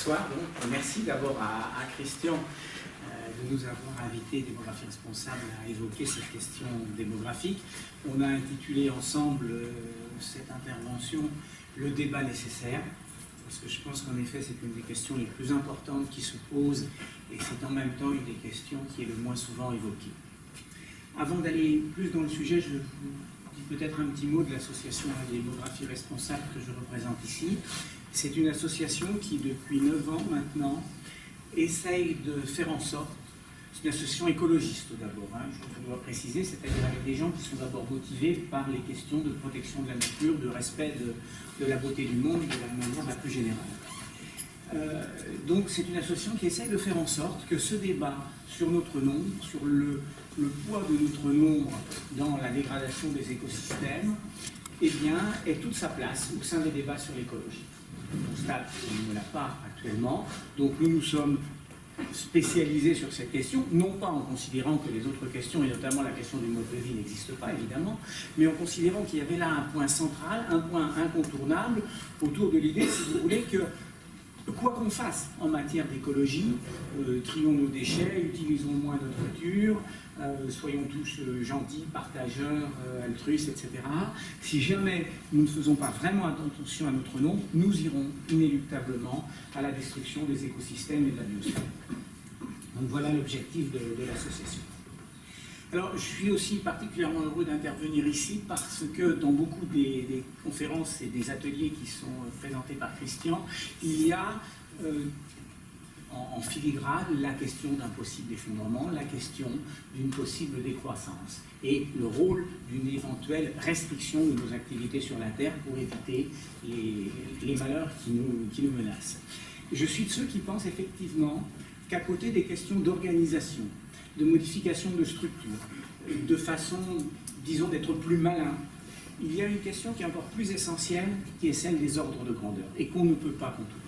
Bonsoir. Donc, merci d'abord à Christian de nous avoir invités, Démographie Responsable, à évoquer cette question démographique. On a intitulé ensemble cette intervention « Le débat nécessaire », parce que je pense qu'en effet c'est une des questions les plus importantes qui se posent et c'est en même temps une des questions qui est le moins souvent évoquée. Avant d'aller plus dans le sujet, je vous dis peut-être un petit mot de l'association Démographie Responsable que je représente ici. C'est une association qui, depuis 9 ans maintenant, essaye de faire en sorte, c'est une association écologiste d'abord, je dois préciser, c'est-à-dire avec des gens qui sont d'abord motivés par les questions de protection de la nature, de respect de la beauté du monde, de la manière la plus générale. Donc c'est une association qui essaye de faire en sorte que ce débat sur notre nombre, sur le poids de notre nombre dans la dégradation des écosystèmes, eh bien, ait toute sa place au sein des débats sur l'écologie. On constate qu'il ne l'a pas actuellement, donc nous nous sommes spécialisés sur cette question, non pas en considérant que les autres questions, et notamment la question du mode de vie, n'existent pas évidemment, mais en considérant qu'il y avait là un point central, un point incontournable autour de l'idée, si vous voulez, que quoi qu'on fasse en matière d'écologie, trions nos déchets, utilisons moins notre voiture, soyons tous gentils, partageurs, altruistes, etc. Si jamais nous ne faisons pas vraiment attention à notre nombre, nous irons inéluctablement à la destruction des écosystèmes et de la biosphère. Donc voilà l'objectif de l'association. Alors, je suis aussi particulièrement heureux d'intervenir ici parce que dans beaucoup des conférences et des ateliers qui sont présentés par Christian, il y a en filigrane la question d'un possible effondrement, la question d'une possible décroissance et le rôle d'une éventuelle restriction de nos activités sur la Terre pour éviter les malheurs qui nous menacent. Je suis de ceux qui pensent effectivement qu'à côté des questions d'organisation, de modification de structure, de façon, disons, d'être plus malin, il y a une question qui est encore plus essentielle, qui est celle des ordres de grandeur, et qu'on ne peut pas contourner.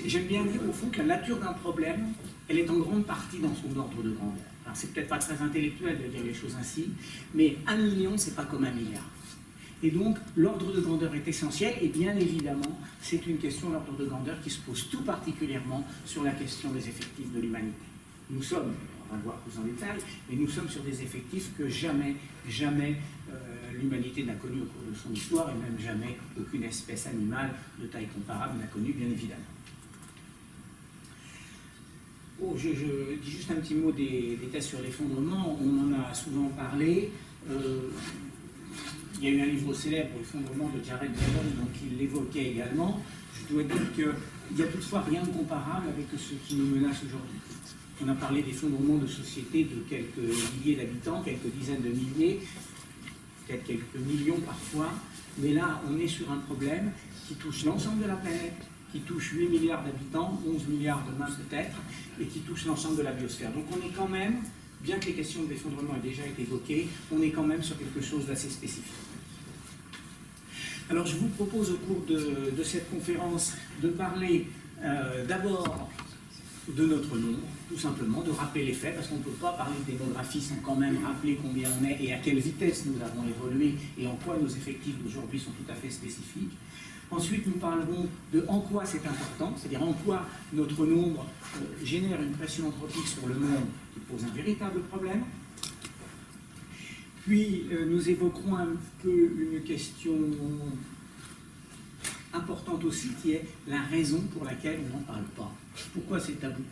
J'aime bien dire, au fond, que la nature d'un problème, elle est en grande partie dans son ordre de grandeur. Alors, c'est peut-être pas très intellectuel de dire les choses ainsi, mais 1 million, c'est pas comme 1 milliard. Et donc, l'ordre de grandeur est essentiel, et bien évidemment, c'est une question, l'ordre de grandeur, qui se pose tout particulièrement sur la question des effectifs de l'humanité. Nous sommes, on va le voir plus en détail, mais nous sommes sur des effectifs que jamais l'humanité n'a connu au cours de son histoire, et même jamais aucune espèce animale de taille comparable n'a connu, bien évidemment. Oh, je dis juste un petit mot des tests sur l'effondrement, on en a souvent parlé. Il y a eu un livre célèbre, L'effondrement de Jared Diamond, donc il l'évoquait également. Je dois dire qu'il n'y a toutefois rien de comparable avec ce qui nous menace aujourd'hui. On a parlé d'effondrement de sociétés de quelques milliers d'habitants, quelques dizaines de milliers, peut-être quelques millions parfois, mais là on est sur un problème qui touche l'ensemble de la planète, qui touche 8 milliards d'habitants, 11 milliards demain peut-être, et qui touche l'ensemble de la biosphère. Donc on est quand même, bien que les questions de l'effondrement aient déjà été évoquées, on est quand même sur quelque chose d'assez spécifique. Alors je vous propose au cours de cette conférence de parler d'abord de notre nombre, tout simplement, de rappeler les faits, parce qu'on ne peut pas parler de démographie sans quand même rappeler combien on est et à quelle vitesse nous avons évolué et en quoi nos effectifs d'aujourd'hui sont tout à fait spécifiques. Ensuite, nous parlerons de en quoi c'est important, c'est-à-dire en quoi notre nombre génère une pression anthropique sur le monde qui pose un véritable problème. Puis, nous évoquerons un peu une question importante aussi, qui est la raison pour laquelle on n'en parle pas. Pourquoi c'est tabou?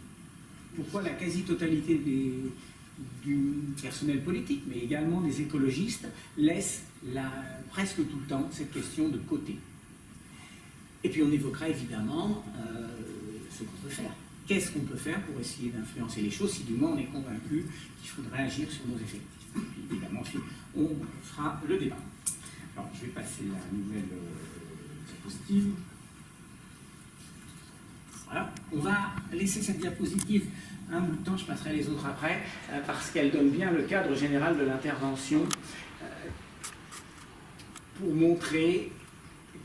Pourquoi la quasi-totalité du personnel politique, mais également des écologistes, laisse presque tout le temps cette question de côté? Et puis on évoquera évidemment ce qu'on peut faire. Qu'est-ce qu'on peut faire pour essayer d'influencer les choses si du moins on est convaincu qu'il faudrait agir sur nos effectifs? Et puis évidemment ensuite on fera le débat. Alors je vais passer la nouvelle diapositive. Voilà, on va laisser cette diapositive un bout de temps, je passerai les autres après, parce qu'elle donne bien le cadre général de l'intervention pour montrer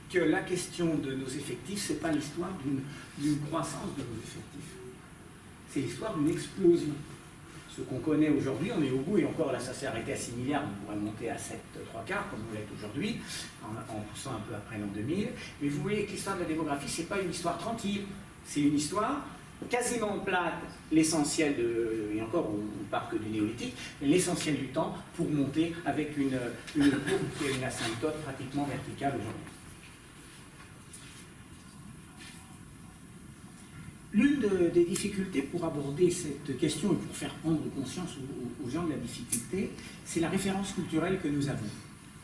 que la question de nos effectifs, ce n'est pas l'histoire d'une croissance de nos effectifs. C'est l'histoire d'une explosion ce qu'on connaît aujourd'hui, on est au bout, et encore là ça s'est arrêté à 6 milliards, on pourrait monter à 7, 3/4 comme on l'est aujourd'hui, en poussant un peu après l'an 2000. Mais vous voyez que l'histoire de la démographie, c'est pas une histoire tranquille, c'est une histoire quasiment plate, l'essentiel et encore on part que du néolithique, l'essentiel du temps pour monter avec une courbe qui est une asymptote pratiquement verticale aujourd'hui. L'une des difficultés pour aborder cette question et pour faire prendre conscience aux gens de la difficulté, c'est la référence culturelle que nous avons.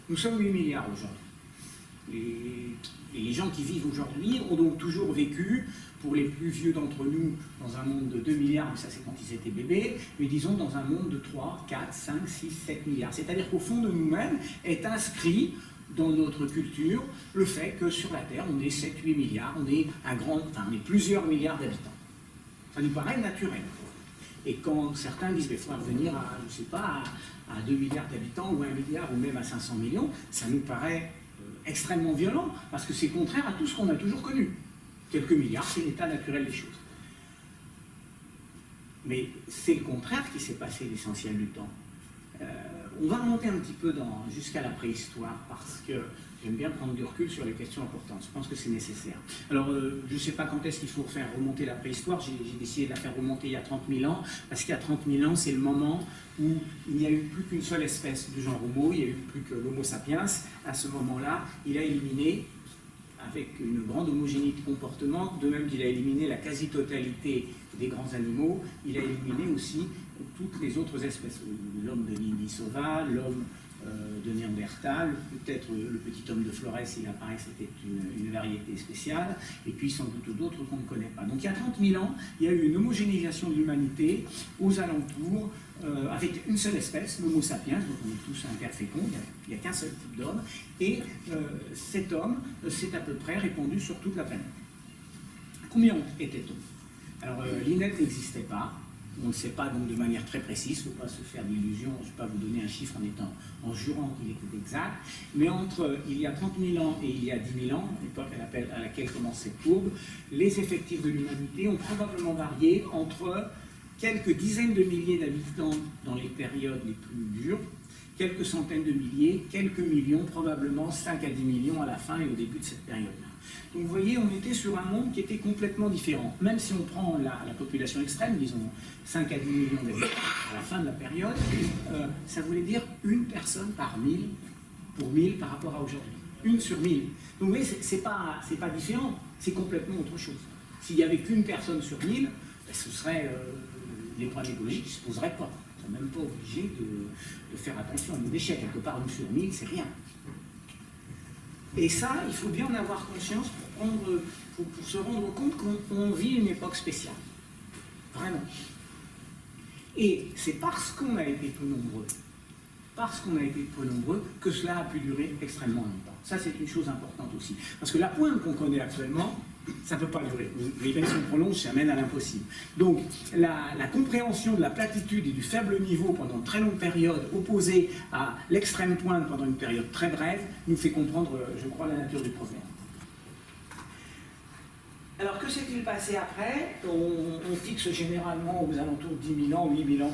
Nous sommes 8 milliards aujourd'hui. Les gens qui vivent aujourd'hui ont donc toujours vécu, pour les plus vieux d'entre nous, dans un monde de 2 milliards, mais ça c'est quand ils étaient bébés, mais disons dans un monde de 3, 4, 5, 6, 7 milliards. C'est-à-dire qu'au fond de nous-mêmes est inscrit dans notre culture le fait que sur la Terre, on est 7-8 milliards, on est on est plusieurs milliards d'habitants. Ça nous paraît naturel. Et quand certains disent qu'il faudra revenir à, je sais pas, à 2 milliards d'habitants, ou 1 milliard, ou même à 500 millions, ça nous paraît extrêmement violent, parce que c'est contraire à tout ce qu'on a toujours connu. Quelques milliards, c'est l'état naturel des choses. Mais c'est le contraire qui s'est passé l'essentiel du temps. On va remonter un petit peu jusqu'à la préhistoire, parce que j'aime bien prendre du recul sur les questions importantes. Je pense que c'est nécessaire. Alors, je ne sais pas quand est-ce qu'il faut faire remonter la préhistoire. J'ai décidé de la faire remonter il y a 30 000 ans, parce qu'il y a 30 000 ans, c'est le moment où il n'y a eu plus qu'une seule espèce du genre Homo, il n'y a eu plus que l'Homo sapiens. À ce moment-là, il a éliminé, avec une grande homogénéité de comportement, de même qu'il a éliminé la quasi-totalité des grands animaux, il a éliminé aussi toutes les autres espèces. L'homme de Denisova, l'homme de Néandertal, peut-être le petit homme de Flores, il apparaît que c'était une variété spéciale, et puis sans doute d'autres qu'on ne connaît pas. Donc il y a 30 000 ans, il y a eu une homogénéisation de l'humanité aux alentours, avec une seule espèce, l'Homo sapiens, donc on est tous interféconds, il n'y a qu'un seul type d'homme, et cet homme s'est à peu près répandu sur toute la planète. Combien était-on? Alors l'INET n'existait pas. On ne sait pas donc de manière très précise, il ne faut pas se faire d'illusions, je ne vais pas vous donner un chiffre en jurant qu'il était exact, mais entre il y a 30 000 ans et il y a 10 000 ans, l'époque à laquelle commence cette courbe, les effectifs de l'humanité ont probablement varié entre quelques dizaines de milliers d'habitants dans les périodes les plus dures, quelques centaines de milliers, quelques millions, probablement 5 à 10 millions à la fin et au début de cette période-là. Donc vous voyez, on était sur un monde qui était complètement différent. Même si on prend la population extrême, disons 5 à 10 millions d'habitants à la fin de la période, ça voulait dire une personne par 1000, pour 1000 par rapport à aujourd'hui. 1 sur 1000. Donc vous voyez, c'est pas différent, c'est complètement autre chose. S'il n'y avait qu'une personne sur 1000, ben, ce serait les problèmes écologiques qui ne se poseraient pas. On n'est même pas obligé de faire attention à nos déchets. Quelque part, 1 sur 1000, c'est rien. Et ça, il faut bien en avoir conscience pour se rendre compte qu'on vit une époque spéciale. Vraiment. Et c'est parce qu'on a été peu nombreux, que cela a pu durer extrêmement longtemps. Ça, c'est une chose importante aussi. Parce que la pointe qu'on connaît actuellement, ça ne peut pas durer. Les versions prolongent, ça mène à l'impossible. Donc, la compréhension de la platitude et du faible niveau pendant de très longues périodes, opposée à l'extrême pointe pendant une période très brève, nous fait comprendre, je crois, la nature du problème. Alors, que s'est-il passé après? On fixe généralement aux alentours de 10 000 ans, 8 000 ans,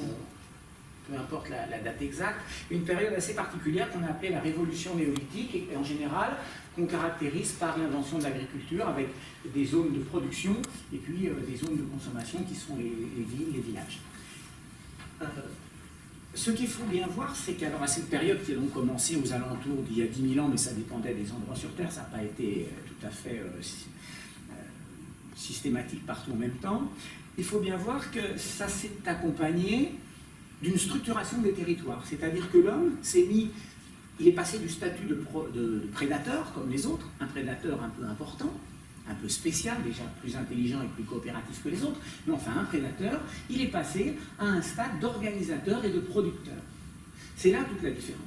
peu importe la date exacte, une période assez particulière qu'on a appelée la révolution néolithique, et en général, qu'on caractérise par l'invention de l'agriculture avec des zones de production et puis des zones de consommation qui sont les villes, les villages. Ce qu'il faut bien voir, c'est qu'alors à cette période qui a donc commencé aux alentours d'il y a 10 000 ans, mais ça dépendait des endroits sur Terre, ça n'a pas été tout à fait systématique partout en même temps, il faut bien voir que ça s'est accompagné d'une structuration des territoires. C'est-à-dire que l'homme s'est mis, il est passé du statut de prédateur, comme les autres, un prédateur un peu important, un peu spécial, déjà plus intelligent et plus coopératif que les autres, mais enfin un prédateur, il est passé à un stade d'organisateur et de producteur. C'est là toute la différence.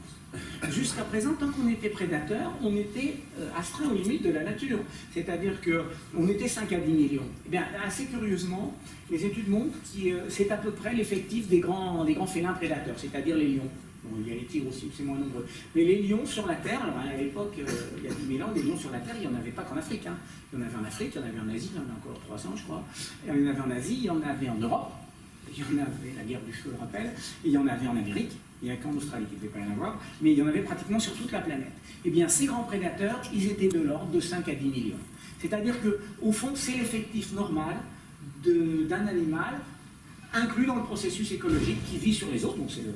Jusqu'à présent, tant qu'on était prédateur, on était astreint aux limites de la nature. C'est-à-dire qu'on était 5 à 10 millions. Eh bien, assez curieusement, les études montrent que c'est à peu près l'effectif des grands félins prédateurs, c'est-à-dire les lions. Bon, il y a les tigres aussi, c'est moins nombreux. Mais les lions sur la Terre, alors à l'époque, il y a 10 000 ans, des lions sur la Terre, il n'y en avait pas qu'en Afrique. Hein. Il y en avait en Afrique, il y en avait en Asie, il y en a encore 300, je crois. Il y en avait en Asie, il y en avait en Europe. il y en avait, la guerre du feu le rappelle, et il y en avait en Amérique, il n'y a qu'en Australie qu'il ne devait pas y en avoir, mais il y en avait pratiquement sur toute la planète. Eh bien, ces grands prédateurs, ils étaient de l'ordre de 5 à 10 millions. C'est-à-dire qu'au fond, c'est l'effectif normal d'un animal inclus dans le processus écologique qui vit sur les autres, donc c'est le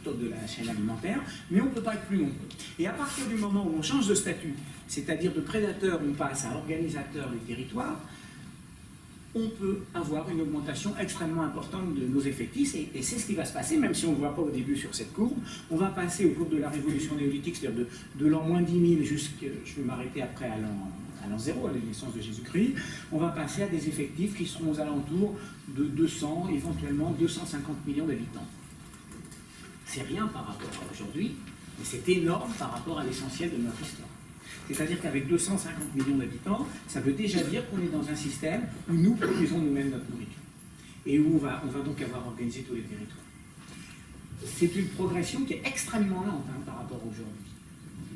top de la chaîne alimentaire, mais on ne peut pas être plus nombreux. Et à partir du moment où on change de statut, c'est-à-dire de prédateur, on passe à organisateur du territoire, on peut avoir une augmentation extrêmement importante de nos effectifs, et c'est ce qui va se passer, même si on ne le voit pas au début sur cette courbe. On va passer au cours de la révolution néolithique, c'est-à-dire de l'an moins 10 000 jusqu'à, je vais m'arrêter après à l'an 0, à la naissance de Jésus-Christ, on va passer à des effectifs qui seront aux alentours de 200, éventuellement 250 millions d'habitants. C'est rien par rapport à aujourd'hui, mais c'est énorme par rapport à l'essentiel de notre histoire. C'est-à-dire qu'avec 250 millions d'habitants, ça veut déjà dire qu'on est dans un système où nous produisons nous-mêmes notre nourriture. Et où on va donc avoir organisé tous les territoires. C'est une progression qui est extrêmement lente par rapport à aujourd'hui.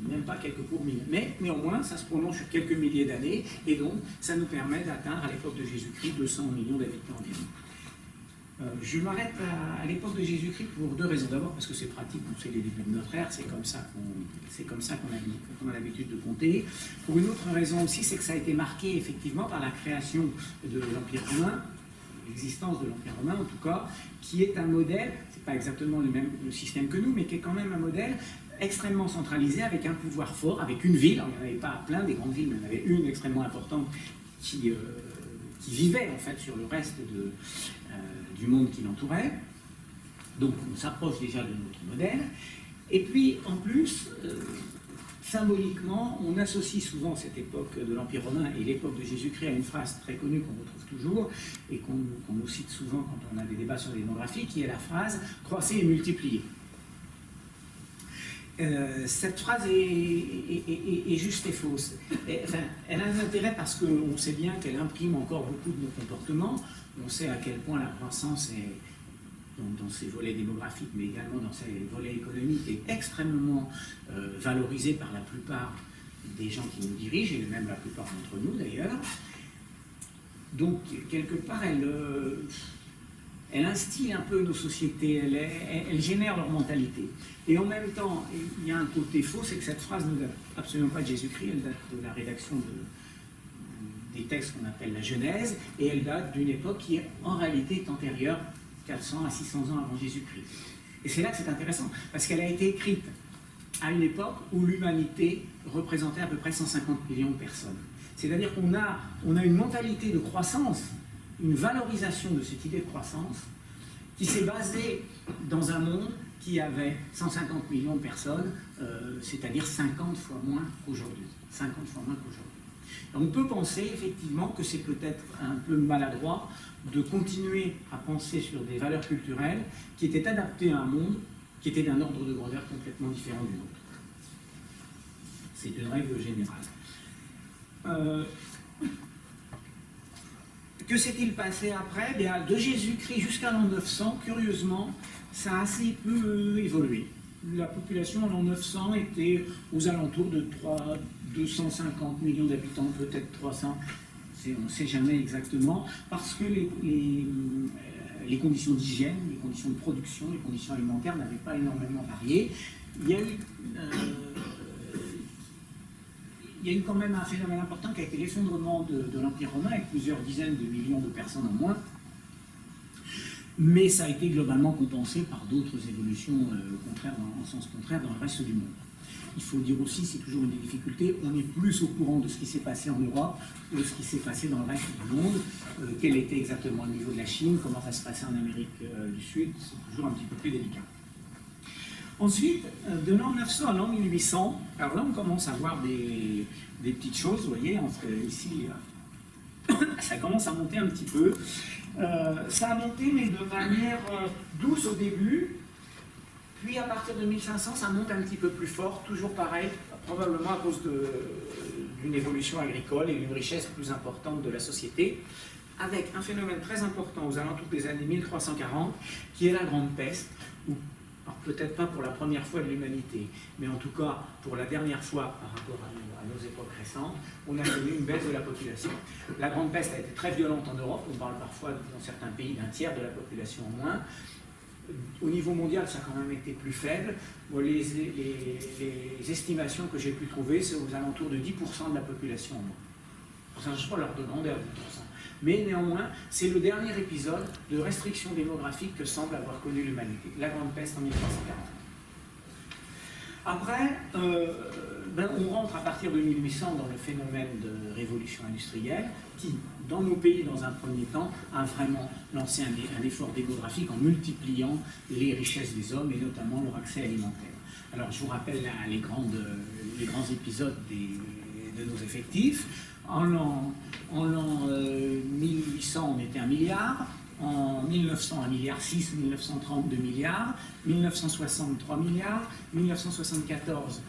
Même pas quelques courts milliers. Mais néanmoins, ça se prolonge sur quelques milliers d'années, et donc ça nous permet d'atteindre à l'époque de Jésus-Christ 200 millions d'habitants environ. Je m'arrête à l'époque de Jésus-Christ pour deux raisons. D'abord parce que c'est pratique, on sait les débuts de notre ère, c'est comme ça qu'on a l'habitude de compter. Pour une autre raison aussi, c'est que ça a été marqué effectivement par la création de l'Empire romain, l'existence de l'Empire romain en tout cas, qui est un modèle, c'est pas exactement le système que nous, mais qui est quand même un modèle extrêmement centralisé, avec un pouvoir fort, avec une ville. Alors, il n'y en avait pas plein des grandes villes, mais il y en avait une extrêmement importante qui vivait en fait sur le reste du monde qui l'entourait. Donc on s'approche déjà de notre modèle. Et puis en plus, symboliquement, on associe souvent cette époque de l'Empire romain et l'époque de Jésus-Christ à une phrase très connue qu'on retrouve toujours et qu'on nous cite souvent quand on a des débats sur la démographie, qui est la phrase « croissez et multipliez ». Cette phrase est juste et fausse. Elle a un intérêt parce qu'on sait bien qu'elle imprime encore beaucoup de nos comportements. On sait à quel point la croissance est, dans ses volets démographiques, mais également dans ses volets économiques, est extrêmement valorisée par la plupart des gens qui nous dirigent, et même la plupart d'entre nous d'ailleurs. Donc, quelque part, elle instille un peu nos sociétés, elle génère leur mentalité. Et en même temps, il y a un côté faux, c'est que cette phrase ne date absolument pas de Jésus-Christ, elle date de la rédaction des textes qu'on appelle la Genèse, et elle date d'une époque qui est en réalité antérieure, 400 à 600 ans avant Jésus-Christ. Et c'est là que c'est intéressant, parce qu'elle a été écrite à une époque où l'humanité représentait à peu près 150 millions de personnes. C'est-à-dire qu'on a une mentalité de croissance, une valorisation de cette idée de croissance qui s'est basée dans un monde qui avait 150 millions de personnes, c'est-à-dire 50 fois moins qu'aujourd'hui. 50 fois moins qu'aujourd'hui. On peut penser effectivement que c'est peut-être un peu maladroit de continuer à penser sur des valeurs culturelles qui étaient adaptées à un monde qui était d'un ordre de grandeur complètement différent du nôtre. C'est une règle générale. Que s'est-il passé après? Bien, de Jésus-Christ jusqu'à l'an 900, curieusement, ça a assez peu évolué. La population en l'an 900 était aux alentours de 250 millions d'habitants, peut-être 300, on ne sait jamais exactement, parce que les conditions d'hygiène, les conditions de production, les conditions alimentaires n'avaient pas énormément varié. Il y a eu quand même un phénomène important qui a été l'effondrement de l'Empire romain, avec plusieurs dizaines de millions de personnes en moins. Mais ça a été globalement compensé par d'autres évolutions en sens contraire dans le reste du monde. Il faut dire aussi, c'est toujours une des difficultés, on est plus au courant de ce qui s'est passé en Europe que de ce qui s'est passé dans le reste du monde. Quel était exactement le niveau de la Chine, comment ça se passait en Amérique du Sud, c'est toujours un petit peu plus délicat. Ensuite, de l'an 900 à l'an 1800, alors là on commence à voir des petites choses, vous voyez, entre ici, ça commence à monter un petit peu. Ça a monté, mais de manière douce au début, puis à partir de 1500, ça monte un petit peu plus fort, toujours pareil, probablement à cause d'une évolution agricole et d'une richesse plus importante de la société, avec un phénomène très important aux alentours des années 1340, qui est la Grande Peste, où Alors peut-être pas pour la première fois de l'humanité, mais en tout cas pour la dernière fois par rapport à nos époques récentes, on a connu une baisse de la population. La Grande Peste a été très violente en Europe, on parle parfois dans certains pays d'un tiers de la population en moins. Au niveau mondial, ça a quand même été plus faible. Bon, les estimations que j'ai pu trouver, c'est aux alentours de 10% de la population en moins. Ça ne change pas leur de grandeur, 10%. Mais néanmoins, c'est le dernier épisode de restriction démographique que semble avoir connu l'humanité, la Grande Peste en 1340. Après, on rentre à partir de 1800 dans le phénomène de révolution industrielle qui, dans nos pays, dans un premier temps, a vraiment lancé un effort démographique en multipliant les richesses des hommes et notamment leur accès alimentaire. Alors, je vous rappelle les grands épisodes de nos effectifs. En l'an 1800, on était 1 milliard. En 1900, 1,6 milliard, 1930, 2 milliards, 1960, 3 milliards, 1974,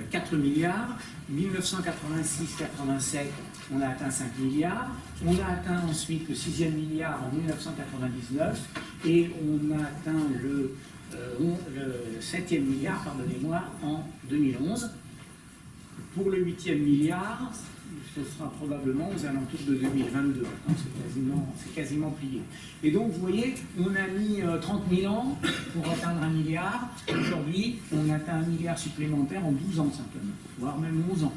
4 milliards, 1986, 87, on a atteint 5 milliards, on a atteint ensuite le 6e milliard en 1999 et on a atteint le 7e milliard, pardonnez-moi, en 2011. Pour le 8e milliard, ce sera probablement aux alentours de 2022. C'est quasiment plié. Et donc, vous voyez, on a mis 30 000 ans pour atteindre 1 milliard. Aujourd'hui, on atteint 1 milliard supplémentaire en 12 ans simplement, voire même 11 ans.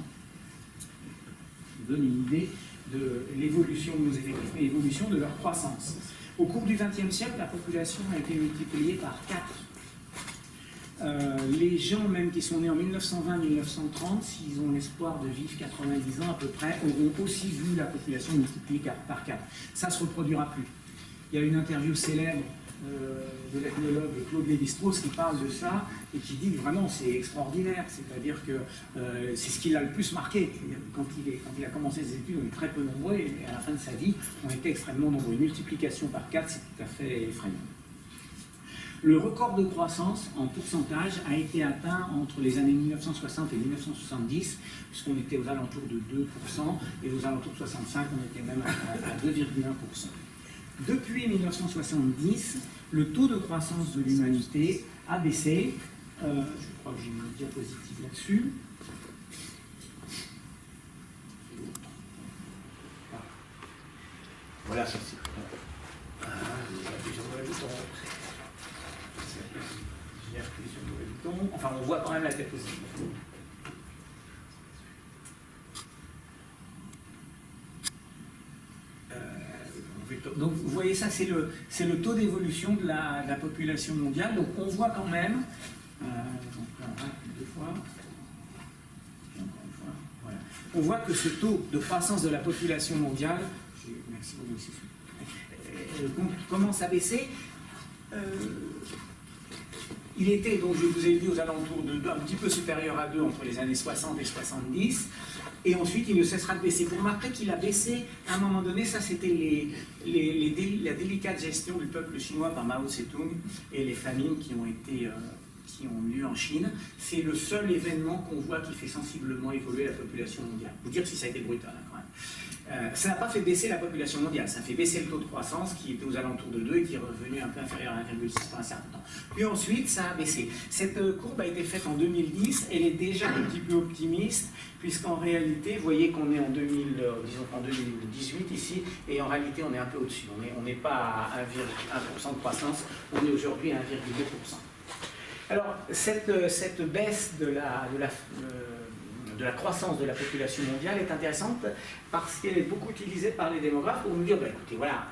Ça vous donne une idée de l'évolution de nos effectifs et l'évolution de leur croissance. Au cours du XXe siècle, la population a été multipliée par 4. Les gens même qui sont nés en 1920-1930, s'ils ont l'espoir de vivre 90 ans à peu près, auront aussi vu la population multipliée par 4. Ça ne se reproduira plus. Il y a une interview célèbre de l'ethnologue Claude Lévi-Strauss qui parle de ça et qui dit que vraiment c'est extraordinaire, c'est-à-dire que c'est ce qui l'a le plus marqué. Quand il a commencé ses études, on est très peu nombreux et à la fin de sa vie, on était extrêmement nombreux. Une multiplication par 4, c'est tout à fait effrayant. Le record de croissance en pourcentage a été atteint entre les années 1960 et 1970, puisqu'on était aux alentours de 2%, et aux alentours de 65, on était même à 2,1%. Depuis 1970, le taux de croissance de l'humanité a baissé. Je crois que j'ai une diapositive là-dessus. Voilà, ça c'est. Enfin, on voit quand même la diapositive. Donc, vous voyez, ça, c'est le taux d'évolution de la population mondiale. Donc, on voit quand même. Voilà. On voit que ce taux de croissance de la population mondiale, merci beaucoup, commence à baisser. Il était, donc je vous ai dit, aux alentours de un petit peu supérieur à 2 entre les années 60 et 70, et ensuite il ne cessera de baisser. Vous remarquerez qu'il a baissé à un moment donné, ça c'était la délicate gestion du peuple chinois par Mao Tse-tung et les famines qui ont lieu en Chine. C'est le seul événement qu'on voit qui fait sensiblement évoluer la population mondiale. Vous dire si ça a été brutal hein, quand même. Ça n'a pas fait baisser la population mondiale, ça a fait baisser le taux de croissance qui était aux alentours de 2 et qui est revenu un peu inférieur à 1,6 pour un certain temps. Puis ensuite, ça a baissé. Cette courbe a été faite en 2010, elle est déjà un petit peu optimiste, puisqu'en réalité, vous voyez qu'on est en 2018 ici, et en réalité, on est un peu au-dessus. On n'est pas à 1,1% de croissance, on est aujourd'hui à 1,2%. Alors, cette baisse de la croissance de la population mondiale est intéressante parce qu'elle est beaucoup utilisée par les démographes pour nous dire, écoutez, voilà,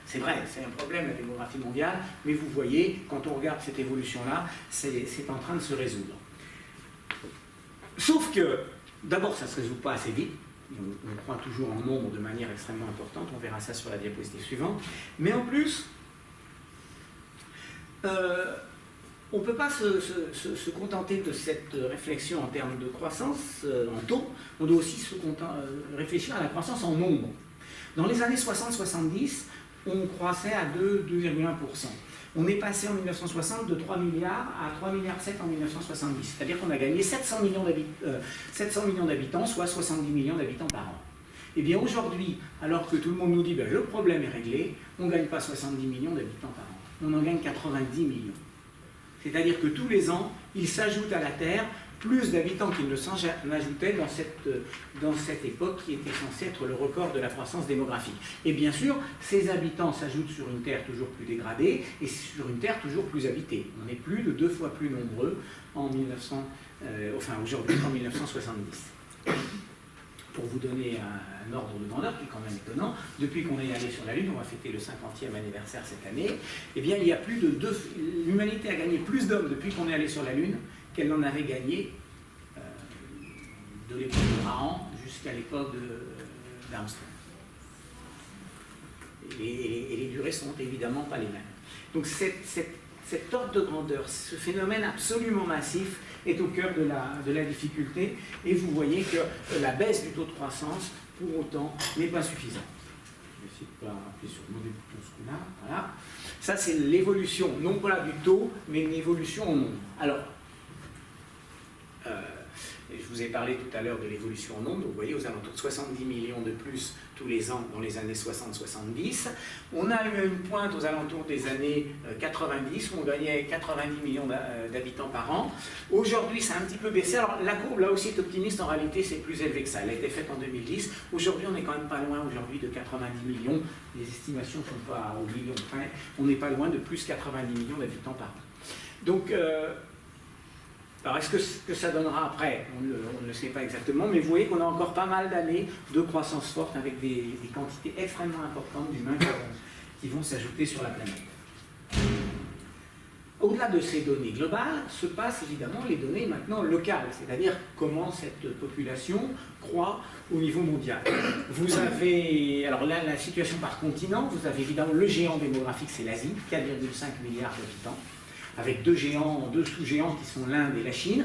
c'est vrai, c'est un problème la démographie mondiale, mais vous voyez, quand on regarde cette évolution-là, c'est en train de se résoudre. Sauf que, d'abord, ça ne se résout pas assez vite, on croit toujours en nombre de manière extrêmement importante, on verra ça sur la diapositive suivante, mais en plus, on ne peut pas se contenter de cette réflexion en termes de croissance en taux, on doit aussi réfléchir à la croissance en nombre. Dans les années 60-70, on croissait à 2,1%. On est passé en 1960 de 3 milliards à 3,7 milliards en 1970. C'est-à-dire qu'on a gagné 700 millions d'habitants, soit 70 millions d'habitants par an. Et bien aujourd'hui, alors que tout le monde nous dit le problème est réglé, on ne gagne pas 70 millions d'habitants par an, on en gagne 90 millions. C'est-à-dire que tous les ans, il s'ajoute à la Terre plus d'habitants qu'il ne s'en ajoutait dans cette époque qui était censée être le record de la croissance démographique. Et bien sûr, ces habitants s'ajoutent sur une Terre toujours plus dégradée et sur une Terre toujours plus habitée. On est plus de 2 fois plus nombreux aujourd'hui qu'en 1970. Pour vous donner un ordre de grandeur qui est quand même étonnant, depuis qu'on est allé sur la Lune, on va fêter le 50e anniversaire cette année, eh bien il y a plus de l'humanité a gagné plus d'hommes depuis qu'on est allé sur la Lune qu'elle n'en avait gagné de l'époque de Graham jusqu'à l'époque d'Armstrong. Et les durées sont évidemment pas les mêmes. Donc cet ordre de grandeur, ce phénomène absolument massif est au cœur de la difficulté, et vous voyez que la baisse du taux de croissance, pour autant, n'est pas suffisante. Je vais essayer de ne pas appuyer sur le mauvais bouton ce coup-là. Voilà. Ça, c'est l'évolution, non pas du taux, mais une évolution en nombre. Alors, je vous ai parlé tout à l'heure de l'évolution en nombre, vous voyez aux alentours de 70 millions de plus tous les ans dans les années 60-70. On a eu une pointe aux alentours des années 90 où on gagnait 90 millions d'habitants par an. Aujourd'hui, ça a un petit peu baissé. Alors la courbe là aussi est optimiste, en réalité c'est plus élevé que ça. Elle a été faite en 2010. Aujourd'hui, on n'est quand même pas loin aujourd'hui de 90 millions. Les estimations ne sont pas au million près. On n'est pas loin de plus 90 millions d'habitants par an. Donc, alors, est-ce que ça donnera après? On ne le sait pas exactement, mais vous voyez qu'on a encore pas mal d'années de croissance forte avec des quantités extrêmement importantes d'humains qui vont s'ajouter sur la planète. Au-delà de ces données globales, se passent évidemment les données maintenant locales, c'est-à-dire comment cette population croît au niveau mondial. Vous avez, alors là, la situation par continent, vous avez évidemment le géant démographique, c'est l'Asie, 4,5 milliards d'habitants, avec deux sous-géants qui sont l'Inde et la Chine.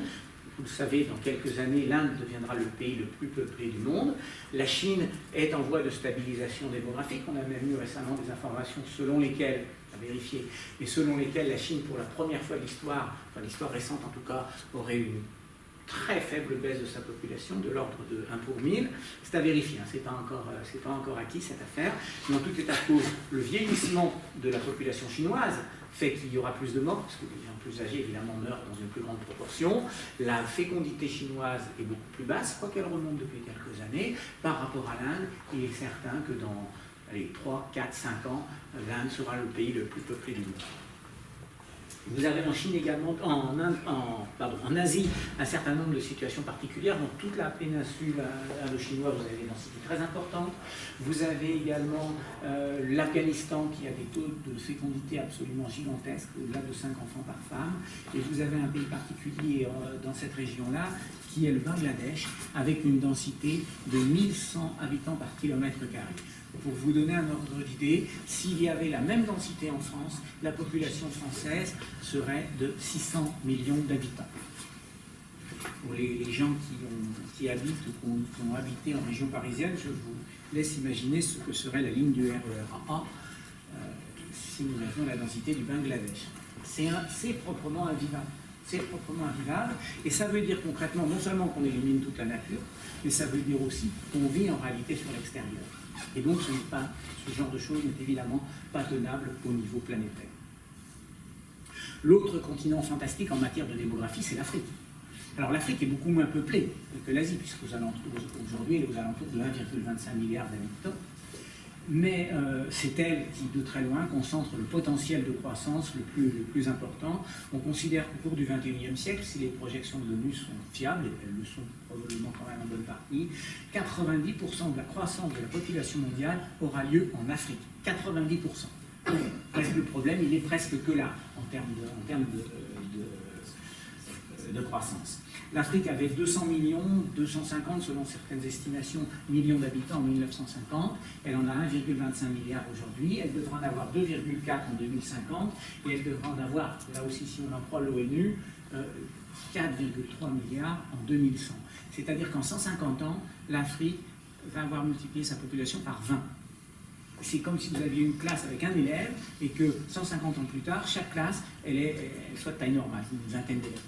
Vous le savez, dans quelques années, l'Inde deviendra le pays le plus peuplé du monde. La Chine est en voie de stabilisation démographique. On a même eu récemment des informations selon lesquelles, à vérifier, mais selon lesquelles la Chine, pour la première fois de l'histoire, enfin l'histoire récente en tout cas, aurait eu une très faible baisse de sa population, de l'ordre de 1 pour 1000. C'est à vérifier, hein, c'est pas encore acquis cette affaire. Mais en tout état de cause, le vieillissement de la population chinoise fait qu'il y aura plus de morts, parce que les gens plus âgés, évidemment, meurent dans une plus grande proportion. La fécondité chinoise est beaucoup plus basse, quoiqu'elle remonte depuis quelques années. Par rapport à l'Inde, il est certain que dans 3, 4, 5 ans, l'Inde sera le pays le plus peuplé du monde. Vous avez en Chine également, en Asie, un certain nombre de situations particulières. Dans toute la péninsule indo-chinoise, vous avez des densités très importantes. Vous avez également l'Afghanistan qui a des taux de fécondité absolument gigantesques, au-delà de 5 enfants par femme. Et vous avez un pays particulier dans cette région-là, qui est le Bangladesh, avec une densité de 1100 habitants par kilomètre carré. Pour vous donner un ordre d'idée, s'il y avait la même densité en France, la population française serait de 600 millions d'habitants. Pour les gens qui habitent ou qui ont habité en région parisienne, je vous laisse imaginer ce que serait la ligne du RER A si nous avions la densité du Bangladesh. C'est proprement invivable. C'est proprement invivable, et ça veut dire concrètement non seulement qu'on élimine toute la nature, mais ça veut dire aussi qu'on vit en réalité sur l'extérieur. Et donc ce genre de choses n'est évidemment pas tenable au niveau planétaire. L'autre continent fantastique en matière de démographie, c'est l'Afrique. Alors l'Afrique est beaucoup moins peuplée que l'Asie, puisqu'aujourd'hui elle est aux alentours de 1,25 milliard d'habitants. Mais c'est elle qui, de très loin, concentre le potentiel de croissance le plus important. On considère qu'au cours du XXIe siècle, si les projections de l'ONU sont fiables, et elles le sont probablement quand même en bonne partie, 90% de la croissance de la population mondiale aura lieu en Afrique. 90%. Presque le problème, il est presque que là, en termes de croissance. L'Afrique avait 200 millions, 250 selon certaines estimations, millions d'habitants en 1950. Elle en a 1,25 milliard aujourd'hui. Elle devra en avoir 2,4 en 2050. Et elle devra en avoir, là aussi si on en croit l'ONU, 4,3 milliards en 2100. C'est-à-dire qu'en 150 ans, l'Afrique va avoir multiplié sa population par 20. C'est comme si vous aviez une classe avec un élève et que 150 ans plus tard, chaque classe, elle soit de taille normale, une vingtaine d'élèves.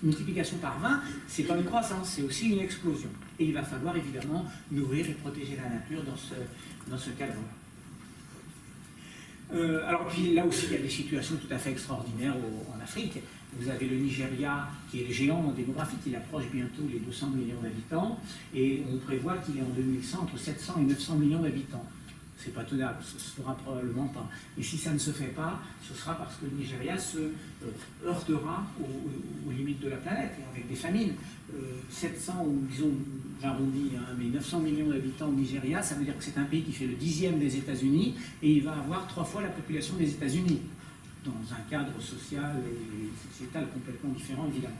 Multiplication par 20, ce n'est pas une croissance, c'est aussi une explosion. Et il va falloir évidemment nourrir et protéger la nature dans ce cadre-là. Alors puis là aussi, il y a des situations tout à fait extraordinaires en Afrique. Vous avez le Nigeria, qui est le géant démographique, il approche bientôt les 200 millions d'habitants, et on prévoit qu'il est en 2100 entre 700 et 900 millions d'habitants. C'est pas tenable, ce ne sera probablement pas. Et si ça ne se fait pas, ce sera parce que le Nigeria se heurtera aux limites de la planète, avec des famines. 700, ou disons, j'arrondis, mais 900 millions d'habitants au Nigeria, ça veut dire que c'est un pays qui fait le 10e des États-Unis, et il va avoir 3 fois la population des États-Unis, dans un cadre social et sociétal complètement différent, évidemment.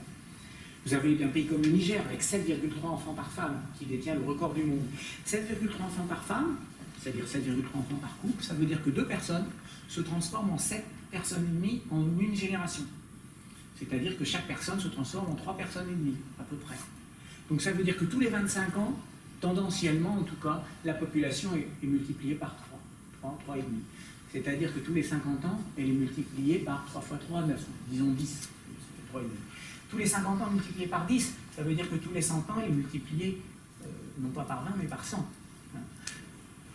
Vous avez un pays comme le Niger, avec 7,3 enfants par femme, qui détient le record du monde. 7,3 enfants par femme, c'est-à-dire 7,3 enfants par couple, ça veut dire que 2 personnes se transforment en 7 personnes et demie en une génération. C'est-à-dire que chaque personne se transforme en 3 personnes et demie, à peu près. Donc ça veut dire que tous les 25 ans, tendanciellement en tout cas, la population est multipliée par 3, 3 et demi. C'est-à-dire que tous les 50 ans, elle est multipliée par 3 fois 3, 9, disons 10. 3 et demi. Tous les 50 ans multipliés par 10, ça veut dire que tous les 100 ans, elle est multipliée, non pas par 20, mais par 100.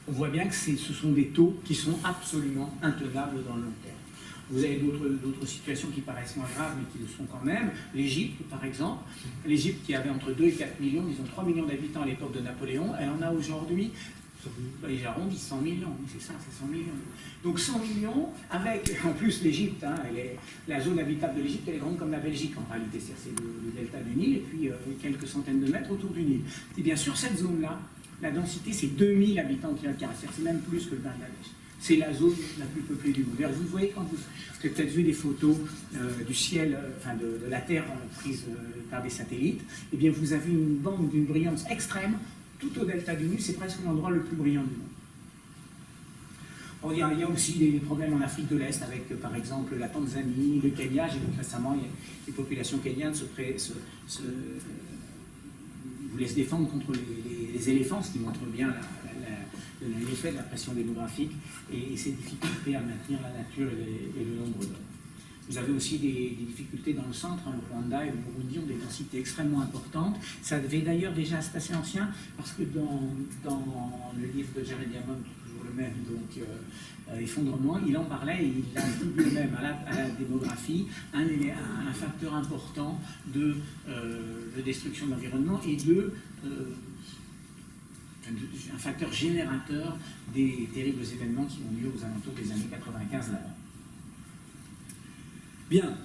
On voit bien que ce sont des taux qui sont absolument intenables dans le long terme. Vous avez d'autres situations qui paraissent moins graves, mais qui le sont quand même. L'Égypte, par exemple. L'Égypte qui avait entre 2 et 4 millions, disons 3 millions d'habitants à l'époque de Napoléon, elle en a aujourd'hui, j'ai arrondi 100 millions, c'est ça, c'est 100 millions. Donc 100 millions, avec, en plus l'Égypte, la zone habitable de l'Égypte, elle est grande comme la Belgique en réalité, c'est le delta du Nil, et puis quelques centaines de mètres autour du Nil. Et bien sûr, cette zone-là, la densité, c'est 2000 habitants au kilomètre carré, c'est même plus que le Bangladesh. C'est la zone la plus peuplée du monde. Vous voyez, quand vous avez peut-être vu des photos du ciel, enfin de la Terre prises par des satellites, et bien vous avez une bande d'une brillance extrême, tout au delta du Nil, c'est presque l'endroit le plus brillant du monde. Bon, il y a aussi des problèmes en Afrique de l'Est, avec par exemple la Tanzanie, le Kenya. J'ai vu que récemment, les populations kenyanes vous laissent défendre contre les éléphants, ce qui montre bien l'effet de la pression démographique et ses difficultés à maintenir la nature et le nombre d'hommes. Vous avez aussi des difficultés dans le centre, le Rwanda et le Burundi ont des densités extrêmement importantes. Ça devait d'ailleurs déjà, c'est assez ancien, parce que dans le livre de Jared Diamond, toujours le même, donc Effondrement, il en parlait et il attribue même à la démographie un facteur important de destruction de l'environnement et un facteur générateur des terribles événements qui ont lieu aux alentours des années 95 là-bas. Bien.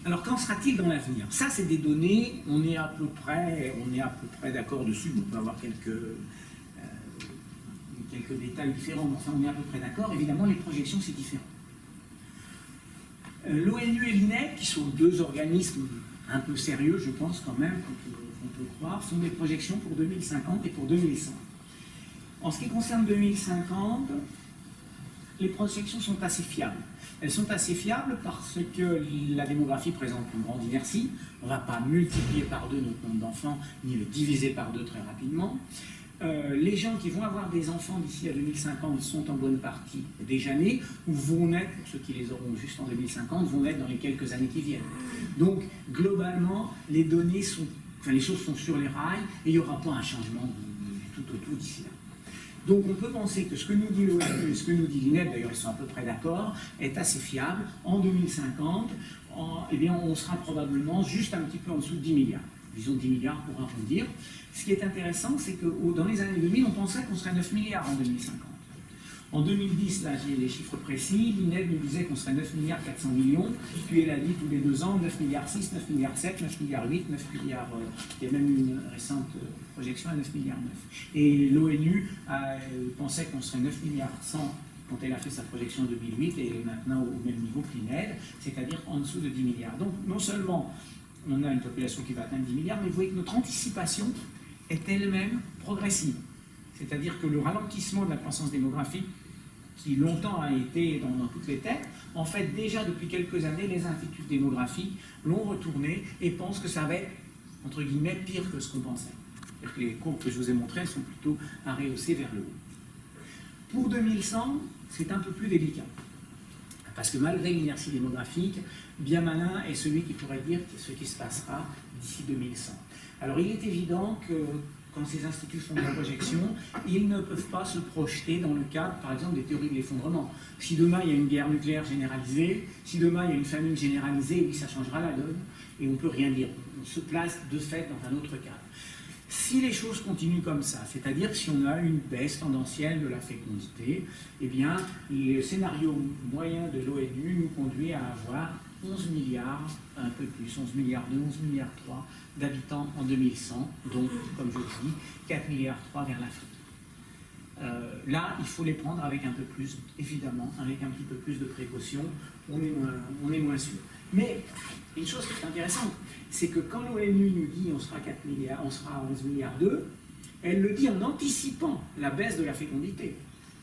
Alors, qu'en sera-t-il dans l'avenir? Ça, c'est des données, on est à peu près d'accord dessus, on peut avoir quelques détails différents, mais enfin, on est à peu près d'accord. Évidemment, les projections, c'est différent. L'ONU et l'INEP, qui sont 2 organismes un peu sérieux, je pense, quand même, qu'on peut croire, font des projections pour 2050 et pour 2100. En ce qui concerne 2050, les projections sont assez fiables. Elles sont assez fiables parce que la démographie présente une grande inertie. On ne va pas multiplier par 2 notre nombre d'enfants, ni le diviser par 2 très rapidement. Les gens qui vont avoir des enfants d'ici à 2050 sont en bonne partie déjà nés, ou vont naître, pour ceux qui les auront juste en 2050, vont naître dans les quelques années qui viennent. Donc, globalement, les choses sont sur les rails, et il n'y aura pas un changement du tout au tout d'ici là. Donc on peut penser que ce que nous dit l'ONU et ce que nous dit l'INEP, d'ailleurs ils sont à peu près d'accord, est assez fiable. En 2050, eh bien, on sera probablement juste un petit peu en dessous de 10 milliards. Disons 10 milliards pour arrondir. Ce qui est intéressant, c'est que dans les années 2000, on pensait qu'on serait 9 milliards en 2050. En 2010, là j'ai les chiffres précis, l'INEP nous disait qu'on serait 9 milliards 400 millions, puis elle a dit tous les 2 ans 9 milliards 6, 9 milliards 7, 9 milliards 8, 9 milliards... il y a même une récente projection à 9 milliards 9. Et l'ONU pensait qu'on serait 9 milliards 100 quand elle a fait sa projection en 2008, et elle est maintenant au même niveau que l'INEP, c'est-à-dire en dessous de 10 milliards. Donc non seulement on a une population qui va atteindre 10 milliards, mais vous voyez que notre anticipation est elle-même progressive. C'est-à-dire que le ralentissement de la croissance démographique, qui longtemps a été dans toutes les têtes, en fait, déjà depuis quelques années, les instituts démographiques l'ont retourné et pensent que ça va être, entre guillemets, pire que ce qu'on pensait. C'est-à-dire que les courbes que je vous ai montrées sont plutôt à rehausser vers le haut. Pour 2100, c'est un peu plus délicat. Parce que malgré l'inertie démographique, bien malin est celui qui pourrait dire ce qui se passera d'ici 2100. Alors il est évident que quand ces instituts font de la projection, ils ne peuvent pas se projeter dans le cadre, par exemple, des théories de l'effondrement. Si demain il y a une guerre nucléaire généralisée, si demain il y a une famine généralisée, oui, ça changera la donne, et on ne peut rien dire. On se place de fait dans un autre cadre. Si les choses continuent comme ça, c'est-à-dire si on a une baisse tendancielle de la fécondité, eh bien, le scénario moyen de l'ONU nous conduit à avoir 11 milliards, un peu plus, 11 milliards 2, 11 milliards 3 d'habitants en 2100, donc, comme je le dis, 4 milliards 3 vers l'Afrique. Là, il faut les prendre avec un peu plus, évidemment, avec un petit peu plus de précaution, on est moins sûr. Mais une chose qui est intéressante, c'est que quand l'ONU nous dit on sera 4 milliards, on sera 11 milliards 2, elle le dit en anticipant la baisse de la fécondité.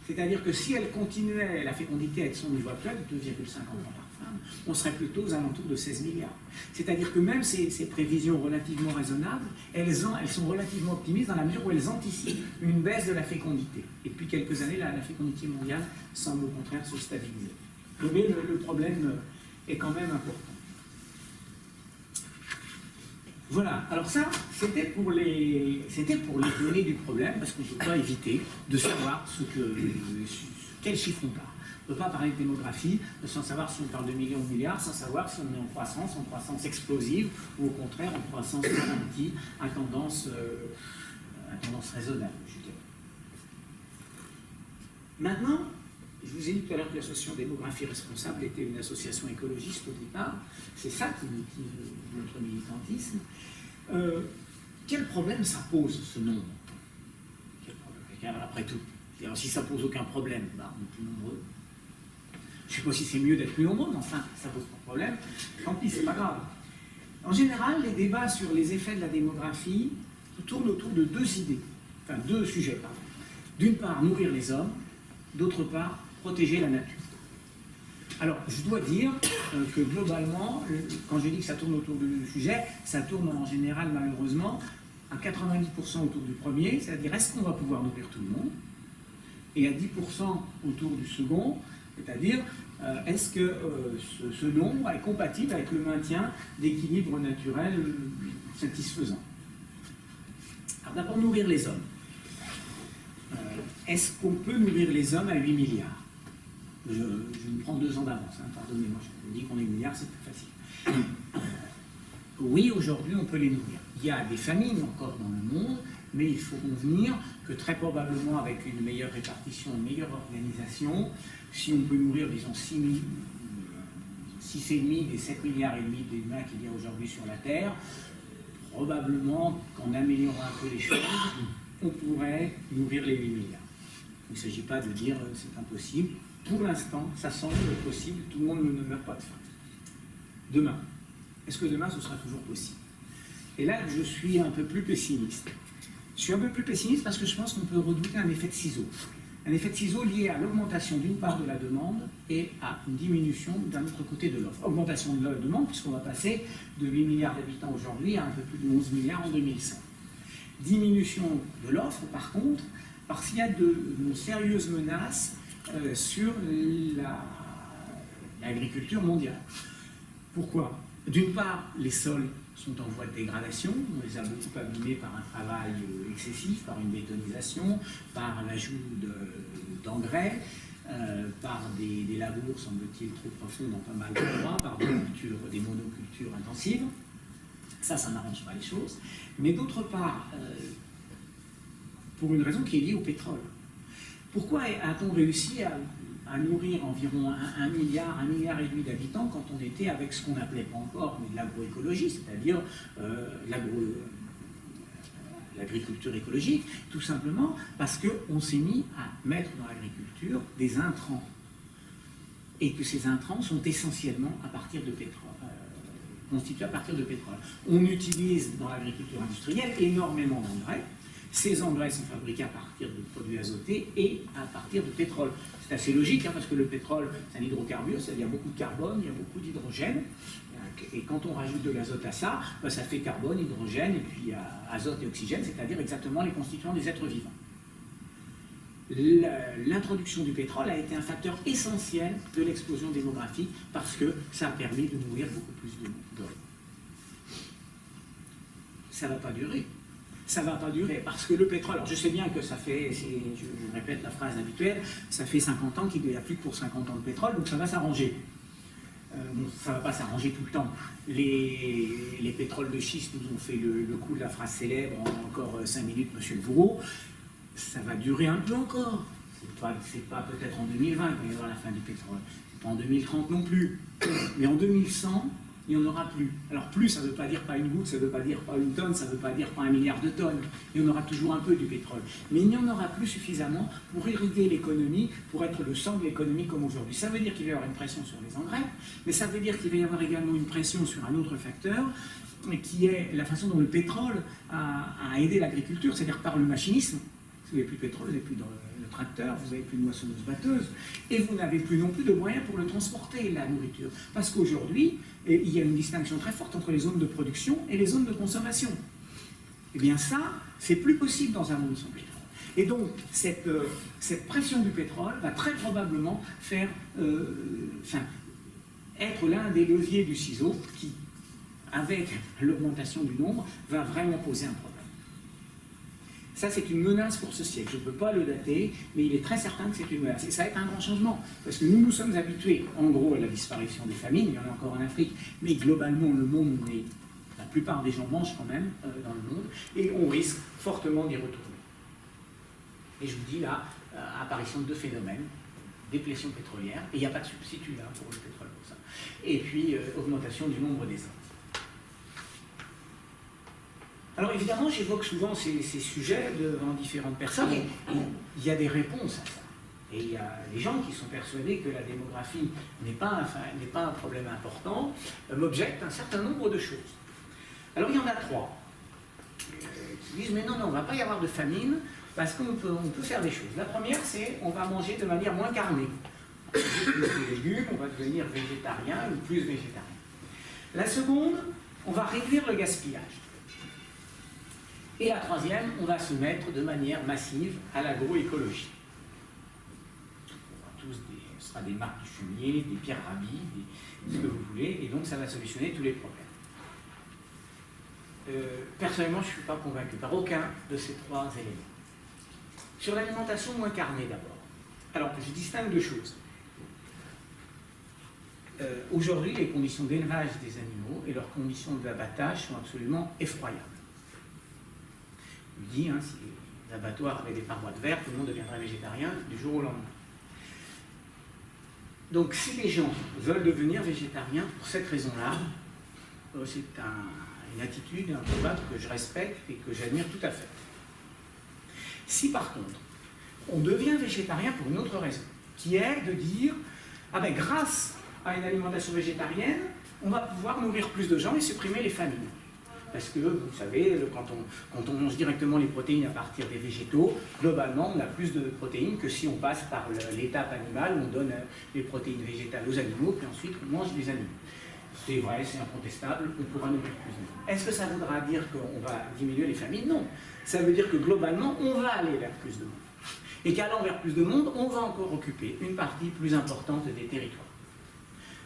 C'est-à-dire que si elle continuait la fécondité avec son niveau actuel, 2,5 enfants par femme, on serait plutôt aux alentours de 16 milliards. C'est-à-dire que même ces prévisions relativement raisonnables, elles sont relativement optimistes dans la mesure où elles anticipent une baisse de la fécondité. Et depuis quelques années, la fécondité mondiale semble au contraire se stabiliser. Mais le problème est quand même important. Voilà, alors ça, c'était pour les données du problème, parce qu'on ne peut pas éviter de savoir quels chiffres on parle. On ne peut pas parler de démographie sans savoir si on parle de millions de milliards, sans savoir si on est en croissance explosive, ou au contraire en croissance ralentie, à tendance raisonnable, je dirais. Maintenant, je vous ai dit tout à l'heure que l'association Démographie Responsable était une association écologiste au départ. C'est ça qui motive notre militantisme. Quel problème ça pose, ce nombre? Après tout, si ça ne pose aucun problème, on est plus nombreux. Je ne sais pas si c'est mieux d'être plus nombreux, mais enfin, ça ne pose pas de problème. Tant pis, c'est pas grave. En général, les débats sur les effets de la démographie tournent autour de deux sujets. D'une part, nourrir les hommes, d'autre part, protéger la nature. Alors, je dois dire que globalement, quand je dis que ça tourne autour du sujet, ça tourne en général, malheureusement, à 90% autour du premier, c'est-à-dire est-ce qu'on va pouvoir nourrir tout le monde, et à 10% autour du second, c'est-à-dire est-ce que ce nombre est compatible avec le maintien d'équilibre naturel satisfaisant. Alors d'abord, nourrir les hommes. Est-ce qu'on peut nourrir les hommes à 8 milliards? Je me prends 2 ans d'avance, pardonnez-moi, je vous dis qu'on est 8 milliards, c'est plus facile. Oui, aujourd'hui, on peut les nourrir. Il y a des famines encore dans le monde, mais il faut convenir que très probablement, avec une meilleure répartition, une meilleure organisation, si on peut nourrir, disons, 6,5 des 7 milliards et demi d'humains qu'il y a aujourd'hui sur la Terre, probablement qu'en améliorant un peu les choses, on pourrait nourrir les 8 milliards. Il ne s'agit pas de dire c'est impossible. Pour l'instant, ça semble possible, tout le monde ne meurt pas de faim. Demain, est-ce que demain ce sera toujours possible? Et là, je suis un peu plus pessimiste. Je suis un peu plus pessimiste parce que je pense qu'on peut redouter un effet de ciseau. Un effet de ciseau lié à l'augmentation d'une part de la demande et à une diminution d'un autre côté de l'offre. Augmentation de la demande, puisqu'on va passer de 8 milliards d'habitants aujourd'hui à un peu plus de 11 milliards en 2100. Diminution de l'offre, par contre, parce qu'il y a de sérieuses menaces sur l'agriculture mondiale. Pourquoi? D'une part, les sols sont en voie de dégradation, on les a beaucoup abîmés par un travail excessif, par une bétonisation, par l'ajout d'engrais, par des labours, semble-t-il, trop profonds dans pas mal d'endroits, par des monocultures intensives. Ça n'arrange pas les choses. Mais d'autre part, pour une raison qui est liée au pétrole. Pourquoi a-t-on réussi à nourrir environ 1 milliard et demi d'habitants quand on était avec ce qu'on n'appelait pas encore, mais de l'agroécologie, c'est-à-dire l'agriculture écologique, tout simplement parce qu'on s'est mis à mettre dans l'agriculture des intrants, et que ces intrants sont essentiellement à partir de pétrole, constitués à partir de pétrole. On utilise dans l'agriculture industrielle énormément d'engrais. Ces engrais sont fabriqués à partir de produits azotés et à partir de pétrole. C'est assez logique, parce que le pétrole, c'est un hydrocarbure, c'est-à-dire il y a beaucoup de carbone, il y a beaucoup d'hydrogène. Et quand on rajoute de l'azote à ça, ça fait carbone, hydrogène, et puis azote et oxygène, c'est-à-dire exactement les constituants des êtres vivants. L'introduction du pétrole a été un facteur essentiel de l'explosion démographique parce que ça a permis de nourrir beaucoup plus d'hommes. Ça ne va pas durer. ça ne va pas durer, parce que le pétrole, alors je sais bien que ça fait, je répète la phrase habituelle, ça fait 50 ans qu'il n'y a plus que pour 50 ans de pétrole, donc ça va s'arranger. Bon, ça ne va pas s'arranger tout le temps. Les pétroles de schiste nous ont fait le coup de la phrase célèbre, en encore 5 minutes, monsieur le bourreau, ça va durer un peu encore. C'est pas peut-être en 2020 qu'il va y avoir la fin du pétrole, c'est pas en 2030 non plus, mais en 2100, il n'y en aura plus. Alors plus, ça ne veut pas dire pas une goutte, ça ne veut pas dire pas une tonne, ça ne veut pas dire pas 1 milliard de tonnes. Il y en aura toujours un peu du pétrole. Mais il n'y en aura plus suffisamment pour irriguer l'économie, pour être le sang de l'économie comme aujourd'hui. Ça veut dire qu'il va y avoir une pression sur les engrais, mais ça veut dire qu'il va y avoir également une pression sur un autre facteur, qui est la façon dont le pétrole a aidé l'agriculture, c'est-à-dire par le machinisme. Si vous n'avez plus de pétrole, vous n'avez plus de tracteur, vous n'avez plus de moissonneuse-batteuse, et vous n'avez plus non plus de moyens pour le transporter, la nourriture. Parce qu'aujourd'hui, il y a une distinction très forte entre les zones de production et les zones de consommation. Eh bien ça, c'est plus possible dans un monde sans pétrole. Et donc, cette pression du pétrole va très probablement faire, être l'un des leviers du ciseau qui, avec l'augmentation du nombre, va vraiment poser un problème. Ça, c'est une menace pour ce siècle. Je ne peux pas le dater, mais il est très certain que c'est une menace. Et ça va être un grand changement, parce que nous sommes habitués, en gros, à la disparition des famines. Il y en a encore en Afrique, mais globalement, le monde, la plupart des gens mangent quand même dans le monde, et on risque fortement d'y retourner. Et je vous dis là, apparition de deux phénomènes, déplétion pétrolière, et il n'y a pas de substitut là pour le pétrole pour ça, et puis augmentation du nombre des hommes. Alors évidemment, j'évoque souvent ces sujets devant différentes personnes, et il y a des réponses à ça. Et il y a des gens qui sont persuadés que la démographie n'est pas un problème important, m'objectent un certain nombre de choses. Alors il y en a 3 qui disent, mais non, on ne va pas y avoir de famine, parce qu'on peut faire des choses. La première, c'est on va manger de manière moins carnée. Plus de légumes, on va devenir végétarien ou plus végétarien. La seconde, on va réduire le gaspillage. Et la troisième, on va se mettre de manière massive à l'agroécologie. Ce sera des marques du fumier, des pierres rabies, ce que vous voulez, et donc ça va solutionner tous les problèmes. Personnellement, je ne suis pas convaincu par aucun de ces 3 éléments. Sur l'alimentation moins carnée d'abord. Alors, je distingue 2 choses. Aujourd'hui, les conditions d'élevage des animaux et leurs conditions d'abattage sont absolument effroyables. Je dis, si les abattoirs avaient des parois de verre, tout le monde deviendrait végétarien du jour au lendemain. Donc si les gens veulent devenir végétariens pour cette raison-là, c'est une attitude, un combat que je respecte et que j'admire tout à fait. Si par contre, on devient végétarien pour une autre raison, qui est de dire, grâce à une alimentation végétarienne, on va pouvoir nourrir plus de gens et supprimer les famines. Parce que, vous savez, quand on mange directement les protéines à partir des végétaux, globalement, on a plus de protéines que si on passe par l'étape animale où on donne les protéines végétales aux animaux, puis ensuite on mange les animaux. C'est vrai, c'est incontestable, on pourra nourrir plus de monde. Est-ce que ça voudra dire qu'on va diminuer les famines? Non. Ça veut dire que globalement, on va aller vers plus de monde. Et qu'allant vers plus de monde, on va encore occuper une partie plus importante des territoires.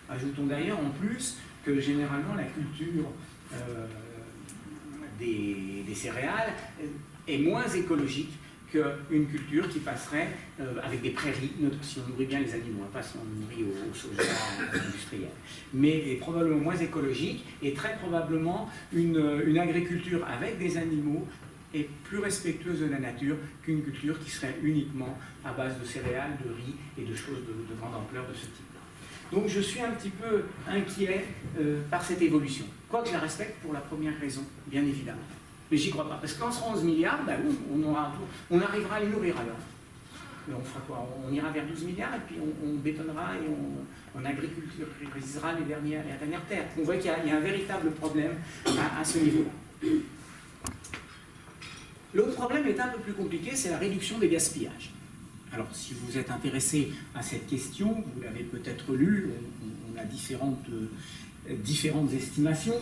Ajoutons d'ailleurs en plus que généralement la culture des céréales est moins écologique qu'une culture qui passerait avec des prairies, si on nourrit bien les animaux, pas si on nourrit au soja industriel, mais est probablement moins écologique et très probablement une agriculture avec des animaux est plus respectueuse de la nature qu'une culture qui serait uniquement à base de céréales, de riz et de choses de grande ampleur de ce type. Donc je suis un petit peu inquiet par cette évolution. Quoique je la respecte pour la première raison, bien évidemment. Mais j'y crois pas. Parce que quand on sera 11 milliards, on arrivera à les nourrir alors. Mais on fera quoi? On ira vers 12 milliards et puis on bétonnera et on agriculturisera la dernière terre. On voit qu'il y a un véritable problème à ce niveau-là. L'autre problème est un peu plus compliqué, c'est la réduction des gaspillages. Alors, si vous êtes intéressé à cette question, vous l'avez peut-être lu, on a différentes estimations.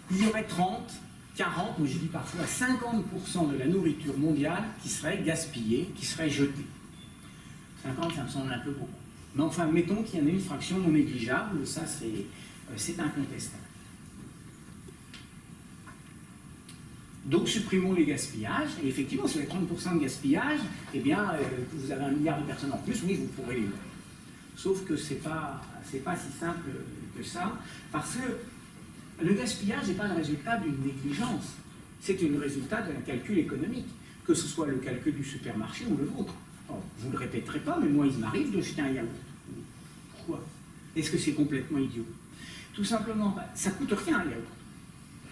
Il y aurait 30, 40, moi je dis parfois 50% de la nourriture mondiale qui serait gaspillée, qui serait jetée. 50, ça me semble un peu beaucoup. Mais enfin, mettons qu'il y en a une fraction non négligeable, ça c'est incontestable. Donc supprimons les gaspillages, et effectivement, si vous avez 30% de gaspillage, eh bien, vous avez 1 milliard de personnes en plus, oui, vous pourrez les mettre. Sauf que c'est pas si simple que ça, parce que le gaspillage n'est pas le résultat d'une négligence, c'est le résultat d'un calcul économique, que ce soit le calcul du supermarché ou le vôtre. Alors, vous ne le répéterez pas, mais moi, il m'arrive de jeter un yaourt. Pourquoi? Est-ce que c'est complètement idiot? Tout simplement, ça ne coûte rien un yaourt.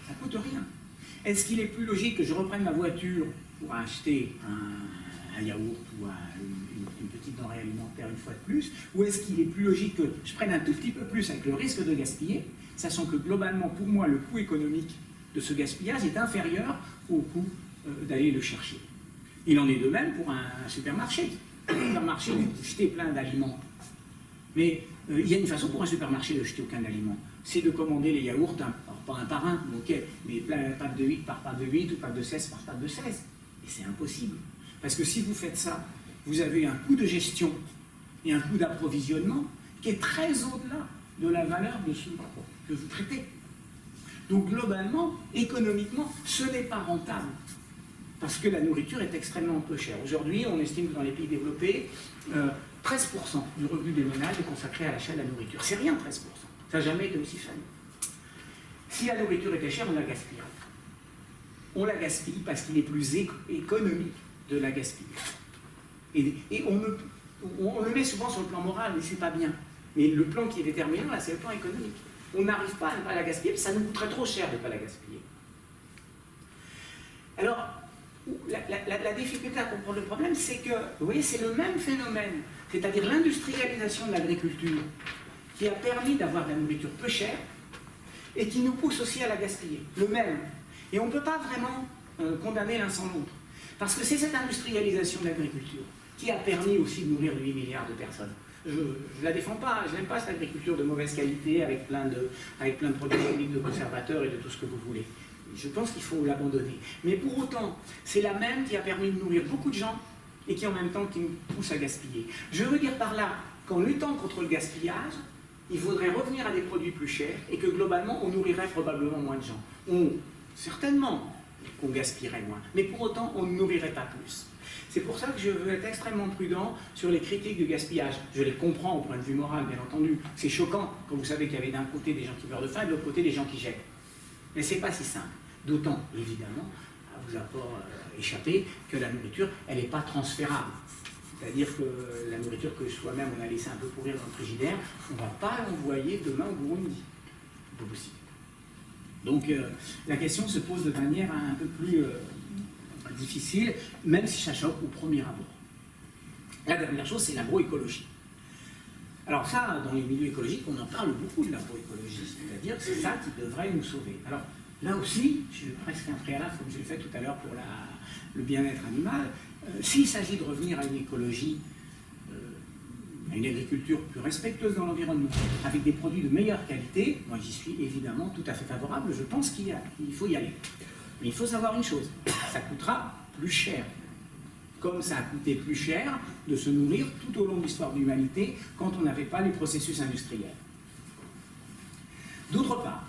Ça ne coûte rien. Est-ce qu'il est plus logique que je reprenne ma voiture pour acheter un yaourt ou une petite denrée alimentaire une fois de plus, ou est-ce qu'il est plus logique que je prenne un tout petit peu plus avec le risque de gaspiller, sachant que globalement, pour moi, le coût économique de ce gaspillage est inférieur au coût d'aller le chercher. Il en est de même pour un supermarché. Un supermarché, vous jetez plein d'aliments. Mais il y a une façon pour un supermarché de jeter aucun aliment. C'est de commander les yaourts, pas un par un, ok, mais plein pack de 8 par pack de 8 ou pack de 16 par pack de 16. Et c'est impossible. Parce que si vous faites ça, vous avez un coût de gestion et un coût d'approvisionnement qui est très au-delà de la valeur de ce que vous traitez. Donc globalement, économiquement, ce n'est pas rentable. Parce que la nourriture est extrêmement peu chère. Aujourd'hui, on estime que dans les pays développés, 13% du revenu des ménages est consacré à l'achat de la nourriture. C'est rien, 13%. Ça n'a jamais été aussi faible. Si la nourriture était chère, on la gaspille. On la gaspille parce qu'il est plus économique de la gaspiller. Et on le met souvent sur le plan moral, mais c'est pas bien. Mais le plan qui est déterminant, là, c'est le plan économique. On n'arrive pas à ne pas la gaspiller, parce que ça nous coûterait trop cher de ne pas la gaspiller. Alors, la difficulté à comprendre le problème, c'est que, vous voyez, c'est le même phénomène, c'est-à-dire l'industrialisation de l'agriculture, qui a permis d'avoir de la nourriture peu chère, et qui nous pousse aussi à la gaspiller, le même. Et on ne peut pas vraiment condamner l'un sans l'autre. Parce que c'est cette industrialisation de l'agriculture qui a permis aussi de nourrir 8 milliards de personnes. Je ne la défends pas, je n'aime pas cette agriculture de mauvaise qualité avec plein de produits chimiques, de conservateurs et de tout ce que vous voulez. Je pense qu'il faut l'abandonner. Mais pour autant, c'est la même qui a permis de nourrir beaucoup de gens et qui en même temps qui nous pousse à gaspiller. Je veux dire par là qu'en luttant contre le gaspillage, il faudrait revenir à des produits plus chers et que globalement, on nourrirait probablement moins de gens. Certainement qu'on gaspillerait moins, mais pour autant, on ne nourrirait pas plus. C'est pour ça que je veux être extrêmement prudent sur les critiques du gaspillage. Je les comprends au point de vue moral, bien entendu. C'est choquant quand vous savez qu'il y avait d'un côté des gens qui meurent de faim et de l'autre côté des gens qui jettent. Mais ce n'est pas si simple. D'autant, évidemment, à vous avoir échappé, que la nourriture, elle n'est pas transférable. C'est-à-dire que la nourriture que soi-même on a laissé un peu pourrir dans le frigidaire, on ne va pas l'envoyer demain au Burundi. C'est pas possible. Donc la question se pose de manière un peu plus difficile, même si ça choque au premier abord. La dernière chose, c'est l'agroécologie. Alors ça, dans les milieux écologiques, on en parle beaucoup de l'agroécologie, c'est-à-dire que c'est ça qui devrait nous sauver. Alors là aussi, je suis presque un préalable, comme je l'ai fait tout à l'heure pour le bien-être animal. S'il s'agit de revenir à une écologie, à une agriculture plus respectueuse dans l'environnement, avec des produits de meilleure qualité, moi j'y suis évidemment tout à fait favorable, je pense qu'il faut y aller. Mais il faut savoir une chose, ça coûtera plus cher. Comme ça a coûté plus cher de se nourrir tout au long de l'histoire de l'humanité quand on n'avait pas les processus industriels. D'autre part,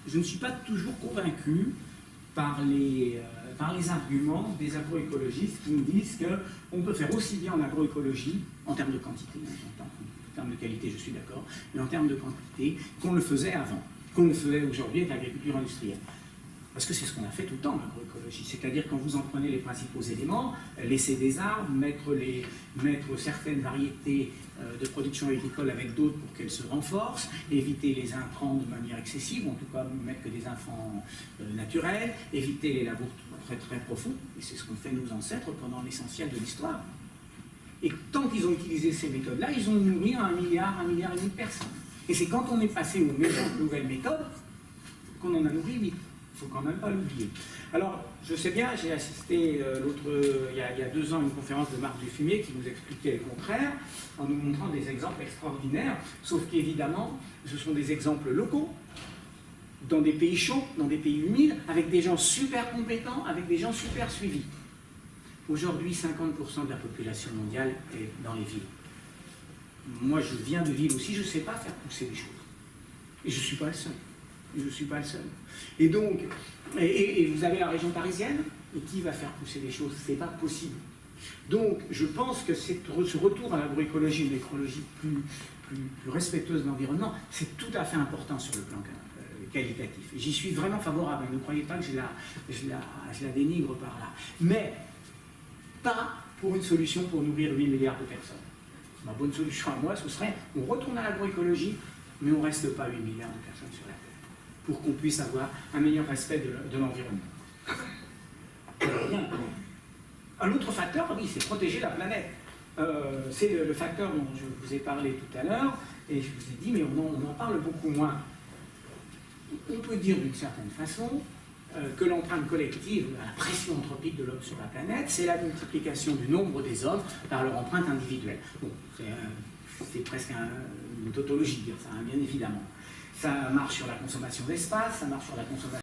je ne suis pas toujours convaincu par les arguments des agroécologistes qui nous disent qu'on peut faire aussi bien en agroécologie, en termes de quantité, en termes de qualité je suis d'accord, mais en termes de quantité, qu'on le faisait avant, qu'on le faisait aujourd'hui avec l'agriculture industrielle. Parce que c'est ce qu'on a fait tout le temps en agroécologie, c'est-à-dire quand vous en prenez les principaux éléments, laisser des arbres, mettre certaines variétés de production agricole avec d'autres pour qu'elles se renforcent, éviter les intrants de manière excessive, en tout cas mettre que des intrants naturels, éviter les labours très très profonds, et c'est ce qu'ont fait nos ancêtres pendant l'essentiel de l'histoire. Et tant qu'ils ont utilisé ces méthodes-là, ils ont nourri 1 milliard et demi de personnes. Et c'est quand on est passé aux nouvelles méthodes qu'on en a nourri 8. Il ne faut quand même pas l'oublier. Alors, je sais bien, j'ai assisté il y a 2 ans à une conférence de Marc Dufumier qui nous expliquait le contraire, en nous montrant des exemples extraordinaires, sauf qu'évidemment, ce sont des exemples locaux, dans des pays chauds, dans des pays humides, avec des gens super compétents, avec des gens super suivis. Aujourd'hui, 50% de la population mondiale est dans les villes. Moi, je viens de ville aussi, je ne sais pas faire pousser les choses. Et je ne suis pas le seul. Je ne suis pas le seul. Et donc, et vous avez la région parisienne, et qui va faire pousser les choses? Ce n'est pas possible. Donc, je pense que ce retour à l'agroécologie, une écologie plus respectueuse de l'environnement, c'est tout à fait important sur le plan qualitatif. J'y suis vraiment favorable, ne croyez pas que je la dénigre par là. Mais pas pour une solution pour nourrir 8 milliards de personnes. Ma bonne solution à moi, ce serait, on retourne à l'agroécologie, mais on ne reste pas 8 milliards de personnes sur la Terre, pour qu'on puisse avoir un meilleur respect de l'environnement. Un autre facteur, oui, c'est protéger la planète. C'est le facteur dont je vous ai parlé tout à l'heure, et je vous ai dit, mais on en parle beaucoup moins. On peut dire d'une certaine façon que l'empreinte collective, la pression anthropique de l'homme sur la planète, c'est la multiplication du nombre des hommes par leur empreinte individuelle. Bon, c'est presque une tautologie de dire ça, hein, bien évidemment. Ça marche sur la consommation d'espace, ça marche sur la consommation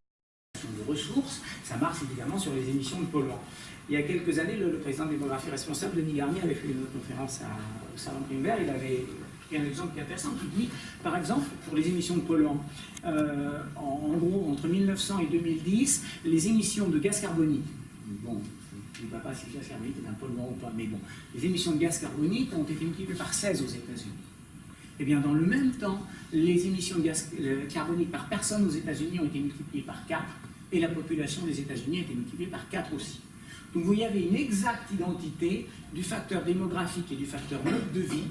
de ressources, ça marche évidemment sur les émissions de polluants. Il y a quelques années, le président de démographie responsable, Denis Garnier, avait fait une conférence au Salon Greenberg. Il avait pris un exemple qui est intéressant, qui dit, par exemple, pour les émissions de polluants, en gros, entre 1900 et 2010, les émissions de gaz carbonique, bon, je ne sais pas si le gaz carbonique est un polluant ou pas, mais bon, les émissions de gaz carbonique ont été multipliées par 16 aux États-Unis. Eh bien, dans le même temps, les émissions de gaz carbonique par personne aux États-Unis ont été multipliées par 4, et la population des États-Unis a été multipliée par 4 aussi. Donc vous y avez une exacte identité du facteur démographique et du facteur mode de vie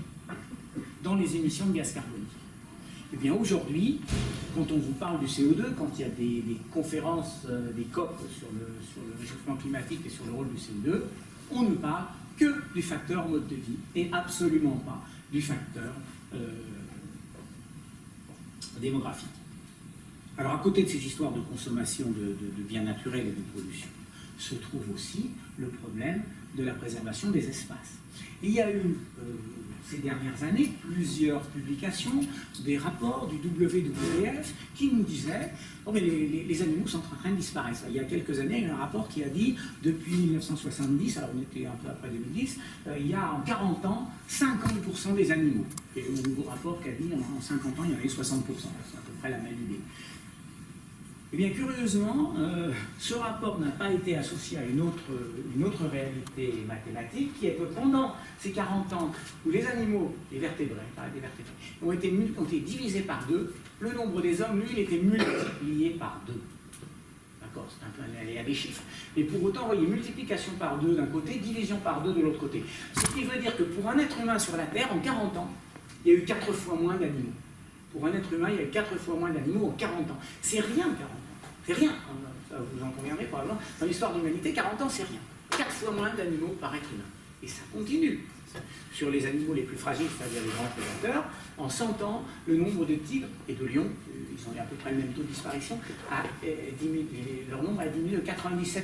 dans les émissions de gaz carbonique. Eh bien aujourd'hui, quand on vous parle du CO2, quand il y a des conférences, des COP sur le réchauffement climatique et sur le rôle du CO2, on ne parle que du facteur mode de vie et absolument pas du facteur démographique. Alors à côté de ces histoires de consommation de biens naturels et de pollution, se trouve aussi le problème de la préservation des espaces. Et il y a eu, ces dernières années, plusieurs publications, des rapports du WWF qui nous disaient oh, mais les animaux sont en train de disparaître. Il y a quelques années, il y a un rapport qui a dit, depuis 1970, alors on était un peu après 2010, il y a en 40 ans, 50% des animaux. Et le nouveau rapport qui a dit, en 50 ans, il y en avait 60%. C'est à peu près la même idée. Eh bien, curieusement, ce rapport n'a pas été associé à une autre réalité mathématique, qui est que pendant ces 40 ans où les animaux, les vertébrés, ont été divisés par 2, le nombre des hommes, lui, il était multiplié par 2. D'accord, c'est un peu un aléa des chiffres. Mais pour autant, vous voyez, multiplication par 2 d'un côté, division par 2 de l'autre côté. Ce qui veut dire que pour un être humain sur la Terre, en 40 ans, il y a eu 4 fois moins d'animaux. Pour un être humain, il y a eu 4 fois moins d'animaux en 40 ans. C'est rien, 40 ans. C'est rien. Ça, vous en conviendrez probablement. Dans l'histoire de l'humanité, 40 ans, c'est rien. 4 fois moins d'animaux par être humain. Et ça continue. Sur les animaux les plus fragiles, c'est-à-dire les grands prédateurs, en 100 ans, le nombre de tigres et de lions, ils ont à peu près le même taux de disparition, leur nombre a diminué de 97%.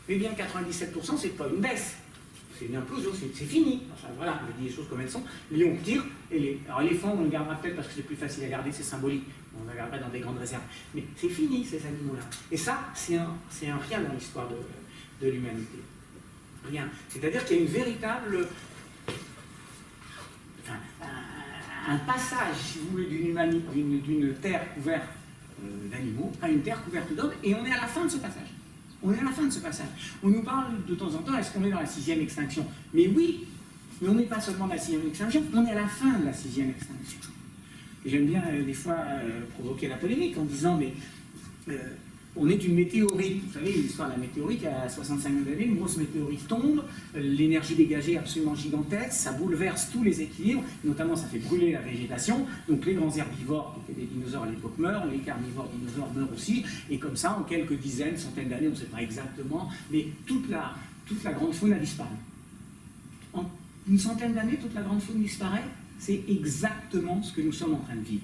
Mais bien 97%, c'est pas une baisse. C'est une implosion, c'est fini. Enfin, voilà, je dis les choses comme elles sont. Lion, tigre, alors éléphant, on le gardera peut-être parce que c'est plus facile à garder, c'est symbolique. On ne le gardera dans des grandes réserves. Mais c'est fini, ces animaux-là. Et ça, c'est un rien dans l'histoire de l'humanité. Rien. C'est-à-dire qu'il y a une véritable... Enfin, un passage, si vous voulez, d'une terre couverte d'animaux à une terre couverte d'hommes, et on est à la fin de ce passage. On est à la fin de ce passage. On nous parle de temps en temps, est-ce qu'on est dans la 6e extinction? Mais oui, mais on n'est pas seulement dans la 6e extinction, on est à la fin de la 6e extinction. Et j'aime bien des fois provoquer la polémique en disant, mais on est une météorite. Vous savez, l'histoire de la météorite, il y a 65 millions d'années, une grosse météorite tombe, l'énergie dégagée est absolument gigantesque, ça bouleverse tous les équilibres, notamment ça fait brûler la végétation, donc les grands herbivores qui étaient des dinosaures à l'époque meurent, les carnivores dinosaures meurent aussi, et comme ça, en quelques dizaines, centaines d'années, on ne sait pas exactement, mais toute la grande faune a disparu. En une centaine d'années, toute la grande faune disparaît, c'est exactement ce que nous sommes en train de vivre.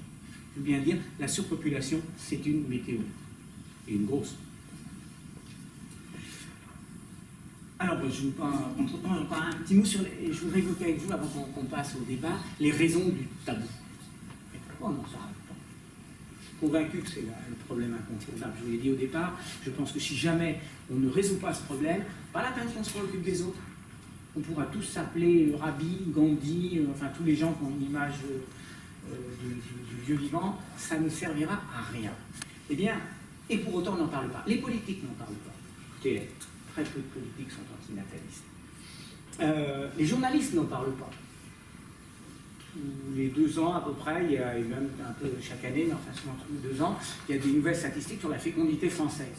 Je veux bien dire, la surpopulation, c'est une météorite. Et une grosse. Alors, je vous entreprends encore un petit mot sur je voudrais évoquer avec vous, avant qu'on passe au débat, les raisons du tabou. Et pourquoi on n'en s'arrête pas? Convaincu que c'est le problème incontournable. Je vous l'ai dit au départ, je pense que si jamais on ne résout pas ce problème, pas la peine qu'on se préoccupe des autres. On pourra tous s'appeler Rabbi, Gandhi, enfin tous les gens qui ont une image du vieux vivant, ça ne servira à rien. Eh bien, et pour autant, on n'en parle pas. Les politiques n'en parlent pas. Écoutez, très peu de politiques sont antinatalistes. Les journalistes n'en parlent pas. Tous les 2 ans à peu près, et même un peu chaque année, mais enfin souvent tous les 2 ans, il y a des nouvelles statistiques sur la fécondité française.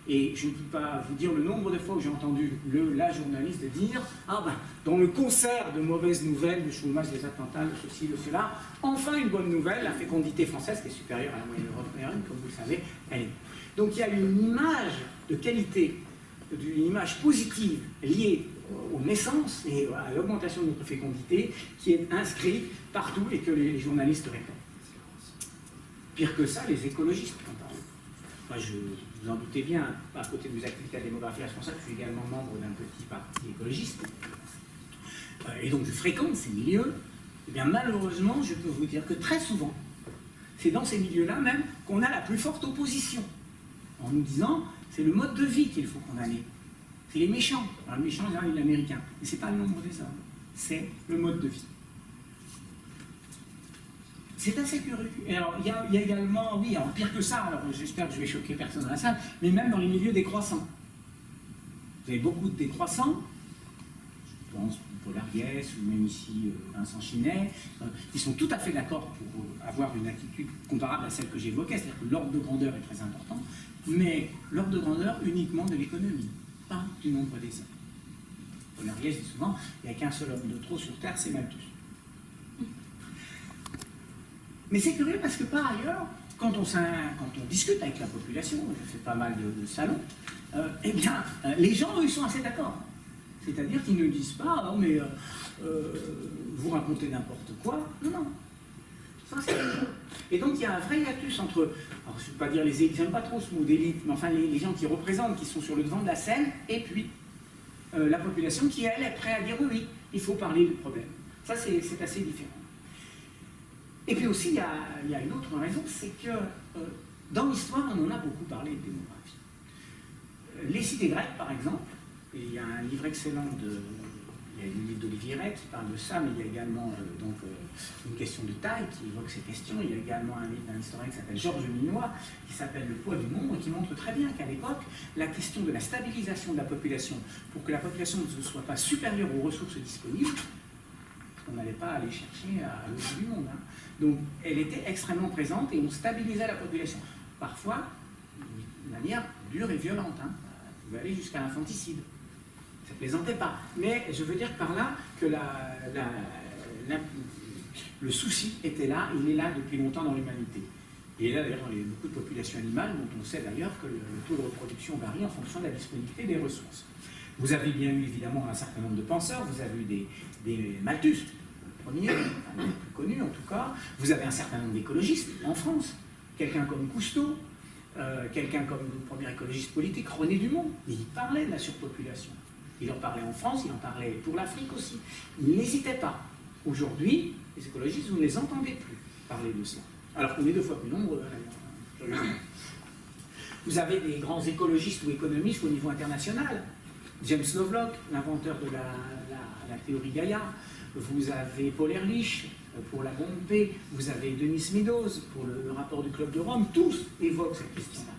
Et je ne peux pas vous dire le nombre de fois où j'ai entendu la journaliste dire « Ah ben, dans le concert de mauvaises nouvelles, le chômage, les attentats, le ceci, le cela, enfin une bonne nouvelle, la fécondité française, qui est supérieure à la moyenne européenne, comme vous le savez, elle est. » Donc il y a une image de qualité, une image positive liée aux naissances et à l'augmentation de notre fécondité qui est inscrite partout et que les journalistes répètent. Pire que ça, les écologistes en parlent. Moi, vous en doutez bien, à côté de mes activités à démographie responsable, je suis également membre d'un petit parti écologiste. Et donc je fréquente ces milieux. Et bien malheureusement, je peux vous dire que très souvent, c'est dans ces milieux-là même qu'on a la plus forte opposition. En nous disant, c'est le mode de vie qu'il faut condamner. C'est les méchants. Alors le méchant, il est américain. Mais ce n'est pas le nombre des hommes, c'est le mode de vie. C'est assez curieux. Et alors, il y a également, oui, alors pire que ça, alors j'espère que je vais choquer personne dans la salle, mais même dans les milieux décroissants. Vous avez beaucoup de décroissants, je pense Paul Ariès ou même ici Vincent Chinet, qui sont tout à fait d'accord pour avoir une attitude comparable à celle que j'évoquais, c'est-à-dire que l'ordre de grandeur est très important, mais l'ordre de grandeur uniquement de l'économie, pas du nombre des hommes. Paul Ariès dit souvent, il n'y a qu'un seul homme de trop sur Terre, c'est Malthus. Mais c'est curieux parce que par ailleurs, quand on discute avec la population, je fais pas mal de salons, eh bien, les gens, eux, ils sont assez d'accord. C'est-à-dire qu'ils ne disent pas, oh, mais vous racontez n'importe quoi. Non, non. Ça, c'est... Et donc, il y a un vrai hiatus entre, alors je ne veux pas dire les élites, j'aime pas trop ce mot d'élite, mais enfin les gens qui représentent, qui sont sur le devant de la scène, et puis la population qui, elle, est prête à dire oui, oui, il faut parler du problème. Ça, c'est assez différent. Et puis aussi, il y a une autre raison, c'est que dans l'histoire, on en a beaucoup parlé de démographie. Les cités grecques, par exemple, et il y a un livre excellent il y a un livre d'Olivier Rey qui parle de ça, mais il y a également une question de taille qui évoque ces questions. Il y a également un livre d'un historien qui s'appelle Georges Minois, qui s'appelle Le poids du nombre, et qui montre très bien qu'à l'époque, la question de la stabilisation de la population, pour que la population ne soit pas supérieure aux ressources disponibles, on n'allait pas aller chercher à l'autre du monde. Hein. Donc, elle était extrêmement présente et on stabilisait la population. Parfois, de manière dure et violente. Hein. On pouvait aller jusqu'à l'infanticide. Ça ne plaisantait pas. Mais je veux dire par là que le souci était là, il est là depuis longtemps dans l'humanité. Il est là d'ailleurs dans beaucoup de populations animales, dont on sait d'ailleurs que le taux de reproduction varie en fonction de la disponibilité des ressources. Vous avez bien eu évidemment un certain nombre de penseurs, vous avez eu des Malthus, le premier, les plus connus en tout cas, vous avez un certain nombre d'écologistes en France, quelqu'un comme Cousteau, quelqu'un comme le premier écologiste politique, René Dumont, il parlait de la surpopulation. Il en parlait en France, il en parlait pour l'Afrique aussi. Il n'hésitait pas. Aujourd'hui, les écologistes, vous ne les entendez plus parler de cela. Alors qu'on est 2 fois plus nombreux, d'ailleurs. Vous avez des grands écologistes ou économistes au niveau international. James Lovelock, l'inventeur de la théorie Gaïa. Vous avez Paul Ehrlich pour la bombe P. Vous avez Denis Meadows pour le rapport du Club de Rome. Tous évoquent cette question-là.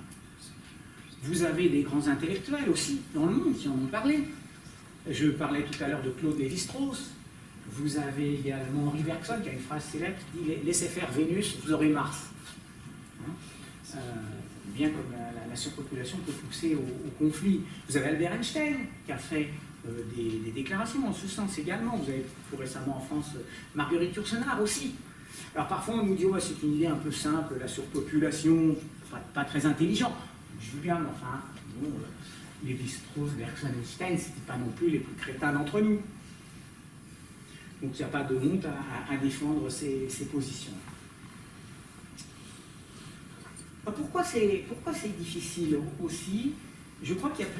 Vous avez des grands intellectuels aussi dans le monde qui en ont parlé. Je parlais tout à l'heure de Claude Lévi-Strauss. Vous avez également Henri Bergson qui a une phrase célèbre qui dit « Laissez faire Vénus, vous aurez Mars ». Bien comme la surpopulation peut pousser au conflit. Vous avez Albert Einstein qui a fait des déclarations en ce sens également. Vous avez tout récemment en France Marguerite Yourcenar aussi. Alors parfois on nous dit ouais, c'est une idée un peu simple, la surpopulation, pas très intelligent. Je veux bien, mais enfin, bon, Lévi-Strauss, Bergson, Einstein, c'était pas non plus les plus crétins d'entre nous. Donc il n'y a pas de honte à défendre ces positions. Pourquoi c'est difficile aussi? Je crois qu'il y a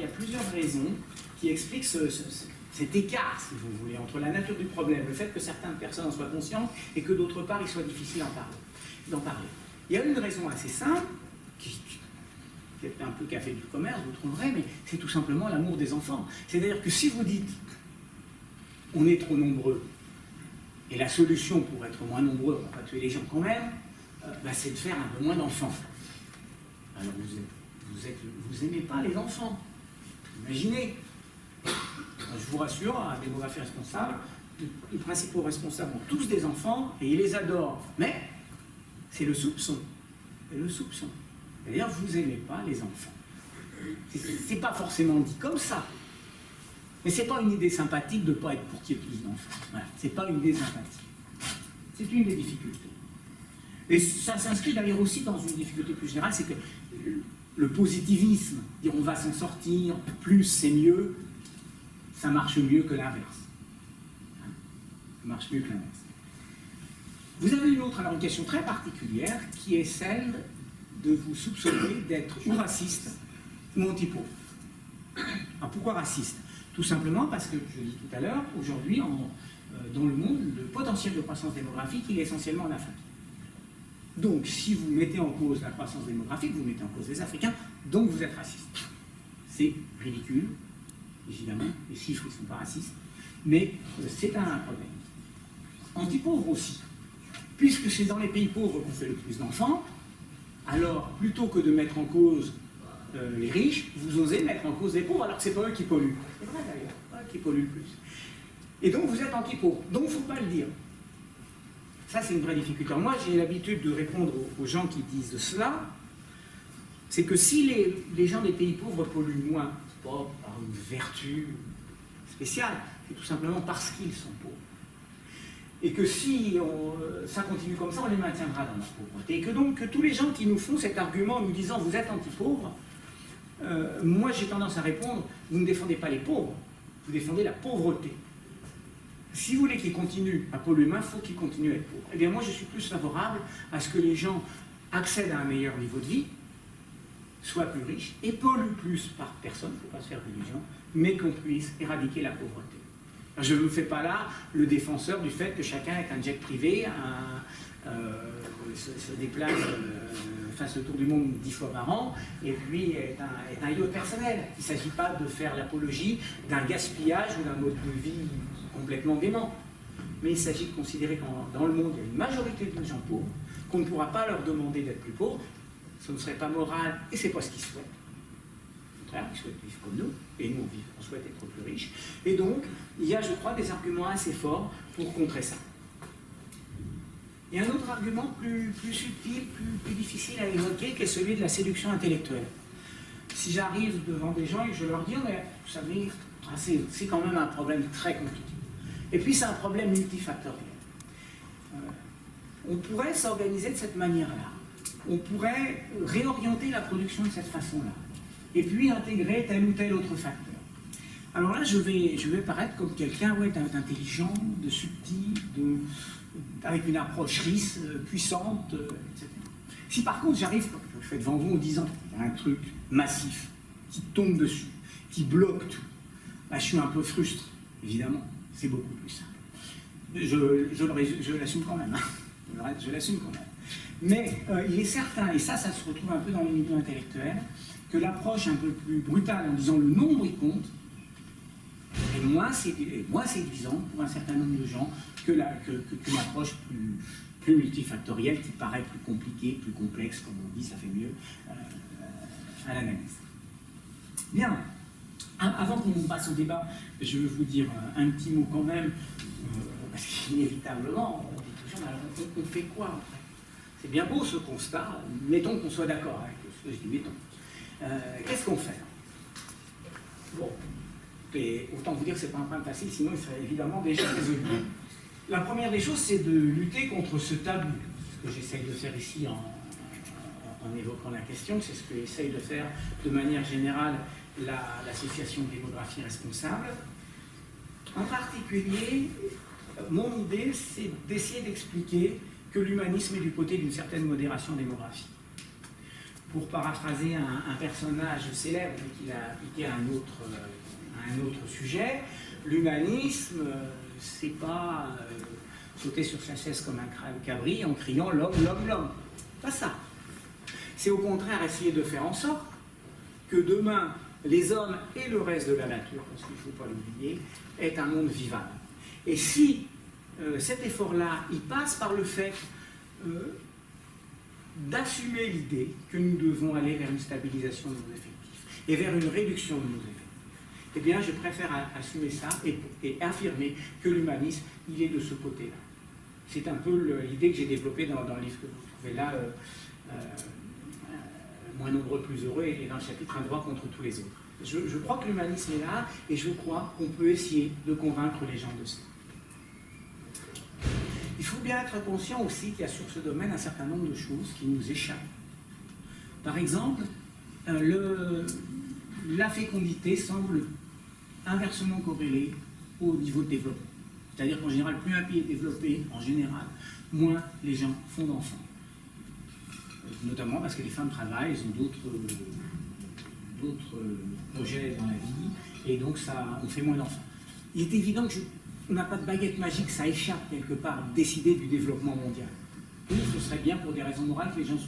plusieurs raisons qui expliquent cet écart, si vous voulez, entre la nature du problème, le fait que certaines personnes en soient conscientes et que d'autre part, il soit difficile d'en parler. Il y a une raison assez simple, qui est un peu café du commerce, vous trouverez, mais c'est tout simplement l'amour des enfants. C'est-à-dire que si vous dites on est trop nombreux, Et la solution pour être moins nombreux, on ne va pas tuer les gens quand même, c'est de faire un peu moins d'enfants. Alors vous n'aimez pas les enfants. Imaginez. Je vous rassure, à Démographie Responsable, les principaux responsables ont tous des enfants et ils les adorent. Mais c'est le soupçon. C'est le soupçon. D'ailleurs, vous n'aimez pas les enfants. C'est pas forcément dit comme ça. Mais c'est pas une idée sympathique de ne pas être pour qu'il y ait plus d'enfants. Voilà. C'est pas une idée sympathique. C'est une des difficultés. Et ça s'inscrit d'ailleurs aussi dans une difficulté plus générale, c'est que le positivisme, dire on va s'en sortir, plus c'est mieux, ça marche mieux que l'inverse. Ça marche mieux que l'inverse. Vous avez une question très particulière qui est celle de vous soupçonner d'être ou raciste ou anti-pauvre. Alors pourquoi raciste? Tout simplement parce que, je l'ai dit tout à l'heure, aujourd'hui, dans le monde, le potentiel de croissance démographique, il est essentiellement en Afrique. Donc, si vous mettez en cause la croissance démographique, vous mettez en cause les Africains, donc vous êtes raciste. C'est ridicule, évidemment, les chiffres ne sont pas racistes, mais c'est un problème. Anti-pauvre aussi, puisque c'est dans les pays pauvres qu'on fait le plus d'enfants, alors plutôt que de mettre en cause les riches, vous osez mettre en cause les pauvres, alors que ce n'est pas eux qui polluent. C'est vrai d'ailleurs, pas eux qui polluent le plus. Et donc vous êtes anti-pauvre, donc il ne faut pas le dire. Ça, c'est une vraie difficulté. Alors, moi, j'ai l'habitude de répondre aux gens qui disent cela, c'est que si les gens des pays pauvres polluent moins, c'est pas par une vertu spéciale, c'est tout simplement parce qu'ils sont pauvres. Et que si ça continue comme ça, on les maintiendra dans leur pauvreté. Et que donc, que tous les gens qui nous font cet argument en nous disant « vous êtes anti-pauvres », moi, j'ai tendance à répondre « vous ne défendez pas les pauvres, vous défendez la pauvreté ». Si vous voulez qu'ils continuent à polluer moins, il faut qu'ils continuent à être pauvres. Eh bien, moi, je suis plus favorable à ce que les gens accèdent à un meilleur niveau de vie, soient plus riches et polluent plus par personne, il ne faut pas se faire d'illusions, mais qu'on puisse éradiquer la pauvreté. Alors, je ne me fais pas là le défenseur du fait que chacun ait un jet privé, se déplace, fasse le tour du monde 10 fois par an, et puis est un yacht personnel. Il ne s'agit pas de faire l'apologie d'un gaspillage ou d'un mode de vie complètement dément. Mais il s'agit de considérer que dans le monde, il y a une majorité de gens pauvres, qu'on ne pourra pas leur demander d'être plus pauvres. Ce ne serait pas moral, et ce n'est pas ce qu'ils souhaitent. Au contraire, ils souhaitent vivre comme nous, et nous, on souhaite être plus riches. Et donc, il y a, je crois, des arguments assez forts pour contrer ça. Il y a un autre argument plus subtil, plus difficile à évoquer, qui est celui de la séduction intellectuelle. Si j'arrive devant des gens et que je leur dis, mais vous savez, c'est quand même un problème très compliqué. Et puis c'est un problème multifactoriel. On pourrait s'organiser de cette manière-là. On pourrait réorienter la production de cette façon-là. Et puis intégrer tel ou tel autre facteur. Alors là, je vais paraître comme quelqu'un d'intelligent, de subtil, avec une approche riche, puissante, etc. Si par contre j'arrive, comme je le fais devant vous en disant qu'il y a un truc massif qui tombe dessus, qui bloque tout, là, je suis un peu frustré, évidemment, c'est beaucoup plus simple. Je l'assume quand même, hein. Je l'assume quand même. Mais il est certain, et ça se retrouve un peu dans les milieux intellectuels, que l'approche un peu plus brutale en disant le nombre il compte, est moins séduisante pour un certain nombre de gens que l'approche plus multifactorielle qui paraît plus compliquée, plus complexe, comme on dit, ça fait mieux à l'analyse. Bien, avant qu'on passe au débat, je veux vous dire un petit mot quand même, parce qu'inévitablement, on dit toujours, on fait quoi après? C'est bien beau ce constat, mettons qu'on soit d'accord avec ce que je dis, mettons. Qu'est-ce qu'on fait? Bon. Et autant vous dire que ce n'est pas un problème facile, sinon il serait évidemment déjà résolu. La première des choses, c'est de lutter contre ce tabou. Ce que j'essaye de faire ici en évoquant la question, c'est ce que essaye de faire de manière générale l'association Démographie Responsable. En particulier, mon idée, c'est d'essayer d'expliquer que l'humanisme est du côté d'une certaine modération démographique. Pour paraphraser un personnage célèbre qu'il a appliqué à un autre sujet, l'humanisme, c'est pas sauter sur sa chaise comme un cabri en criant l'homme, l'homme, l'homme. Pas ça. C'est au contraire essayer de faire en sorte que demain, les hommes et le reste de la nature, parce qu'il ne faut pas l'oublier, aient un monde vivable. Et si cet effort-là, il passe par le fait d'assumer l'idée que nous devons aller vers une stabilisation de nos effectifs et vers une réduction de nos effectifs. Eh bien, je préfère assumer ça et affirmer que l'humanisme, il est de ce côté-là. C'est un peu l'idée que j'ai développée dans le livre que vous trouvez là, Moins nombreux, plus heureux, et dans le chapitre Un droit contre tous les autres. Je crois que l'humanisme est là, et je crois qu'on peut essayer de convaincre les gens de ça. Il faut bien être conscient aussi qu'il y a sur ce domaine un certain nombre de choses qui nous échappent. Par exemple, la fécondité semble inversement corrélée au niveau de développement. C'est-à-dire qu'en général, plus un pays est développé, en général, moins les gens font d'enfants. Notamment parce que les femmes travaillent, elles ont d'autres projets dans la vie, et donc on fait moins d'enfants. Il est évident qu'on n'a pas de baguette magique, ça échappe quelque part, décider du développement mondial. Oui, ce serait bien pour des raisons morales que les gens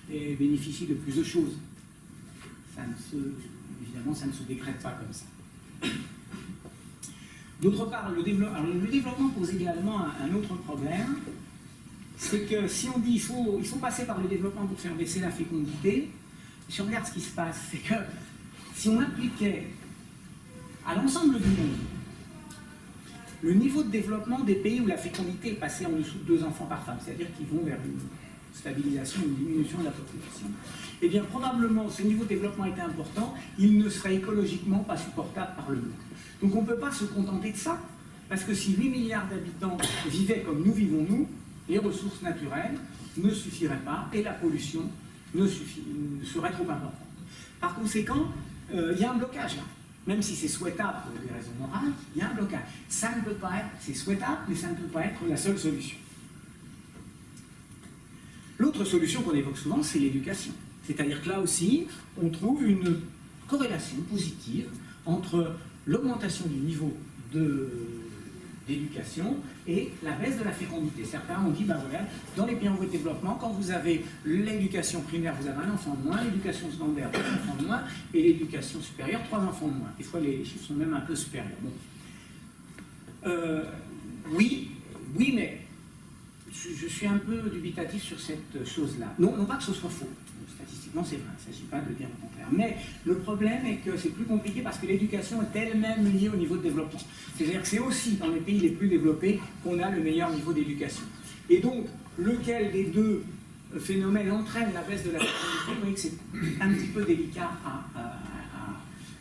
bénéficient de plus de choses. Évidemment, ça ne se décrète pas comme ça. D'autre part, le développement pose également un autre problème, c'est que si on dit qu'il faut passer par le développement pour faire baisser la fécondité, si on regarde ce qui se passe, c'est que si on appliquait à l'ensemble du monde le niveau de développement des pays où la fécondité est passée en dessous de 2 enfants par femme, c'est-à-dire qu'ils vont vers une stabilisation, une diminution de la population, eh bien probablement ce niveau de développement était important, il ne serait écologiquement pas supportable par le monde. Donc on ne peut pas se contenter de ça, parce que si 8 milliards d'habitants vivaient comme nous vivons nous, les ressources naturelles ne suffiraient pas et la pollution serait trop importante. Par conséquent, il y a un blocage là. Même si c'est souhaitable pour des raisons morales, il y a un blocage. Ça ne peut pas être, c'est souhaitable, mais ça ne peut pas être la seule solution. L'autre solution qu'on évoque souvent, c'est l'éducation. C'est-à-dire que là aussi, on trouve une corrélation positive entre l'augmentation du niveau d'éducation et la baisse de la fécondité. Certains ont dit, ben voilà, dans les pays en voie de développement, quand vous avez l'éducation primaire, vous avez 1 enfant de moins, l'éducation secondaire, 2 enfants de moins, et l'éducation supérieure, 3 enfants de moins. Des fois, les chiffres sont même un peu supérieurs. Bon. Oui, mais je suis un peu dubitatif sur cette chose-là. Non pas que ce soit faux. Statistiquement, c'est vrai, il ne s'agit pas de dire le contraire. Mais le problème est que c'est plus compliqué parce que l'éducation est elle-même liée au niveau de développement. C'est-à-dire que c'est aussi dans les pays les plus développés qu'on a le meilleur niveau d'éducation. Et donc, lequel des deux phénomènes entraîne la baisse de la fécondité, vous voyez que c'est un petit peu délicat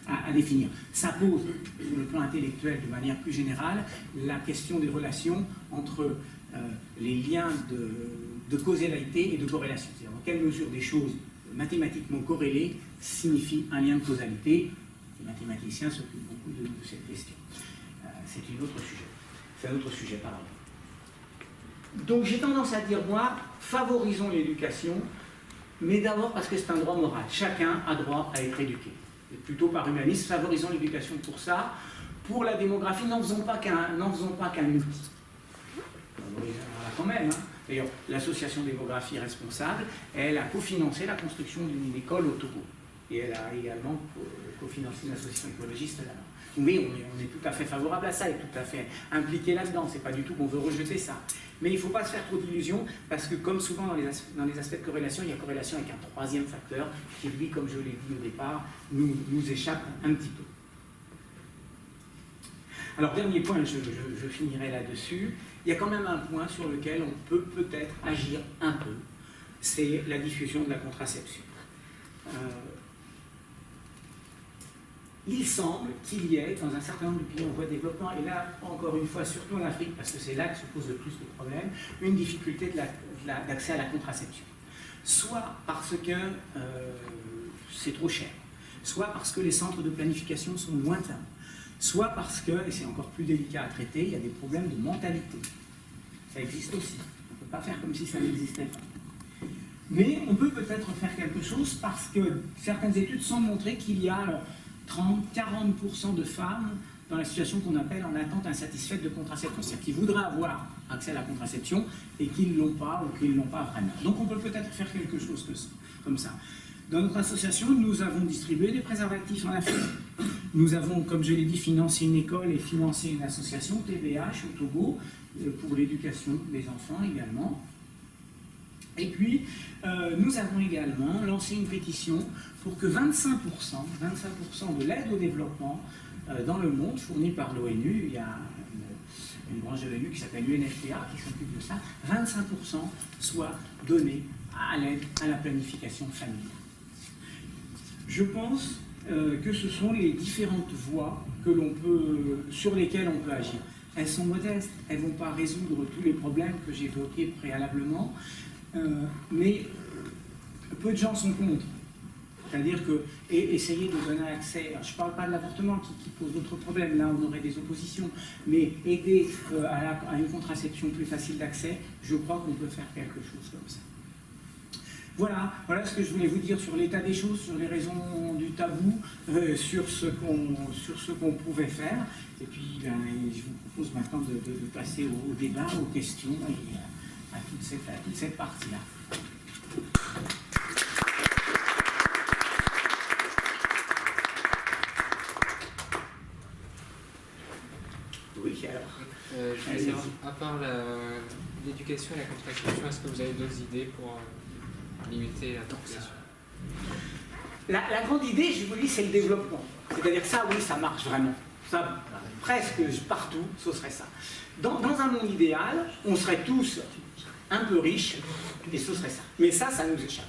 à définir. Ça pose, sur le plan intellectuel, de manière plus générale, la question des relations entre les liens de causalité et de corrélation. C'est-à-dire dans quelle mesure des choses mathématiquement corrélées signifient un lien de causalité. Les mathématiciens s'occupent beaucoup de cette question. C'est un autre sujet. C'est un autre sujet, pardon. Donc j'ai tendance à dire, moi, favorisons l'éducation, mais d'abord parce que c'est un droit moral. Chacun a droit à être éduqué. Et plutôt par humanisme, favorisons l'éducation pour ça. Pour la démographie, n'en faisons pas qu'un outil. Voilà, quand même. Hein. D'ailleurs, l'association Démographie Responsable, elle a cofinancé la construction d'une école au Togo. Et elle a également cofinancé une association écologiste là-bas. Oui, on est tout à fait favorable à ça et tout à fait impliqué là-dedans. C'est pas du tout qu'on veut rejeter ça. Mais il ne faut pas se faire trop d'illusions parce que, comme souvent dans les aspects de corrélation, il y a corrélation avec un 3e facteur qui, lui, comme je l'ai dit au départ, nous échappe un petit peu. Alors, dernier point, je finirai là-dessus. Il y a quand même un point sur lequel on peut peut-être agir un peu. C'est la diffusion de la contraception. Il semble qu'il y ait, dans un certain nombre de pays en voie de développement, et là, encore une fois, surtout en Afrique, parce que c'est là que se pose le plus de problèmes, une difficulté d'accès à la contraception. Soit parce que c'est trop cher, soit parce que les centres de planification sont lointains, soit parce que, et c'est encore plus délicat à traiter, il y a des problèmes de mentalité. Ça existe aussi. On ne peut pas faire comme si ça n'existait pas. Mais on peut peut-être faire quelque chose parce que certaines études semblent montrer qu'il y a 30-40% de femmes dans la situation qu'on appelle en attente insatisfaite de contraception. C'est-à-dire qu'ils voudraient avoir accès à la contraception et qu'ils ne l'ont pas ou qu'ils ne l'ont pas vraiment. Donc on peut peut-être faire quelque chose comme ça. Dans notre association, nous avons distribué des préservatifs en Afrique Nous avons, comme je l'ai dit, financé une école et financé une association, TVH, au Togo, pour l'éducation des enfants également. Et puis, nous avons également lancé une pétition pour que 25% de l'aide au développement dans le monde, fournie par l'ONU, il y a une branche de l'ONU qui s'appelle UNFPA qui s'occupe de ça, 25% soit donné à l'aide à la planification familiale. Je pense que ce sont les différentes voies sur lesquelles on peut agir. Elles sont modestes, elles ne vont pas résoudre tous les problèmes que j'évoquais préalablement, mais peu de gens sont contre. C'est-à-dire que essayer de donner accès, je ne parle pas de l'avortement qui pose d'autres problèmes, là on aurait des oppositions, mais aider à une contraception plus facile d'accès, je crois qu'on peut faire quelque chose comme ça. Voilà ce que je voulais vous dire sur l'état des choses, sur les raisons du tabou, sur ce qu'on pouvait faire. Et puis je vous propose maintenant de passer au débat, aux questions et à toute cette partie-là. Oui, alors. Je voulais savoir, à part l'éducation et la contraception, est-ce que vous avez d'autres idées pour limiter la population? La grande idée, je vous dis, c'est le développement. C'est-à-dire que ça, oui, ça marche vraiment. Ça, presque partout, ce serait ça. Dans un monde idéal, on serait tous un peu riches, et ce serait ça. Mais ça nous échappe.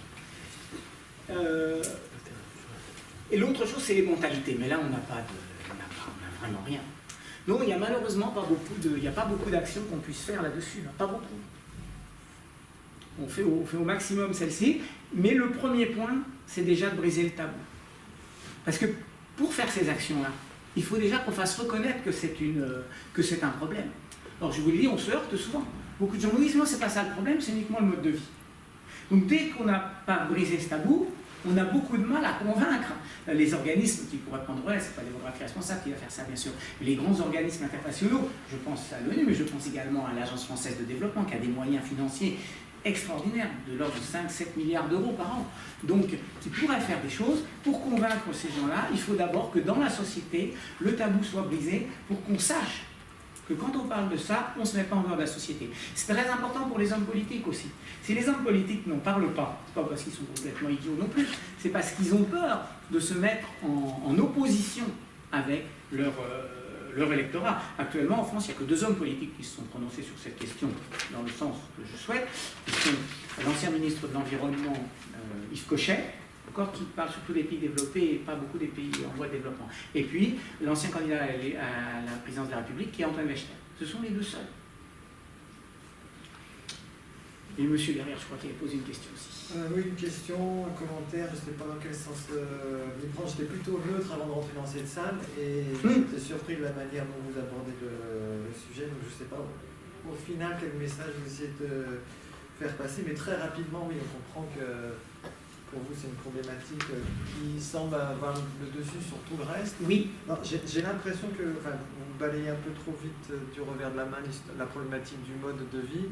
Et l'autre chose, c'est les mentalités. Mais là, on n'a vraiment rien. Non, il n'y a malheureusement pas beaucoup d'actions qu'on puisse faire là-dessus. Pas beaucoup. On fait au maximum celle-ci, mais le premier point, c'est déjà de briser le tabou. Parce que pour faire ces actions-là, il faut déjà qu'on fasse reconnaître que c'est un problème. Alors je vous le dis, on se heurte souvent. Beaucoup de gens nous disent, non, c'est pas ça le problème, c'est uniquement le mode de vie. Donc dès qu'on n'a pas brisé ce tabou, on a beaucoup de mal à convaincre les organismes qui pourraient prendre relais. C'est pas Démographie Responsable qui va faire ça, bien sûr. Les grands organismes internationaux, je pense à l'ONU, mais je pense également à l'Agence française de développement qui a des moyens financiers extraordinaires, de l'ordre de 5-7 milliards d'euros par an. Donc, qui pourraient faire des choses. Pour convaincre ces gens-là, il faut d'abord que dans la société, le tabou soit brisé pour qu'on sache que quand on parle de ça, on ne se met pas en dehors de la société. C'est très important pour les hommes politiques aussi. Si les hommes politiques n'en parlent pas, c'est pas parce qu'ils sont complètement idiots non plus, c'est parce qu'ils ont peur de se mettre en opposition avec leur électorat. Actuellement, en France, il n'y a que 2 hommes politiques qui se sont prononcés sur cette question, dans le sens que je souhaite, qui sont l'ancien ministre de l'Environnement, Yves Cochet, encore qui parle surtout des pays développés et pas beaucoup des pays en voie de développement. Et puis, l'ancien candidat à la présidence de la République, qui est Antoine Wechter. Ce sont les 2 seuls. Et monsieur derrière, je crois qu'il a posé une question aussi. Oui, une question, un commentaire, je ne sais pas dans quel sens m'y prendre. J'étais plutôt neutre avant de rentrer dans cette salle et j'étais surpris de la manière dont vous abordez le sujet. Donc je ne sais pas au final quel message vous essayez de faire passer, mais très rapidement, oui, on comprend que pour vous c'est une problématique qui semble avoir le dessus sur tout le reste. Oui. J'ai l'impression que vous balayez un peu trop vite du revers de la main la problématique du mode de vie.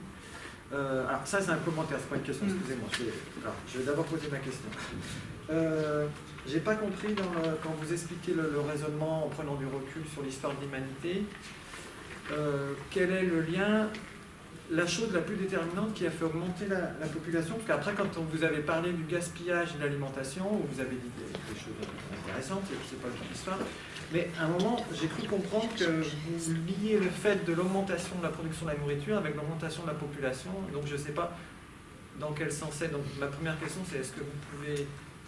Alors ça c'est un commentaire, c'est pas une question, excusez-moi. Je vais d'abord poser ma question. J'ai pas compris quand vous expliquez le raisonnement en prenant du recul sur l'histoire de l'humanité, quel est le lien, la chose la plus déterminante qui a fait augmenter la population, parce qu'après quand vous avez parlé du gaspillage et de l'alimentation, vous avez dit des choses intéressantes, c'est pas une histoire, mais à un moment j'ai cru comprendre que vous liez le fait de l'augmentation de la production de la nourriture avec l'augmentation de la population, donc je ne sais pas dans quel sens c'est. Donc ma première question c'est est-ce que vous pouvez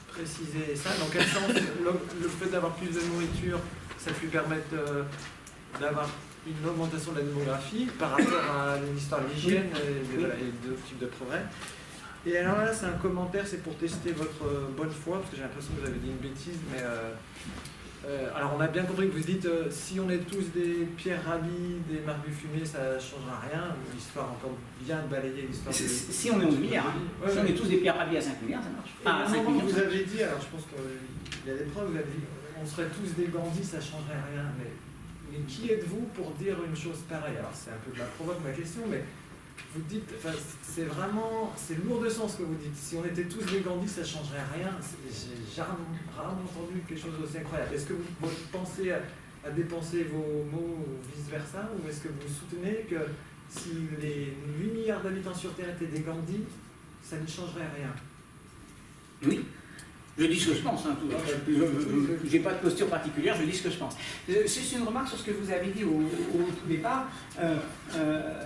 préciser ça, dans quel sens le fait d'avoir plus de nourriture ça peut permettre d'avoir une augmentation de la démographie par rapport à l'histoire de l'hygiène et d'autres types de progrès. Et alors là, c'est un commentaire, c'est pour tester votre bonne foi, parce que j'ai l'impression que vous avez dit une bêtise, mais alors on a bien compris que vous dites si on est tous des Pierre Rabhi, des Marc Buffumé, ça ne changera rien. L'histoire encore bien balayée l'histoire. Si on est 11 milliards, si on est tous des Pierre Rabhi à 5 milliards, ça marche. À 5 milliards, vous avez dit, alors je pense qu'il y a des preuves, vous avez dit on serait tous des bandits, ça ne changerait rien. Mais qui êtes-vous pour dire une chose pareille? Alors c'est un peu de la provoque ma question, mais vous dites, enfin, c'est lourd de sens ce que vous dites. Si on était tous des Gandhi, ça ne changerait rien. J'ai rarement entendu quelque chose d'aussi incroyable. Est-ce que vous pensez à dépenser vos mots ou vice-versa, ou est-ce que vous soutenez que si les 8 milliards d'habitants sur Terre étaient des Gandhi, ça ne changerait rien? Oui. Je dis ce que je pense, hein, je n'ai pas de posture particulière, je dis ce que je pense. C'est une remarque sur ce que vous avez dit au tout départ.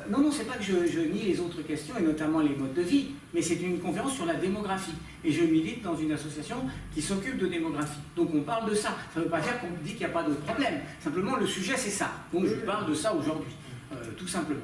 Non, c'est pas que je nie les autres questions, et notamment les modes de vie, mais c'est une conférence sur la démographie. Et je milite dans une association qui s'occupe de démographie. Donc on parle de ça. Ça ne veut pas dire qu'on dit qu'il n'y a pas d'autres problèmes. Simplement, le sujet, c'est ça. Donc je parle de ça aujourd'hui, tout simplement.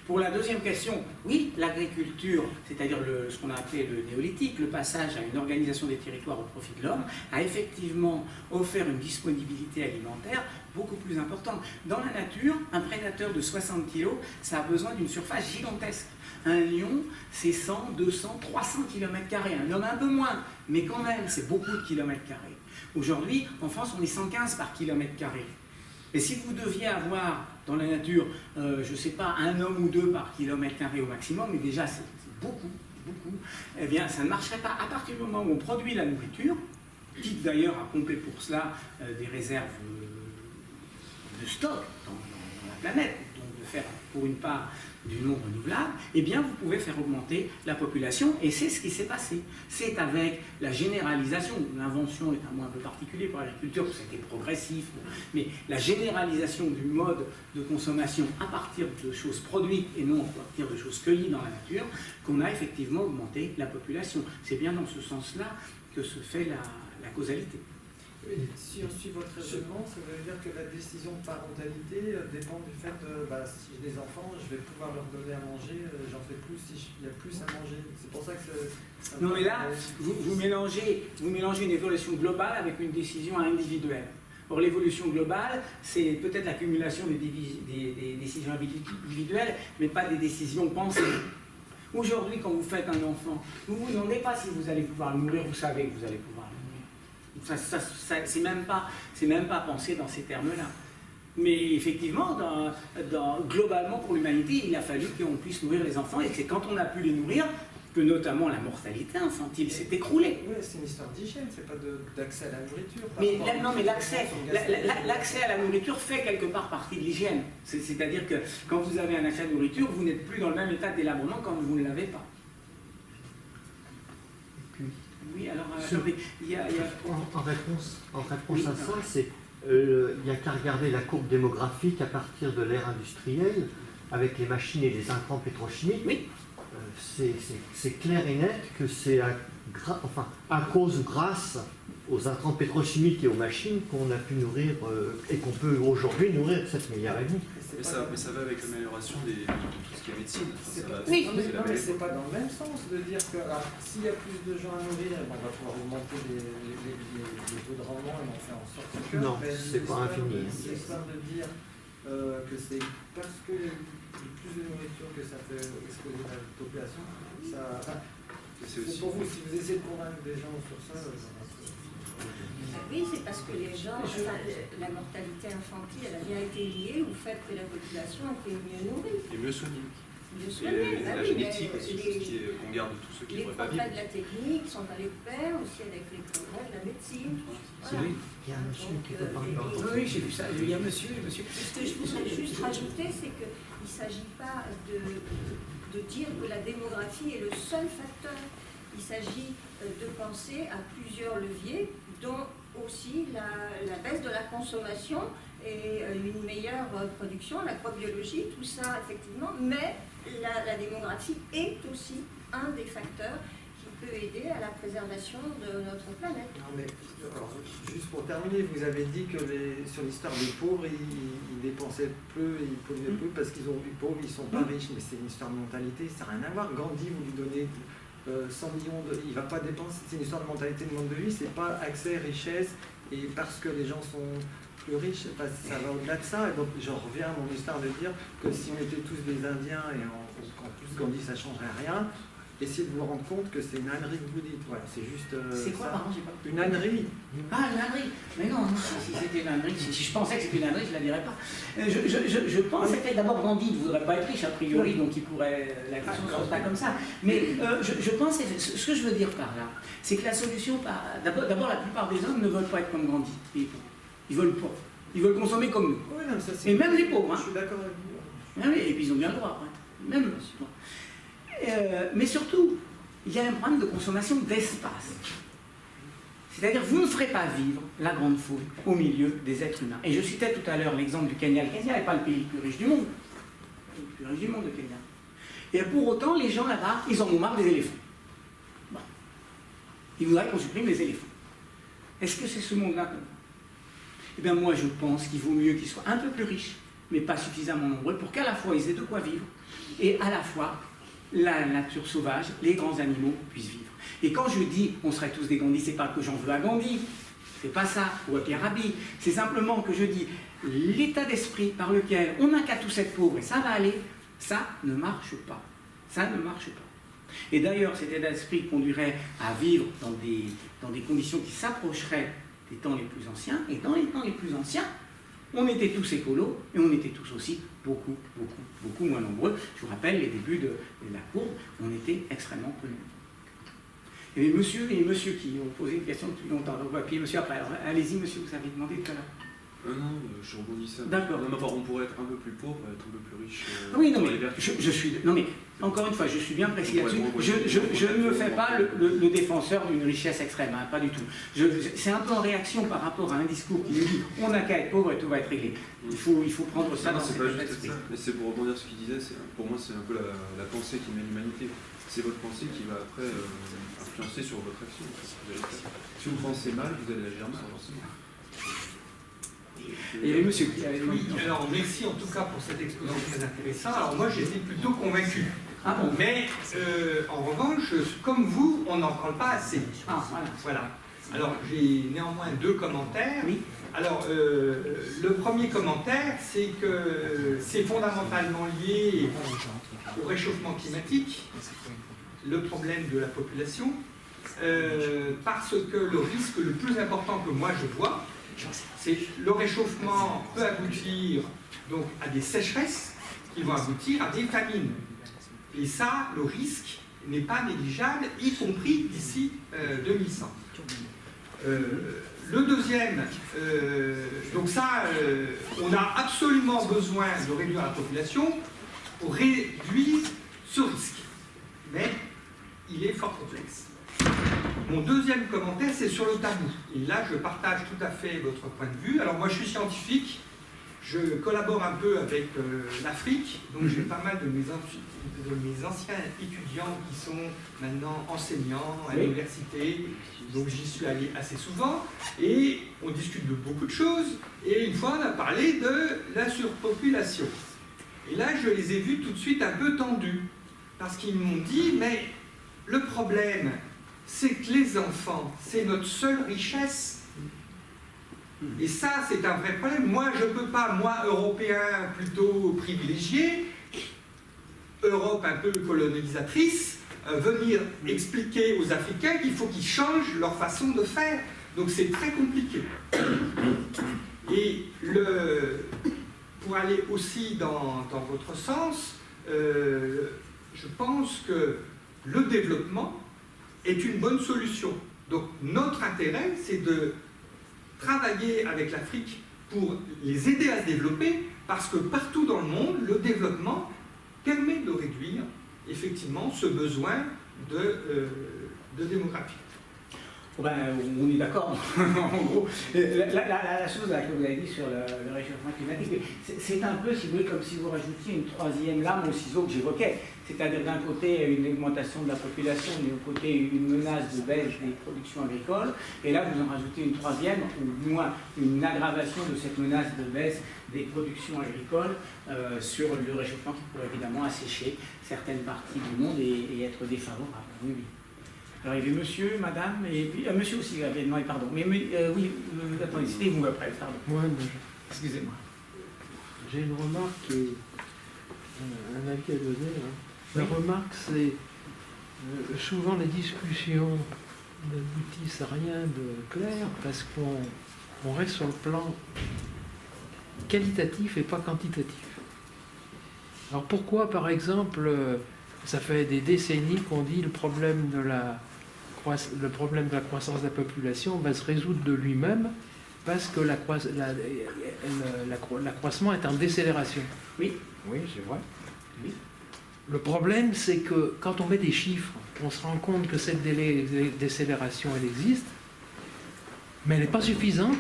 Pour la deuxième question, oui, l'agriculture, c'est-à-dire ce qu'on a appelé le néolithique, le passage à une organisation des territoires au profit de l'homme, a effectivement offert une disponibilité alimentaire beaucoup plus importante. Dans la nature, un prédateur de 60 kg, ça a besoin d'une surface gigantesque. Un lion, c'est 100, 200, 300 km². Un homme un peu moins, mais quand même, c'est beaucoup de kilomètres carrés. Aujourd'hui, en France, on est 115 par km². Et si vous deviez avoir dans la nature, je ne sais pas, un homme ou deux par km² au maximum, mais déjà c'est beaucoup, eh bien ça ne marcherait pas. À partir du moment où on produit la nourriture, quitte d'ailleurs à pomper pour cela des réserves de stock dans la planète, donc de faire pour une part du non renouvelable, eh bien vous pouvez faire augmenter la population, et c'est ce qui s'est passé. C'est avec la généralisation, l'invention est un mot un peu particulier pour l'agriculture, c'était progressif, mais la généralisation du mode de consommation à partir de choses produites et non à partir de choses cueillies dans la nature, qu'on a effectivement augmenté la population. C'est bien dans ce sens-là que se fait la causalité. Oui, si on suit votre raisonnement, ça veut dire que la décision de parentalité dépend du fait de si j'ai des enfants, je vais pouvoir leur donner à manger, j'en fais plus s'il y a plus à manger. C'est pour ça que ça non, mais là, vous mélangez une évolution globale avec une décision individuelle. Or, l'évolution globale, c'est peut-être l'accumulation des décisions individuelles, mais pas des décisions pensées. Aujourd'hui, quand vous faites un enfant, vous ne vous demandez pas si vous allez pouvoir le nourrir, vous savez que vous allez pouvoir le nourrir. C'est même pas pensé dans ces termes-là. Mais effectivement, globalement pour l'humanité, il a fallu qu'on puisse nourrir les enfants, et c'est quand on a pu les nourrir que notamment la mortalité infantile s'est écroulée. Oui, c'est une histoire d'hygiène, c'est pas d'accès à la nourriture. Mais l'accès à la nourriture fait quelque part partie de l'hygiène. C'est-à-dire que quand vous avez un accès à la nourriture, vous n'êtes plus dans le même état de délabrement quand vous ne l'avez pas. Oui, alors, en réponse à ça, c'est il n'y a qu'à regarder la courbe démographique à partir de l'ère industrielle, avec les machines et les intrants pétrochimiques. Oui. C'est clair et net que c'est à cause ou grâce aux intrants pétrochimiques et aux machines qu'on a pu nourrir et qu'on peut aujourd'hui nourrir 7 milliards et demi. Mais ça va avec l'amélioration de tout ce qui est médecine. Oui, mais c'est pas dans le même sens de dire que s'il y a plus de gens à nourrir, on va pouvoir augmenter les taux de rendement et on fait en sorte que... Non, c'est pas infini. C'est ça de dire que c'est parce que il y a plus de nourriture que ça fait exploser la population. Pour vous, si vous essayez de convaincre des gens sur ça... Oui, c'est parce que les gens, la mortalité infantile, elle a bien été liée au fait que la population était mieux nourrie. Et mieux soignée. Et la génétique aussi, qu'on garde tous ceux qui ne pourraient pas vivre. Les progrès de la technique sont allés de pair aussi avec les progrès de la médecine. Voilà. Il y a un monsieur qui peut parler. Oui, j'ai vu ça. Il y a monsieur. Ce que je voudrais juste rajouter, c'est qu'il ne s'agit pas de dire que la démographie est le seul facteur. Il s'agit de penser à plusieurs leviers, dont aussi la baisse de la consommation et une meilleure production, l'agrobiologie, tout ça effectivement, mais la démographie est aussi un des facteurs qui peut aider à la préservation de notre planète. Non, mais alors, juste pour terminer, vous avez dit que sur l'histoire des pauvres, ils dépensaient peu, ils polluaient peu parce qu'ils ont eu pauvres, ils ne sont pas riches, mais c'est une histoire de mentalité, ça n'a rien à voir. Gandhi, vous lui donnez 100 millions il ne va pas dépenser, c'est une histoire de mentalité, de mode de vie, c'est pas accès, richesse, et parce que les gens sont plus riches, ça va au-delà de ça. Et donc j'en reviens à mon histoire de dire que si on était tous des Indiens et qu'en plus Gandhi ça ne changerait rien, essayez de vous rendre compte que c'est une ânerie que vous dites. Voilà, c'est juste. C'est quoi, ça. pardon, j'ai pas... Une ânerie. Ah, une ânerie. Mais non, si c'était une ânerie, si je pensais que c'était une ânerie, je ne la dirais pas. Je pensais que d'abord Gandhi ne voudrait pas être riche, a priori, donc il pourrait. La question ne se pose pas comme ça. Mais je pense, ce que je veux dire par là, c'est que la solution, d'abord, la plupart des hommes ne veulent pas être comme Gandhi. Ils veulent pas. Ils veulent consommer comme nous. Oui, non, ça, et même les pauvres. Hein. Je suis d'accord avec vous. Ah oui, et puis ils ont bien le droit. Ouais. Même. Mais surtout, il y a un problème de consommation d'espace. C'est-à-dire, vous ne ferez pas vivre la grande foule au milieu des êtres humains. Et je citais tout à l'heure l'exemple du Kenya. Le Kenya n'est pas le pays le plus riche du monde. Le plus riche du monde, le Kenya. Et pour autant, les gens là-bas, ils en ont marre des éléphants. Bon. Ils voudraient qu'on supprime les éléphants. Est-ce que c'est ce monde-là qu'on veut? Eh bien, moi, je pense qu'il vaut mieux qu'ils soient un peu plus riches, mais pas suffisamment nombreux, pour qu'à la fois ils aient de quoi vivre, et à la fois la nature sauvage, les grands animaux puissent vivre. Et quand je dis on serait tous des Gandhi, c'est pas que j'en veux à Gandhi, c'est pas ça, ou à Pierre Rabhi, c'est simplement que je dis l'état d'esprit par lequel on n'a qu'à tous être pauvres et ça va aller, ça ne marche pas. Ça ne marche pas. Et d'ailleurs, cet état d'esprit conduirait à vivre dans des conditions qui s'approcheraient des temps les plus anciens, et dans les temps les plus anciens, on était tous écolos, et on était tous aussi beaucoup moins nombreux. Je vous rappelle les débuts de la courbe, on était extrêmement peu nombreux. Il y avait monsieur qui ont posé une question depuis longtemps, donc on va appuyer monsieur après. Alors, allez-y monsieur, vous avez demandé tout à l'heure. Non, je rebondis ça. D'accord. Non, mais on pourrait être un peu plus pauvre, être un peu plus riche. Oui, non, mais non, mais encore une fois, je suis bien précis là-dessus. Je ne me fais pas le défenseur d'une richesse extrême, hein, pas du tout. C'est un peu en réaction par rapport à un discours qui nous dit on n'a qu'à être pauvre et tout va être réglé. Il faut prendre ça dans c'est cet pas état juste d'esprit. ça, mais c'est pour rebondir sur ce qu'il disait, pour moi c'est un peu la pensée qui mène l'humanité. C'est votre pensée qui va après influencer sur votre action. Si vous pensez mal, vous allez agir mal, forcément. Il y avait monsieur qui avait Oui, alors merci en tout cas pour cet exposé très intéressant. Alors moi j'étais plutôt convaincu. Ah bon? Mais en revanche, comme vous, on n'en parle pas assez. Ah, Voilà. Alors j'ai néanmoins deux commentaires. Oui. Alors le premier commentaire, c'est que c'est fondamentalement lié au réchauffement climatique, le problème de la population, parce que le risque le plus important que moi je vois, c'est le réchauffement peut aboutir donc à des sécheresses qui vont aboutir à des famines. Et ça, le risque n'est pas négligeable, y compris d'ici 2100. Le deuxième, donc ça, on a absolument besoin de réduire la population pour réduire ce risque. Mais il est fort complexe. Mon deuxième commentaire, c'est sur le tabou. Et là, je partage tout à fait votre point de vue. Alors moi, je suis scientifique, je collabore un peu avec l'Afrique, donc j'ai pas mal de mes anciens étudiants qui sont maintenant enseignants à l'université, donc j'y suis allé assez souvent, et on discute de beaucoup de choses, et une fois, on a parlé de la surpopulation. Et là, je les ai vus tout de suite un peu tendus, parce qu'ils m'ont dit, mais le problème, c'est que les enfants, c'est notre seule richesse. Et ça, c'est un vrai problème. Moi, je ne peux pas, moi, Européen plutôt privilégié, Europe un peu colonisatrice, venir expliquer aux Africains qu'il faut qu'ils changent leur façon de faire. Donc c'est très compliqué. Et pour aller aussi dans votre sens, je pense que le développement est une bonne solution. Donc notre intérêt, c'est de travailler avec l'Afrique pour les aider à se développer, parce que partout dans le monde, le développement permet de réduire effectivement ce besoin de démographie. Ben, on est d'accord, en gros. La chose là, que vous avez dit sur le réchauffement climatique, c'est un peu, si vous voulez, comme si vous rajoutiez une troisième lame au ciseau que j'évoquais. C'est-à-dire d'un côté une augmentation de la population, de l'autre côté une menace de baisse des productions agricoles, et là vous en rajoutez une troisième, ou du moins une aggravation de cette menace de baisse des productions agricoles sur le réchauffement qui pourrait évidemment assécher certaines parties du monde et être défavorable. Oui, oui. Alors il y avait monsieur, madame, et puis monsieur aussi avait demandé pardon. Mais oui, attendez, c'était vous après, pardon. Ouais, Excusez-moi. j'ai une remarque et un avis à donner. La remarque, c'est souvent les discussions n'aboutissent à rien de clair parce qu'on reste sur le plan qualitatif et pas quantitatif. Alors pourquoi, par exemple, ça fait des décennies qu'on dit le problème de la croissance de la population va se résoudre de lui-même parce que l'accroissement est en décélération. Oui. Oui, c'est vrai. Oui. Le problème, c'est que quand on met des chiffres, on se rend compte que cette décélération, elle existe, mais elle n'est pas suffisante.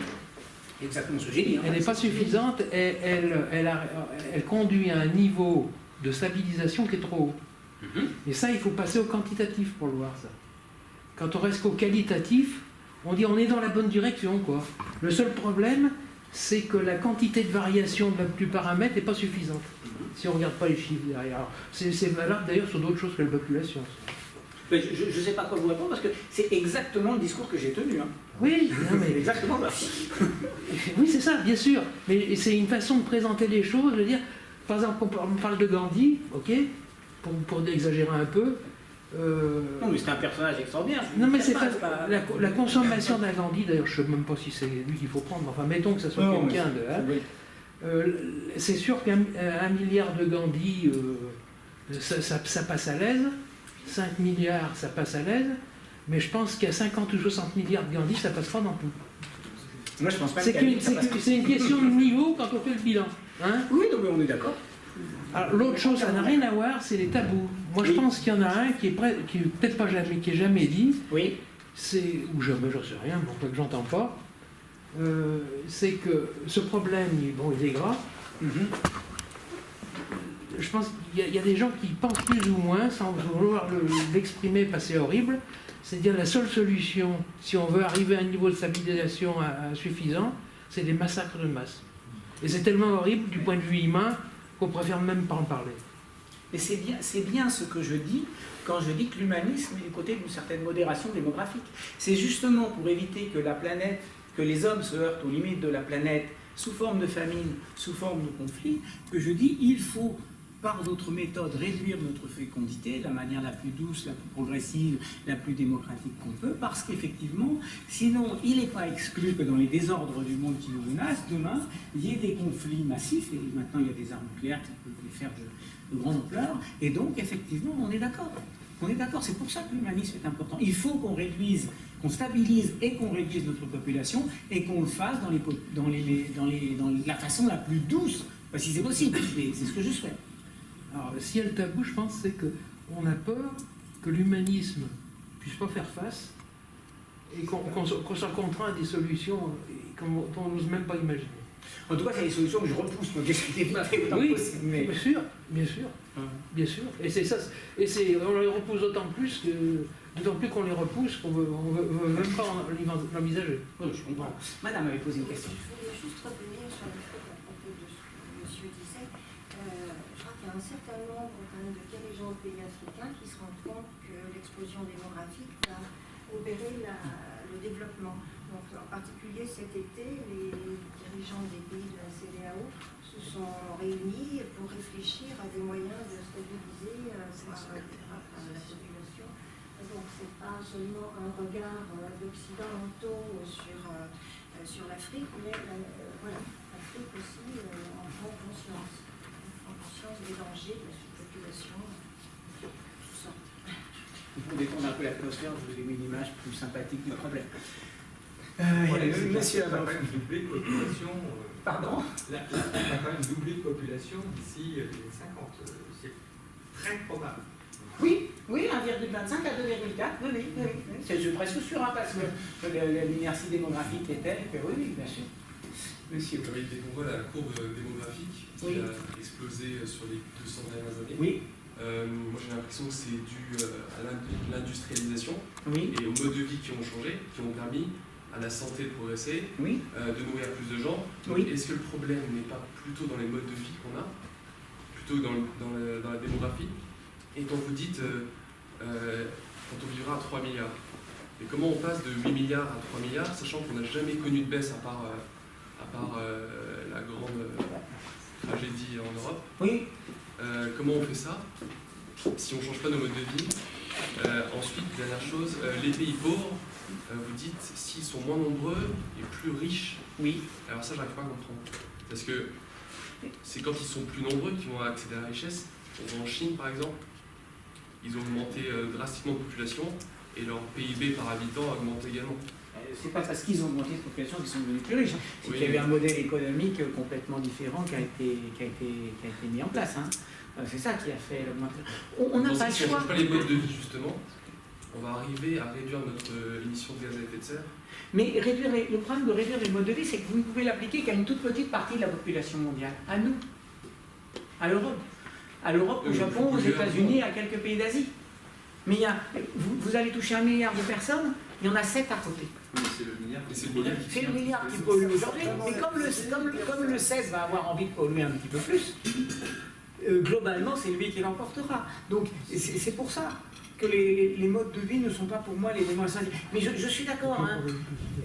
Exactement ce que j'ai dit. Elle n'est pas suffisante et elle conduit à un niveau de stabilisation qui est trop haut. Et ça, il faut passer au quantitatif pour le voir, ça. Quand on reste qu'au qualitatif, on dit on est dans la bonne direction, quoi. Le seul problème, c'est que la quantité de variation du paramètre n'est pas suffisante. Si on ne regarde pas les chiffres derrière. C'est valable d'ailleurs sur d'autres choses que la population. Mais je ne sais pas quoi vous répondre parce que c'est exactement le discours que j'ai tenu. Hein. Oui, non, mais... exactement ça. Oui, c'est ça, bien sûr. Mais c'est une façon de présenter les choses. Je veux dire, par exemple, on parle de Gandhi, ok, pour exagérer un peu. Non, mais c'est un personnage extraordinaire. Non, mais c'est pas la consommation d'un Gandhi. D'ailleurs, je ne sais même pas si c'est lui qu'il faut prendre. Enfin, mettons que ça soit quelqu'un de. Hein, c'est sûr qu'un milliard de Gandhi, ça passe à l'aise. 5 milliards, ça passe à l'aise. Mais je pense qu'à 50 ou 60 milliards de Gandhi, ça passe pas non plus. Moi, je pense pas c'est une question de niveau quand on fait le bilan. Hein, oui, non, mais on est d'accord. Alors, l'autre chose, ça n'a rien à voir, c'est les tabous. Moi, je pense qu'il y en a un qui est peut-être pas jamais, qui est jamais dit. Oui. C'est, ou jamais, j'en sais rien, bon, que j'entends pas. C'est que ce problème, il est grave. Je pense qu'il y a des gens qui pensent plus ou moins, sans vouloir l'exprimer, c'est horrible. C'est-à-dire la seule solution, si on veut arriver à un niveau de stabilisation suffisant, c'est des massacres de masse. Et c'est tellement horrible du point de vue humain qu'on préfère même pas en parler. Et c'est bien ce que je dis quand je dis que l'humanisme est du côté d'une certaine modération démographique. C'est justement pour éviter que la planète, que les hommes se heurtent aux limites de la planète sous forme de famine, sous forme de conflit, que je dis il faut, par d'autres méthodes, réduire notre fécondité de la manière la plus douce, la plus progressive, la plus démocratique qu'on peut, parce qu'effectivement, sinon, il n'est pas exclu que dans les désordres du monde qui nous menacent, demain, il y ait des conflits massifs, et maintenant il y a des armes nucléaires qui peuvent les faire de grande ampleur, et donc, effectivement, on est d'accord. On est d'accord, c'est pour ça que l'humanisme est important. Il faut qu'on réduise, qu'on stabilise et qu'on réduise notre population, et qu'on le fasse dans la façon la plus douce, si c'est possible, c'est ce que je souhaite. Alors, si elle tabou, je pense, c'est qu'on a peur que l'humanisme ne puisse pas faire face et qu'on soit contraint à des solutions dont on n'ose même pas imaginer. En tout cas, c'est des solutions que je repousse, moi, oui, possible, mais... bien sûr, bien sûr. Et c'est ça, on les repousse d'autant plus qu'on les repousse qu'on ne veut même pas l'envisager. Oui, je comprends. Madame avait posé une question. Je voulais juste revenir sur le fait à propos de ce que monsieur disait. Je crois qu'il y a un certain nombre quand même de dirigeants de pays africains qui se rendent compte que l'explosion démographique va obérer le développement. Donc, en particulier cet été, les dirigeants des pays de la CEDEAO se sont réunis pour réfléchir à des moyens de stabiliser la population. Donc, ce n'est pas seulement un regard d'occidentaux sur l'Afrique, mais voilà, l'Afrique aussi en prend conscience. Des dangers de la surpopulation, tout ça. Pour détendre un peu l'atmosphère, je vous ai mis une image plus sympathique du problème. Monsieur, on a quand même doublé de population. Pardon ? On a quand même doublé de population d'ici les 50. C'est très probable. Oui, 1,25 à 2,4, oui. Je suis presque sûr, parce que l'inertie démographique est telle que oui, bien sûr. Monsieur. Dès qu'on voit la courbe démographique qui a explosé sur les 200 dernières années, oui. Moi j'ai l'impression que c'est dû à l'industrialisation et aux modes de vie qui ont changé, qui ont permis à la santé de progresser, de nourrir plus de gens. Donc, est-ce que le problème n'est pas plutôt dans les modes de vie qu'on a, plutôt dans la démographie? Et quand vous dites quand on vivra à 3 milliards, et comment on passe de 8 milliards à 3 milliards, sachant qu'on n'a jamais connu de baisse à part la grande tragédie en Europe. Oui. Comment on fait ça si on ne change pas nos modes de vie? Ensuite, dernière chose, les pays pauvres, vous dites s'ils sont moins nombreux et plus riches. Oui. Alors ça, j'arrive pas à comprendre. Parce que c'est quand ils sont plus nombreux qu'ils vont accéder à la richesse. En Chine, par exemple, ils ont augmenté drastiquement de population et leur PIB par habitant a augmenté également. C'est pas parce qu'ils ont augmenté de population qu'ils sont devenus plus riches. C'est Oui, qu'il y a eu un modèle économique complètement différent qui a été mis en place. Hein. C'est ça qui a fait l'augmentation. On n'a pas le Si on ne choix. change pas les modes de vie, justement, on va arriver à réduire notre émission de gaz à effet de serre. Mais le problème de réduire les modes de vie, c'est que vous ne pouvez l'appliquer qu'à une toute petite partie de la population mondiale. À nous. À l'Europe. À l'Europe, au Japon, aux États-Unis, à quelques pays d'Asie. Mais vous allez toucher 1 milliard de personnes, il y en a 7 à côté. Oui, c'est le milliard. C'est le milliard qui pollue aujourd'hui. Et comme le 7 va avoir envie de polluer un petit peu plus, globalement, c'est lui qui l'emportera. Donc, c'est pour ça que les modes de vie ne sont pas pour moi les éléments essentiels. Mais je suis d'accord. Hein.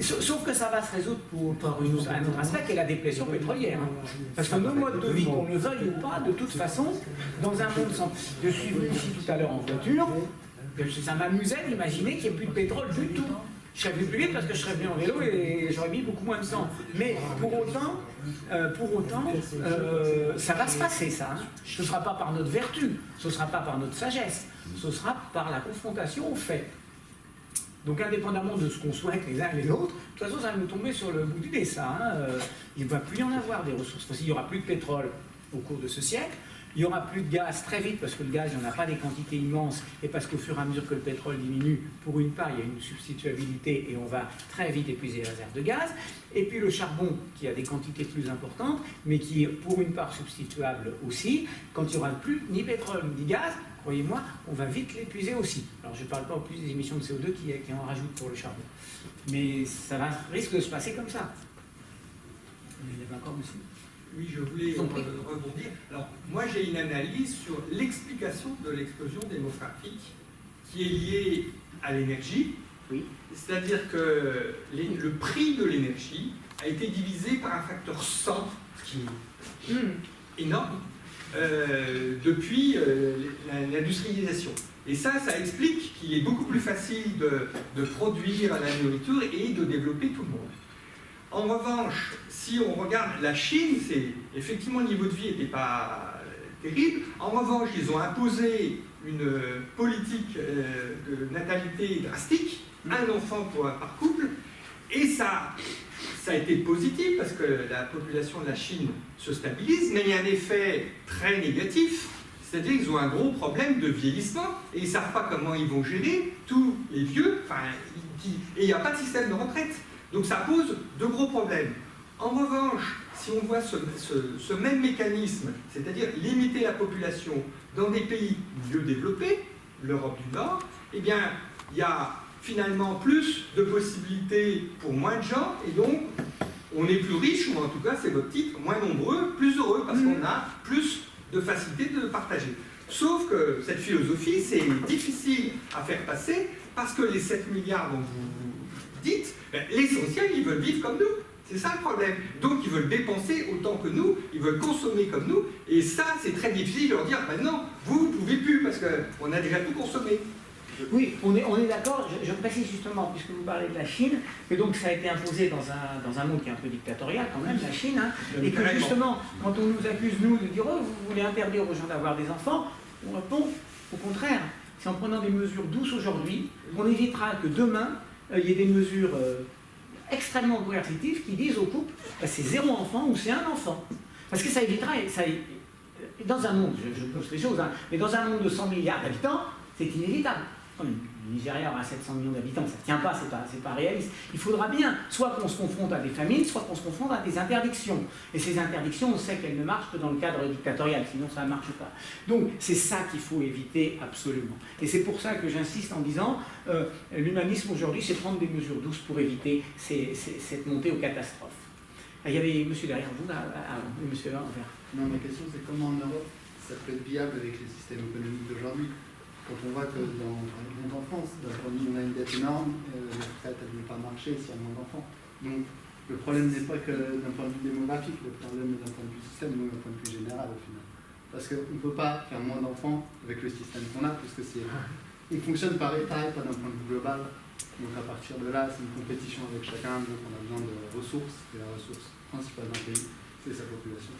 Sauf que ça va se résoudre par un autre aspect qui est la déplétion pétrolière. Hein. Parce que nos modes de vie, qu'on le veuille ou pas, de toute façon, dans un monde sans... Je suis venu ici tout à l'heure en voiture, ça m'amusait d'imaginer qu'il n'y ait plus de pétrole du tout. Je serais venu plus vite parce que je serais venu en vélo et j'aurais mis beaucoup moins de temps. Mais pour autant, ça va se passer, ça. Hein. Ce ne sera pas par notre vertu, ce ne sera pas par notre sagesse, ce sera par la confrontation aux faits. Donc indépendamment de ce qu'on souhaite les uns et les autres, de toute façon ça va nous tomber sur le bout du nez, ça. Hein. Il ne va plus y en avoir des ressources. Parce qu'il n'y aura plus de pétrole au cours de ce siècle. Il n'y aura plus de gaz très vite parce que le gaz, il n'y en a pas des quantités immenses et parce qu'au fur et à mesure que le pétrole diminue, pour une part, il y a une substituabilité et on va très vite épuiser les réserves de gaz. Et puis le charbon, qui a des quantités plus importantes, mais qui est pour une part substituable aussi. Quand il n'y aura plus ni pétrole ni gaz, croyez-moi, on va vite l'épuiser aussi. Alors je ne parle pas en plus des émissions de CO2 qui en rajoutent pour le charbon. Mais ça risque de se passer comme ça. Il y avait encore aussi. Oui, je voulais rebondir. Alors, moi, j'ai une analyse sur l'explication de l'explosion démographique qui est liée à l'énergie. Oui. C'est-à-dire que le prix de l'énergie a été divisé par un facteur 100, ce qui est énorme, depuis l'industrialisation. Et ça explique qu'il est beaucoup plus facile de produire la nourriture et de développer tout le monde. En revanche, si on regarde la Chine, effectivement le niveau de vie n'était pas terrible. En revanche, ils ont imposé une politique de natalité drastique, un enfant par couple, et ça a été positif parce que la population de la Chine se stabilise, mais il y a un effet très négatif, c'est-à-dire qu'ils ont un gros problème de vieillissement et ils ne savent pas comment ils vont gérer tous les vieux, et il n'y a pas de système de retraite. Donc ça pose de gros problèmes. En revanche, si on voit ce même mécanisme, c'est-à-dire limiter la population dans des pays mieux développés, l'Europe du Nord, eh bien, il y a finalement plus de possibilités pour moins de gens, et donc on est plus riche, ou en tout cas, c'est votre titre, moins nombreux, plus heureux, parce qu'on a plus de facilité de partager. Sauf que cette philosophie, c'est difficile à faire passer, parce que les 7 milliards dont vous dites, l'essentiel, ils veulent vivre comme nous. C'est ça le problème. Donc ils veulent dépenser autant que nous, ils veulent consommer comme nous, et ça, c'est très difficile de leur dire, non, vous ne pouvez plus, parce qu'on a déjà tout consommé. Oui, on est d'accord, je précise justement, puisque vous parlez de la Chine, que donc ça a été imposé dans un monde qui est un peu dictatorial quand même, la Chine, hein, et que justement, quand on nous accuse, nous, de dire, oh, vous voulez interdire aux gens d'avoir des enfants, on répond, au contraire, c'est en prenant des mesures douces aujourd'hui, qu'on évitera que demain, il y ait des mesures extrêmement coercitives qui disent au couple, c'est 0 enfant ou c'est 1 enfant. Parce que ça évitera, dans un monde, je pose les choses, hein, mais dans un monde de 100 milliards d'habitants, c'est inévitable. Le Nigeria aura 700 millions d'habitants, ça ne tient pas, c'est pas réaliste. Il faudra bien, soit qu'on se confronte à des famines, soit qu'on se confronte à des interdictions. Et ces interdictions, on sait qu'elles ne marchent que dans le cadre dictatorial, sinon ça ne marche pas. Donc c'est ça qu'il faut éviter absolument. Et c'est pour ça que j'insiste en disant, l'humanisme aujourd'hui, c'est prendre des mesures douces pour éviter cette montée aux catastrophes. Il y avait monsieur derrière vous, monsieur envers. Non, ma question c'est comment en Europe ça peut être viable avec les systèmes économiques d'aujourd'hui. Quand on voit que en France, on a une dette énorme, la retraite elle ne peut pas marcher s'il y a moins d'enfants. Donc le problème n'est pas que d'un point de vue démographique, le problème est d'un point de vue système, ou d'un point de vue général au final. Parce qu'on ne peut pas faire moins d'enfants avec le système qu'on a, parce que il fonctionne par état et pas d'un point de vue global. Donc à partir de là, c'est une compétition avec chacun, donc on a besoin de ressources, et la ressource principale d'un pays, c'est sa population.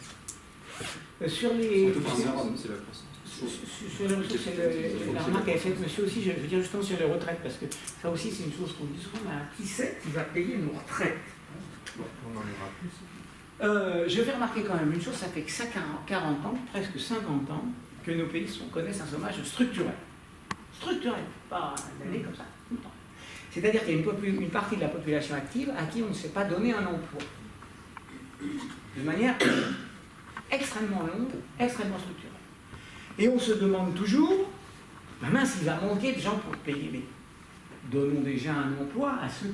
Sur les... Surtout par Europe, c'est la croissance. Sur les ressources, c'est la remarque qu'avait faite monsieur aussi, je veux dire justement sur les retraites, parce que ça aussi c'est une chose qu'on dit souvent, qui c'est qui va payer nos retraites? On en aura plus. Je vais remarquer quand même une chose, ça fait que ça 40 ans, presque 50 ans, que nos pays connaissent un chômage structurel. Structurel, pas d'aller comme ça, tout le temps. C'est-à-dire qu'il y a une partie de la population active à qui on ne s'est pas donné un emploi. De manière extrêmement longue, extrêmement structurelle. Et on se demande toujours, mince, il va manquer de gens pour payer. Mais donnons déjà un emploi à ceux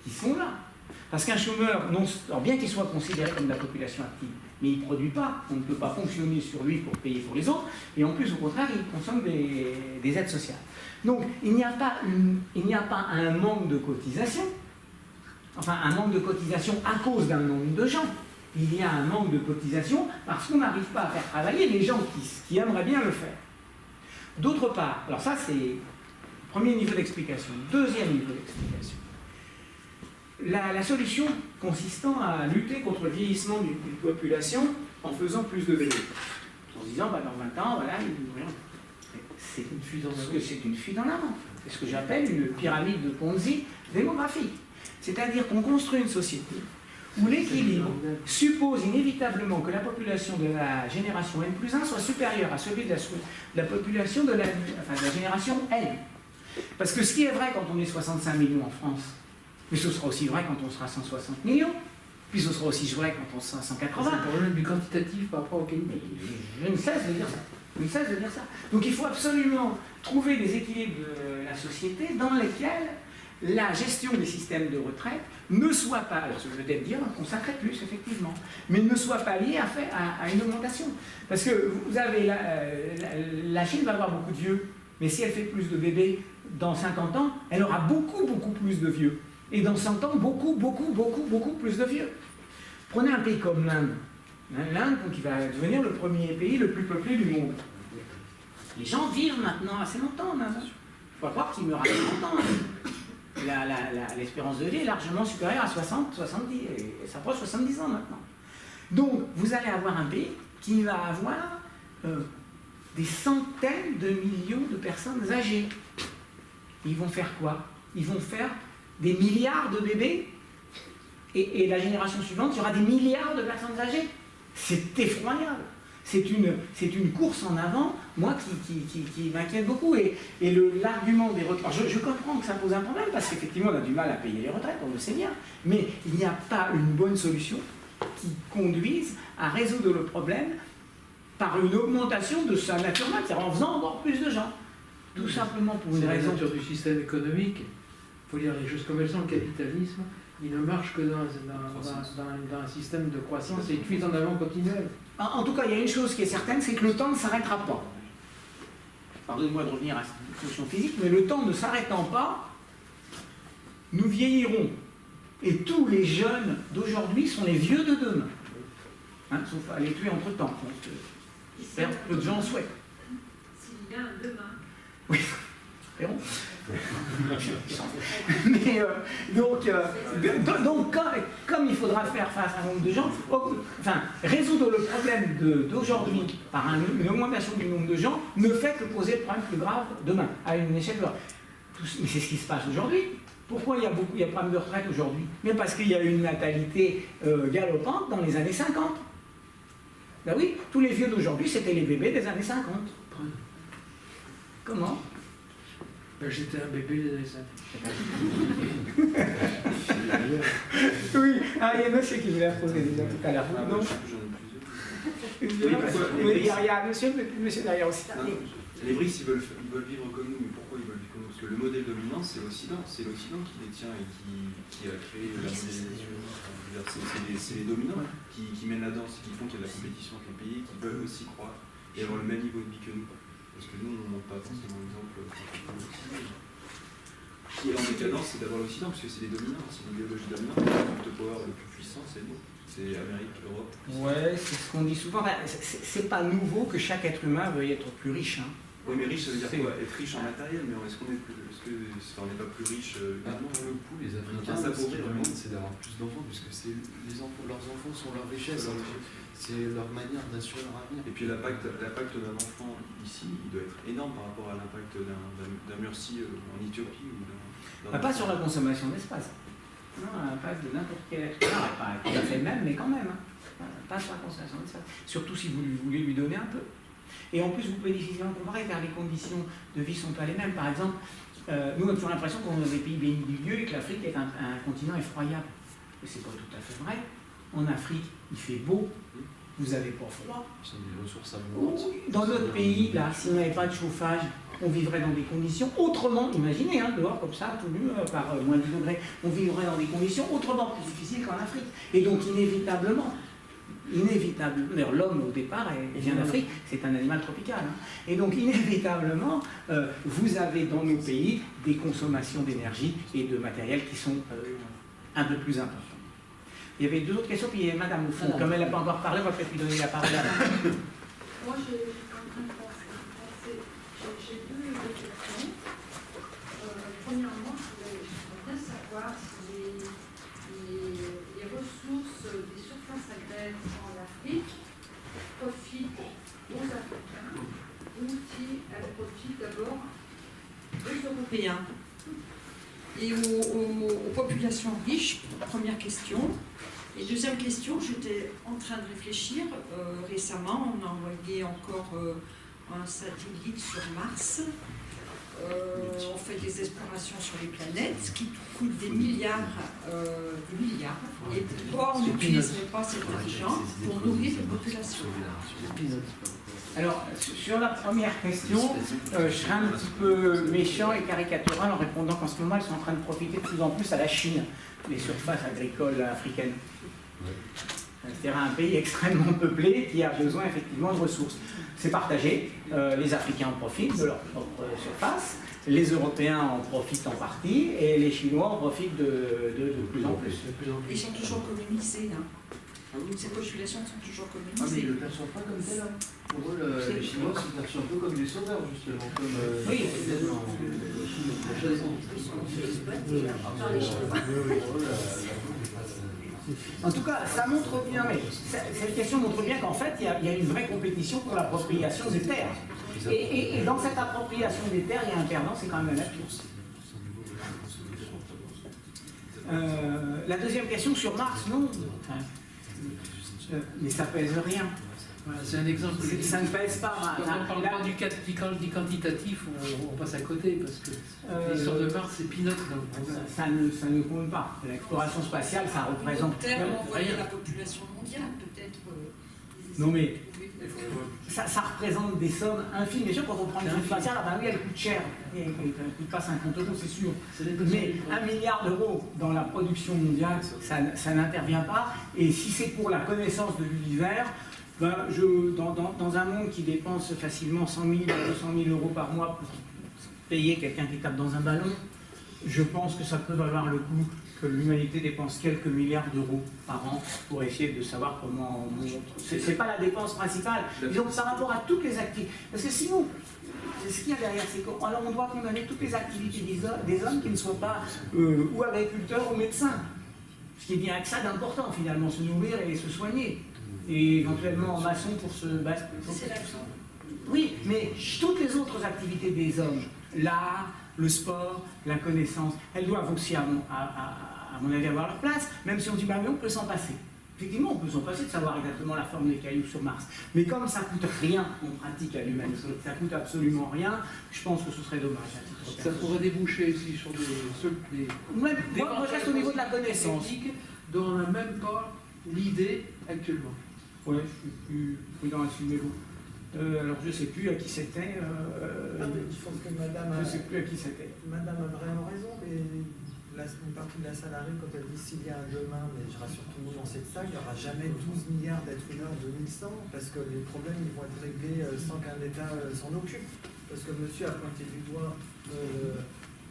qui sont là. Parce qu'un chômeur, alors bien qu'il soit considéré comme de la population active, mais il ne produit pas, on ne peut pas fonctionner sur lui pour payer pour les autres, et en plus, au contraire, il consomme des aides sociales. Donc, il n'y a pas un manque de cotisation, enfin un manque de cotisation à cause d'un nombre de gens. Il y a un manque de cotisation parce qu'on n'arrive pas à faire travailler les gens qui aimeraient bien le faire. D'autre part, alors ça c'est le premier niveau d'explication. Deuxième niveau d'explication. La solution consistant à lutter contre le vieillissement d'une population en faisant plus de bébés. En se disant, bah, dans 20 ans, voilà, c'est une fuite en avant. C'est ce que j'appelle une pyramide de Ponzi démographique. C'est-à-dire qu'on construit une société où l'équilibre suppose inévitablement que la population de la génération N+1 soit supérieure à celui de la population de la génération N. Parce que ce qui est vrai quand on est 65 millions en France, mais ce sera aussi vrai quand on sera 160 millions, puis ce sera aussi vrai quand on sera 180. C'est un problème du quantitatif par rapport au qualité. Je ne cesse de dire ça. Je ne cesse de dire ça. Donc il faut absolument trouver des équilibres de la société dans lesquels la gestion des systèmes de retraite ne soit pas, alors je veux peut-être dire qu'on consacrer plus, effectivement, mais ne soit pas liée à une augmentation. Parce que vous avez la Chine va avoir beaucoup de vieux, mais si elle fait plus de bébés dans 50 ans, elle aura beaucoup, beaucoup plus de vieux. Et dans 100 ans, beaucoup, beaucoup, beaucoup, beaucoup plus de vieux. Prenez un pays comme l'Inde. L'Inde, qui va devenir le premier pays le plus peuplé du monde. Les gens vivent maintenant assez longtemps en Inde. Il faut pas croire qu'ils meurent à 30 ans. L'espérance de vie est largement supérieure à 60, 70, et ça approche 70 ans maintenant. Donc, vous allez avoir un pays qui va avoir des centaines de millions de personnes âgées. Ils vont faire quoi? Ils vont faire des milliards de bébés, et la génération suivante, il y aura des milliards de personnes âgées. C'est effroyable. C'est une course en avant, moi, qui m'inquiète beaucoup. Et l'argument des retraites... Je comprends que ça pose un problème, parce qu'effectivement, on a du mal à payer les retraites, on le sait bien. Mais il n'y a pas une bonne solution qui conduise à résoudre le problème par une augmentation de sa nature même, c'est-à-dire en faisant encore plus de gens. Tout simplement pour une raison... C'est la nature du système économique. Il faut dire les choses comme elles sont. Le capitalisme, il ne marche que dans un système de croissance et de fuite en avant continuelle. En tout cas, il y a une chose qui est certaine, c'est que le temps ne s'arrêtera pas. Pardonnez-moi de revenir à cette notion physique, mais le temps ne s'arrêtant pas, nous vieillirons. Et tous les jeunes d'aujourd'hui sont les vieux de demain. Sauf à les tuer entre-temps. J'espère que peu de gens souhaitent. S'il y a un demain. Oui, espérons. Mais donc comme il faudra faire face à un nombre de gens, résoudre le problème d'aujourd'hui par une augmentation du nombre de gens ne fait que poser le problème plus grave demain, à une échelle grave. Mais c'est ce qui se passe aujourd'hui. Pourquoi il y a problème de retraite aujourd'hui? Mais parce qu'il y a une natalité galopante dans les années 50. Ben oui, tous les vieux d'aujourd'hui, c'était les bébés des années 50. Comment? J'étais un bébé des années 50. Oui, il y a un monsieur qui voulait poser déjà tout à l'heure. Non, il y a monsieur derrière aussi. Les BRICS, ils veulent vivre comme nous, mais pourquoi ils veulent vivre comme nous? Parce que le modèle dominant, c'est l'Occident. C'est l'Occident qui détient et qui a créé la mondialisation. C'est les dominants qui mènent la danse, qui font qu'il y a de la compétition entre les pays, qui veulent aussi croître et avoir le même niveau de vie que nous. Parce que nous, on ne montre pas forcément l'exemple. qui est en décadence, c'est d'abord l'Occident, parce que c'est les dominants, c'est l'idéologie dominante, le soft power le plus puissant, c'est nous. C'est Amérique, Europe. Ouais, c'est ce qu'on dit souvent. C'est pas nouveau que chaque être humain veuille être plus riche. Hein. Oui, mais riche, ça veut dire quoi? Être riche en matériel, mais est-ce qu'on n'est pas plus riche Pour le coup, les Africains, ce qu'ils demandent, c'est d'avoir plus d'enfants, puisque leurs enfants sont leur richesse. C'est leur manière d'assurer leur avenir. Et puis l'impact d'un enfant ici, il doit être énorme par rapport à l'impact d'un Murcie en Éthiopie ou pas sur la consommation d'espace. Non, l'impact de n'importe quel être humain, pas tout à fait le même, mais quand même. Hein. Pas sur la consommation d'espace. Surtout si vous voulez lui donner un peu. Et en plus, vous pouvez difficilement comparer car les conditions de vie ne sont pas les mêmes. Par exemple, nous on a toujours l'impression qu'on est dans des pays bénis du lieu et que l'Afrique est un continent effroyable. Et c'est pas tout à fait vrai. En Afrique, il fait beau, vous n'avez pas froid. Ce sont des ressources abondantes. Dans notre pays, là, si on n'avait pas de chauffage, on vivrait dans des conditions autrement, imaginez, hein, dehors comme ça, tout nu, par moins 10 degrés, on vivrait dans des conditions autrement plus difficiles qu'en Afrique. Et donc inévitablement, d'ailleurs l'homme au départ vient d'Afrique, c'est un animal tropical, hein. Et donc inévitablement, vous avez dans nos pays des consommations d'énergie et de matériel qui sont un peu plus importantes. Il y avait deux autres questions, puis il y avait Madame au fond, comme elle n'a pas encore parlé, on va peut-être lui donner la parole à elle. Moi j'ai deux questions. Premièrement, je voudrais bien savoir si les ressources des surfaces agraires en Afrique profitent aux Africains ou si elles profitent d'abord aux Européens et aux populations riches. Première question. Et deuxième question, j'étais en train de réfléchir. Récemment, on a envoyé encore un satellite sur Mars. On fait des explorations sur les planètes, ce qui coûte des milliards. Et pourquoi on n'utiliserait pas cet argent pour nourrir les populations? Alors, sur la première question, je serai un petit peu méchant et caricatural en répondant qu'en ce moment, elles sont en train de profiter de plus en plus à la Chine, les surfaces agricoles africaines. C'est-à-dire un pays extrêmement peuplé qui a besoin effectivement de ressources. C'est partagé, les Africains en profitent de leur propre surface, les Européens en profitent en partie et les Chinois en profitent de plus en plus. Ils sont toujours colonisés, hein. Ces populations sont toujours colonisées. Ah, mais ils ne le perçoivent pas comme tel. Pour eux, les Chinois se perçoivent un peu comme des sauveurs, justement. Comme, oui, en tout cas, ça montre bien, mais cette question montre bien qu'en fait, il y a une vraie compétition pour l'appropriation des terres. Et dans cette appropriation des terres, il y a un perdant, c'est quand même la nature. La deuxième question sur Mars, non. Enfin, mais ça pèse rien. Voilà, c'est un exemple. Ça ne pèse pas. Quand on parle pas du quantitatif, on passe à côté, parce que l'histoire de Mars, c'est peanuts dans le programme. Ça ne compte pas. L'exploration spatiale, ça représente rien. La population mondiale, peut-être. Non mais, ça représente des sommes infimes. Bien sûr, quand on prend une sonde spatiale, ah ben oui, elle coûte cher. Elle ne coûte pas 50 €, c'est sûr. Mais 1 milliard d'euros dans la production mondiale, ça n'intervient pas. Et si c'est pour la connaissance de l'univers, ben dans un monde qui dépense facilement 100 000 à 200 000 € par mois pour payer quelqu'un qui tape dans un ballon, je pense que ça peut valoir le coup que l'humanité dépense quelques milliards d'euros par an pour essayer de savoir comment on montre. C'est pas la dépense principale, disons par rapport à toutes les activités. Parce que sinon, ce qu'il y a derrière, c'est qu'on doit condamner toutes les activités des hommes qui ne soient pas ou agriculteurs ou médecins. Ce qui est bien que ça d'important finalement, se nourrir et se soigner. Et éventuellement en maçon pour se battre. Oui, mais toutes les autres activités des hommes, l'art, le sport, la connaissance, elles doivent aussi, à mon avis, avoir leur place, même si on dit, bah oui, on peut s'en passer. Effectivement, on peut s'en passer de savoir exactement la forme des cailloux sur Mars. Mais comme ça coûte rien en pratique à l'humanité, ça coûte absolument rien, je pense que ce serait dommage. Ça pourrait déboucher aussi sur des moi, je reste au niveau de la connaissance. Dont on n'a même pas l'idée actuellement. Oui, je suis plus prudent là-dessus, mais bon. Alors je ne sais plus à qui c'était. Je pense que madame je ne sais plus à qui c'était. Madame a vraiment raison, mais une partie de la salariée, quand elle dit s'il y a un demain, mais je rassure tout le monde dans cette salle, il n'y aura jamais 12 milliards d'êtres humains en 2100, parce que les problèmes ils vont être réglés sans qu'un État s'en occupe. Parce que monsieur a pointé du doigt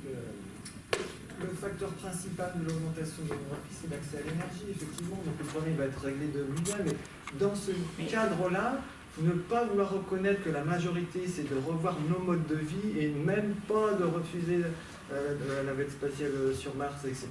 le facteur principal de l'augmentation démographique, c'est l'accès à l'énergie, effectivement. Donc le problème va être réglé de lui-même. Mais dans ce cadre-là, ne pas vouloir reconnaître que la majorité, c'est de revoir nos modes de vie et même pas de refuser la navette spatiale sur Mars, etc.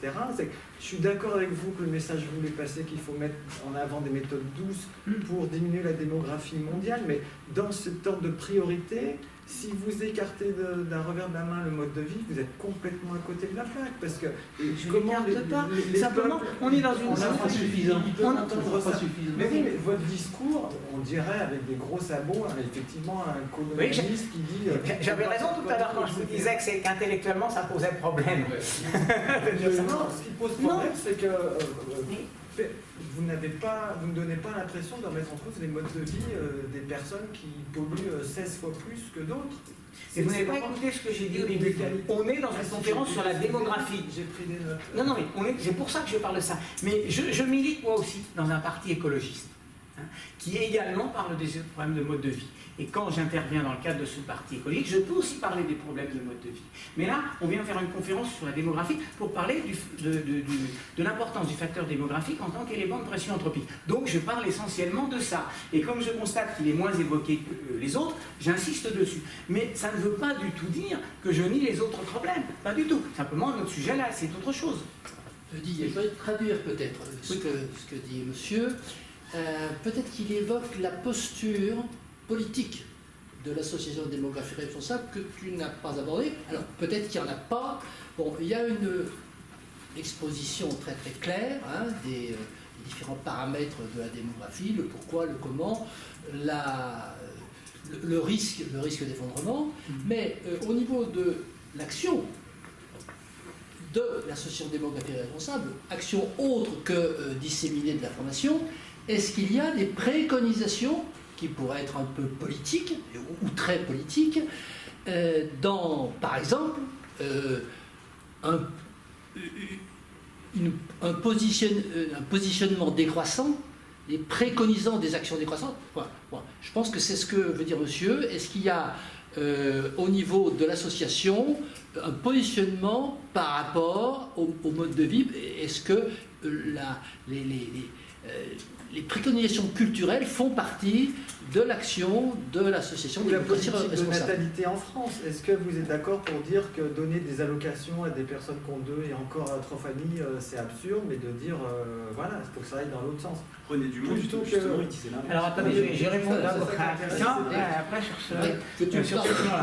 Je suis d'accord avec vous que le message que vous voulez passer, qu'il faut mettre en avant des méthodes douces pour diminuer la démographie mondiale, mais dans cet ordre de priorité, si vous écartez d'un revers de la main le mode de vie, vous êtes complètement à côté de la plaque. Parce que je ne l'écarte pas. Simplement, on est dans une zone insuffisante. Mais oui, mais votre discours, on dirait avec des gros sabots, effectivement, un colonialiste qui dit. J'avais raison tout à l'heure quand je vous disais qu'intellectuellement ça posait problème. Non, ce qui pose problème, c'est que vous ne donnez pas l'impression de remettre en cause les modes de vie des personnes qui polluent 16 fois plus que d'autres. Et vous n'avez pas écouté ce que j'ai dit au début. On est dans une conférence sur la démographie. J'ai pris des notes. Non, mais c'est pour ça que je parle de ça. Mais je milite moi aussi dans un parti écologiste, qui également parle des problèmes de mode de vie. Et quand j'interviens dans le cadre de ce parti écologique, je peux aussi parler des problèmes de mode de vie. Mais là, on vient faire une conférence sur la démographie pour parler de l'importance du facteur démographique en tant qu'élément de pression anthropique. Donc je parle essentiellement de ça. Et comme je constate qu'il est moins évoqué que les autres, j'insiste dessus. Mais ça ne veut pas du tout dire que je nie les autres problèmes. Pas du tout. Simplement, notre sujet là, c'est autre chose. Je vais traduire peut-être ce que dit monsieur. Peut-être qu'il évoque la posture politique de l'association de démographie responsable que tu n'as pas abordée. Alors peut-être qu'il n'y en a pas. Bon, il y a une exposition très très claire des différents paramètres de la démographie, le pourquoi, le comment, le risque d'effondrement. Mais au niveau de l'action de l'association de démographie responsable, action autre que disséminer de l'information, est-ce qu'il y a des préconisations qui pourraient être un peu politiques, ou très politiques, dans, par exemple, un positionnement décroissant et préconisant des actions décroissantes? Je pense que c'est ce que veut dire monsieur. Est-ce qu'il y a, au niveau de l'association, un positionnement par rapport au mode de vie? Est-ce que les préconisations culturelles font partie de l'action de l'association de démocratie responsable. De responsable. natalité en France, est-ce que vous êtes d'accord pour dire que donner des allocations à des personnes qui ont 2 et encore 3 familles, c'est absurde, mais de dire, voilà, il faut que ça aille dans l'autre sens. Prenez du monde, plutôt justement, que... utiliser l'inverse. Alors attendez, j'ai répondu d'abord à la question, après sur ce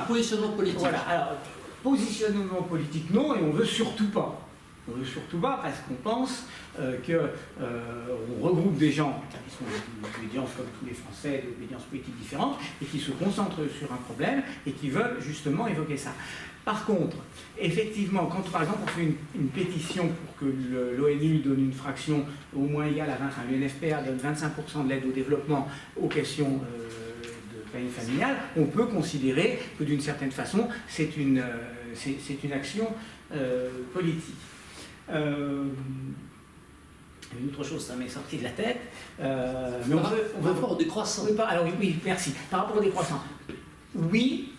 positionnement politique. Voilà, alors, positionnement politique, non, et on veut surtout pas. On ne veut surtout pas parce qu'on pense qu'on regroupe des gens qui sont d'obédience comme tous les Français, d'obédience politique différente, et qui se concentrent sur un problème et qui veulent justement évoquer ça. Par contre, effectivement, quand par exemple on fait une pétition pour que l'ONU donne une fraction au moins égale à 20, enfin l'UNFPA donne 25% de l'aide au développement aux questions de planning familial, on peut considérer que d'une certaine façon c'est une action politique. Une autre chose, ça m'est sorti de la tête. Mais on veut voir au décroissant. Alors oui, merci. Par rapport au décroissant, oui,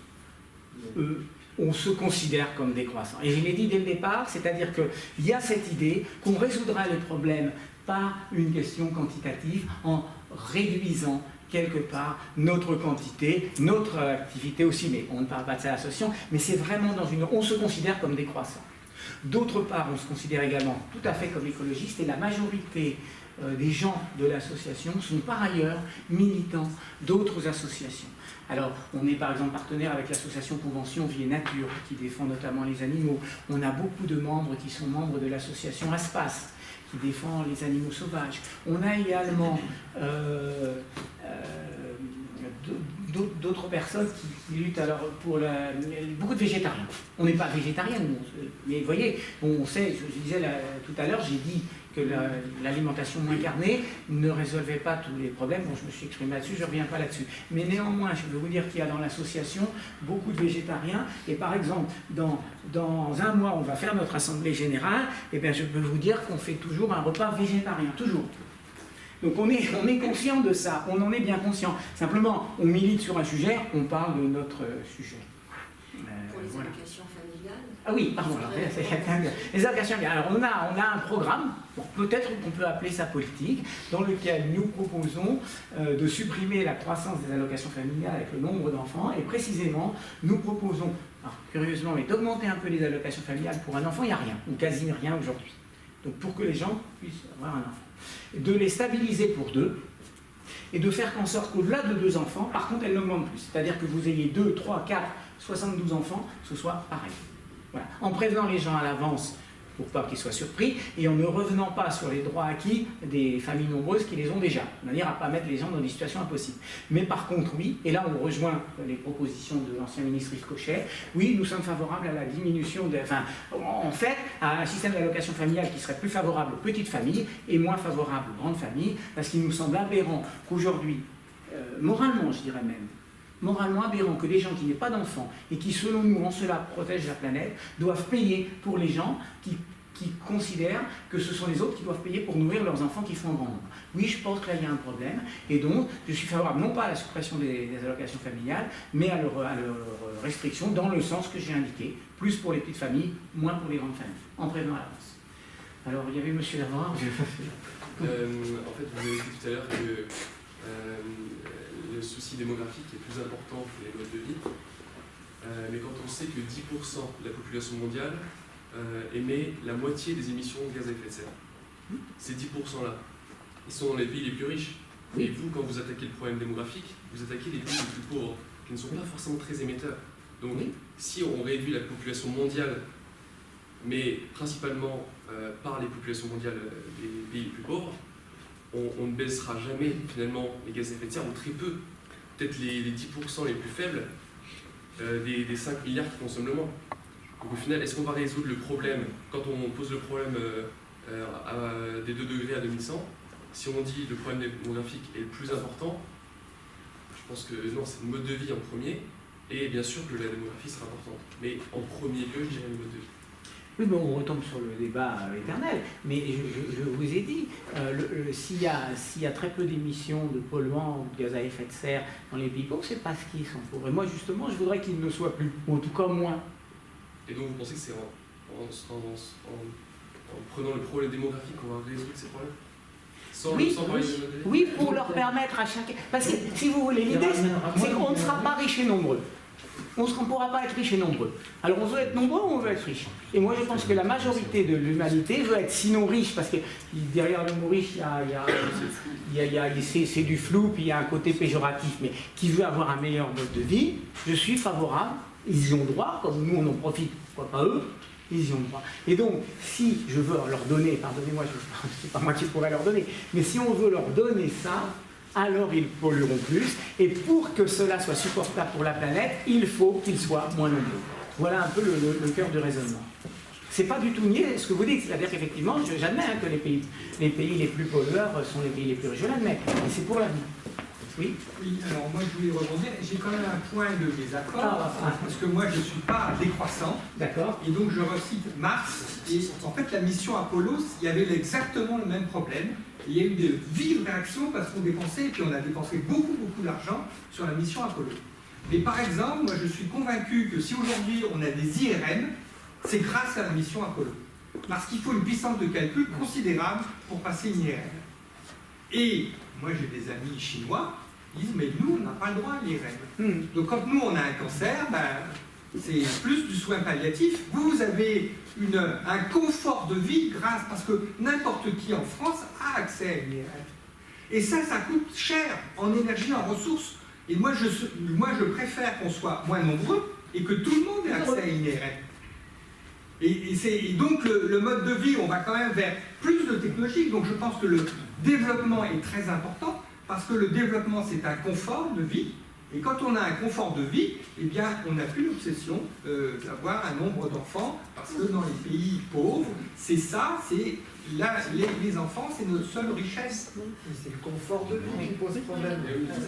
on se considère comme décroissant. Et je l'ai dit dès le départ, c'est-à-dire qu'il y a cette idée qu'on résoudra les problèmes par une question quantitative en réduisant quelque part notre quantité, notre activité aussi, mais on ne parle pas de ça à l'association, mais c'est vraiment on se considère comme décroissant. D'autre part, on se considère également tout à fait comme écologiste et la majorité des gens de l'association sont par ailleurs militants d'autres associations. Alors, on est par exemple partenaire avec l'association Convention Vie et Nature qui défend notamment les animaux. On a beaucoup de membres qui sont membres de l'association Aspas qui défend les animaux sauvages. On a également d'autres personnes qui luttent alors pour beaucoup de végétariens. On n'est pas végétarien, mais vous voyez, on sait, je disais tout à l'heure, j'ai dit que l'alimentation moins carnée ne résolvait pas tous les problèmes. Bon, je me suis exprimé là-dessus, je ne reviens pas là-dessus. Mais néanmoins, je veux vous dire qu'il y a dans l'association beaucoup de végétariens. Et par exemple, dans un mois, on va faire notre assemblée générale. Et bien, je peux vous dire qu'on fait toujours un repas végétarien, toujours. Donc on est conscient de ça, on en est bien conscient. Simplement, on milite sur un sujet, on parle de notre sujet. pour les allocations familiales. Ah oui, pardon, les allocations familiales. Alors on a un programme, peut-être qu'on peut appeler ça politique, dans lequel nous proposons de supprimer la croissance des allocations familiales avec le nombre d'enfants, et précisément, nous proposons, curieusement, mais d'augmenter un peu les allocations familiales. Pour un enfant, il n'y a rien, ou quasi rien aujourd'hui. Donc pour que les gens puissent avoir un enfant. De les stabiliser pour 2, et de faire en sorte qu'au-delà de 2 enfants, par contre, elles n'augmentent plus. C'est-à-dire que vous ayez 2, 3, 4, 72 enfants, ce soit pareil. Voilà. En prévenant les gens à l'avance pour pas qu'ils soient surpris, et en ne revenant pas sur les droits acquis des familles nombreuses qui les ont déjà, de manière à ne pas mettre les gens dans des situations impossibles. Mais par contre, oui, et là on rejoint les propositions de l'ancien ministre Yves Cochet, oui, nous sommes favorables à la diminution, en fait, à un système d'allocation familiale qui serait plus favorable aux petites familles et moins favorable aux grandes familles, parce qu'il nous semble aberrant qu'aujourd'hui, moralement je dirais même, moralement aberrant que les gens qui n'aient pas d'enfants et qui, selon nous, en cela protègent la planète, doivent payer pour les gens qui considèrent que ce sont les autres qui doivent payer pour nourrir leurs enfants qui font grand nombre. Oui, je pense que là, il y a un problème, et donc je suis favorable non pas à la suppression des allocations familiales, mais à leur restriction dans le sens que j'ai indiqué, plus pour les petites familles, moins pour les grandes familles, en prévenant à l'avance. Alors, il y avait monsieur Lavard. En fait, vous avez dit tout à l'heure que le souci démographique est plus important que les modes de vie, mais quand on sait que 10% de la population mondiale émet la moitié des émissions de gaz à effet de serre, ces 10%-là, ils sont dans les pays les plus riches. Et vous, quand vous attaquez le problème démographique, vous attaquez les pays les plus pauvres, qui ne sont pas forcément très émetteurs. Donc, si on réduit la population mondiale, mais principalement par les populations mondiales des pays les plus pauvres, on ne baissera jamais finalement les gaz à effet de serre, ou très peu. Peut-être les 10% les plus faibles des 5 milliards qui consomment le moins. Donc au final, est-ce qu'on va résoudre le problème, quand on pose le problème des 2 degrés à 2100, si on dit le problème démographique est le plus important, je pense que non, c'est le mode de vie en premier, et bien sûr que la démographie sera importante. Mais en premier lieu, je dirais le mode de vie. Oui, bon, on retombe sur le débat éternel, mais je vous ai dit, s'il y a très peu d'émissions de polluants ou de gaz à effet de serre dans les pays pauvres, c'est parce qu'ils sont pauvres. Et moi, justement, je voudrais qu'ils ne soient plus, ou en tout cas moins. Et donc, vous pensez que c'est en prenant le problème démographique qu'on va résoudre ces problèmes sans parler de mode de vie? Oui, pour leur permettre à chacun... Parce que, si vous voulez, l'idée, c'est qu'on ne sera pas riche et nombreux. On ne pourra pas être riche et nombreux. Alors on veut être nombreux ou on veut être riche? Et moi je pense que la majorité de l'humanité veut être sinon riche, parce que derrière le mot riche, c'est du flou, puis il y a un côté péjoratif, mais qui veut avoir un meilleur mode de vie, je suis favorable, ils y ont droit, comme nous on en profite, pourquoi pas eux, ils y ont droit. Et donc, si je veux leur donner, pardonnez-moi, c'est pas moi qui pourrais leur donner, mais si on veut leur donner ça, alors ils pollueront plus, et pour que cela soit supportable pour la planète, il faut qu'ils soient moins nombreux. Voilà un peu le cœur du raisonnement. C'est pas du tout nier ce que vous dites, c'est-à-dire qu'effectivement, j'admets que les pays les plus pollueurs sont les pays les plus riches, je l'admets, et c'est pour l'avenir. Oui. Oui, alors moi je voulais rebondir, j'ai quand même un point de désaccord, parce que moi je ne suis pas décroissant, d'accord. Et donc je recite Mars, et en fait la mission Apollo, il y avait exactement le même problème. Il y a eu de vives réactions parce qu'on dépensait, et puis on a dépensé beaucoup d'argent sur la mission Apollo. Mais par exemple, moi je suis convaincu que si aujourd'hui on a des IRM, c'est grâce à la mission Apollo. Parce qu'il faut une puissance de calcul considérable pour passer une IRM. Et moi j'ai des amis chinois, ils disent mais nous on n'a pas le droit à l'IRM. Donc quand nous on a un cancer, c'est plus du soin palliatif. Vous avez un confort de vie parce que n'importe qui en France a accès à une IRM. Et ça coûte cher en énergie, en ressources. Et moi je préfère qu'on soit moins nombreux et que tout le monde ait accès à une IRM. Et donc le mode de vie, on va quand même vers plus de technologie. Donc je pense que le développement est très important parce que le développement c'est un confort de vie. Et quand on a un confort de vie, eh bien, on n'a plus l'obsession d'avoir un nombre d'enfants, parce que dans les pays pauvres, c'est ça, les enfants, c'est notre seule richesse. C'est le confort de vie qui pose problème.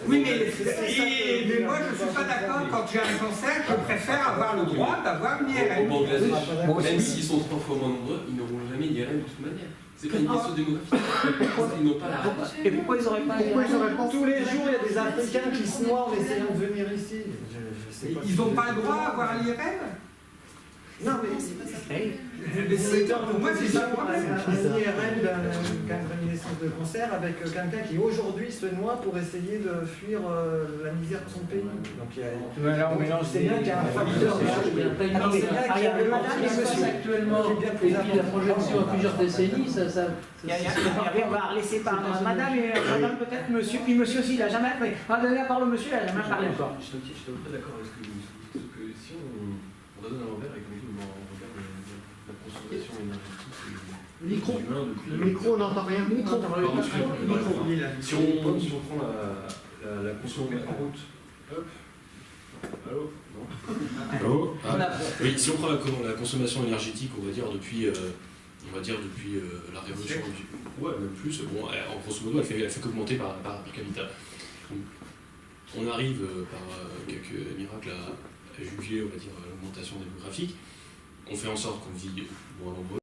Oui, mais moi, je ne suis pas d'accord. Quand j'ai un cancer, je préfère avoir le droit d'avoir une IRM. Même s'ils sont 3 fois moins nombreux, ils n'auront jamais une IRM de toute manière. C'est pas une question démographique. Ils n'ont pas la... Et pourquoi ils n'auraient pas... Tous les jours, il y a des Africains qui se noient en essayant de venir ici. Ils n'ont pas le droit à avoir l'IRM? Non, mais pour moi, c'est ça le problème. Un IRM d'une naissance de cancer avec quelqu'un qui aujourd'hui se noie pour essayer de fuir la misère de son pays. Donc il y a... c'est bien qu'il y a un facteur. Actuellement, et puis la projection à plusieurs décennies, ça on va laisser parler madame et madame peut-être monsieur, puis monsieur aussi, il n'a jamais parlé. On va donner la parole au monsieur, il n'a jamais parlé encore. Je suis un peu d'accord avec ce que vous dites, sauf que si on donne à l'envers et qu'on regarde la consommation énergétique Le micro, on n'entend rien. Si on prend la consommation en route, hop, allô, non. Allô, oui, si on prend la consommation énergétique, on va dire depuis la révolution ouais, même plus, bon, en grosso modo, elle fait qu'augmenter par capita. On arrive par quelques miracles à juger, on va dire, l'augmentation démographique. On fait en sorte qu'on vit moins nombreux.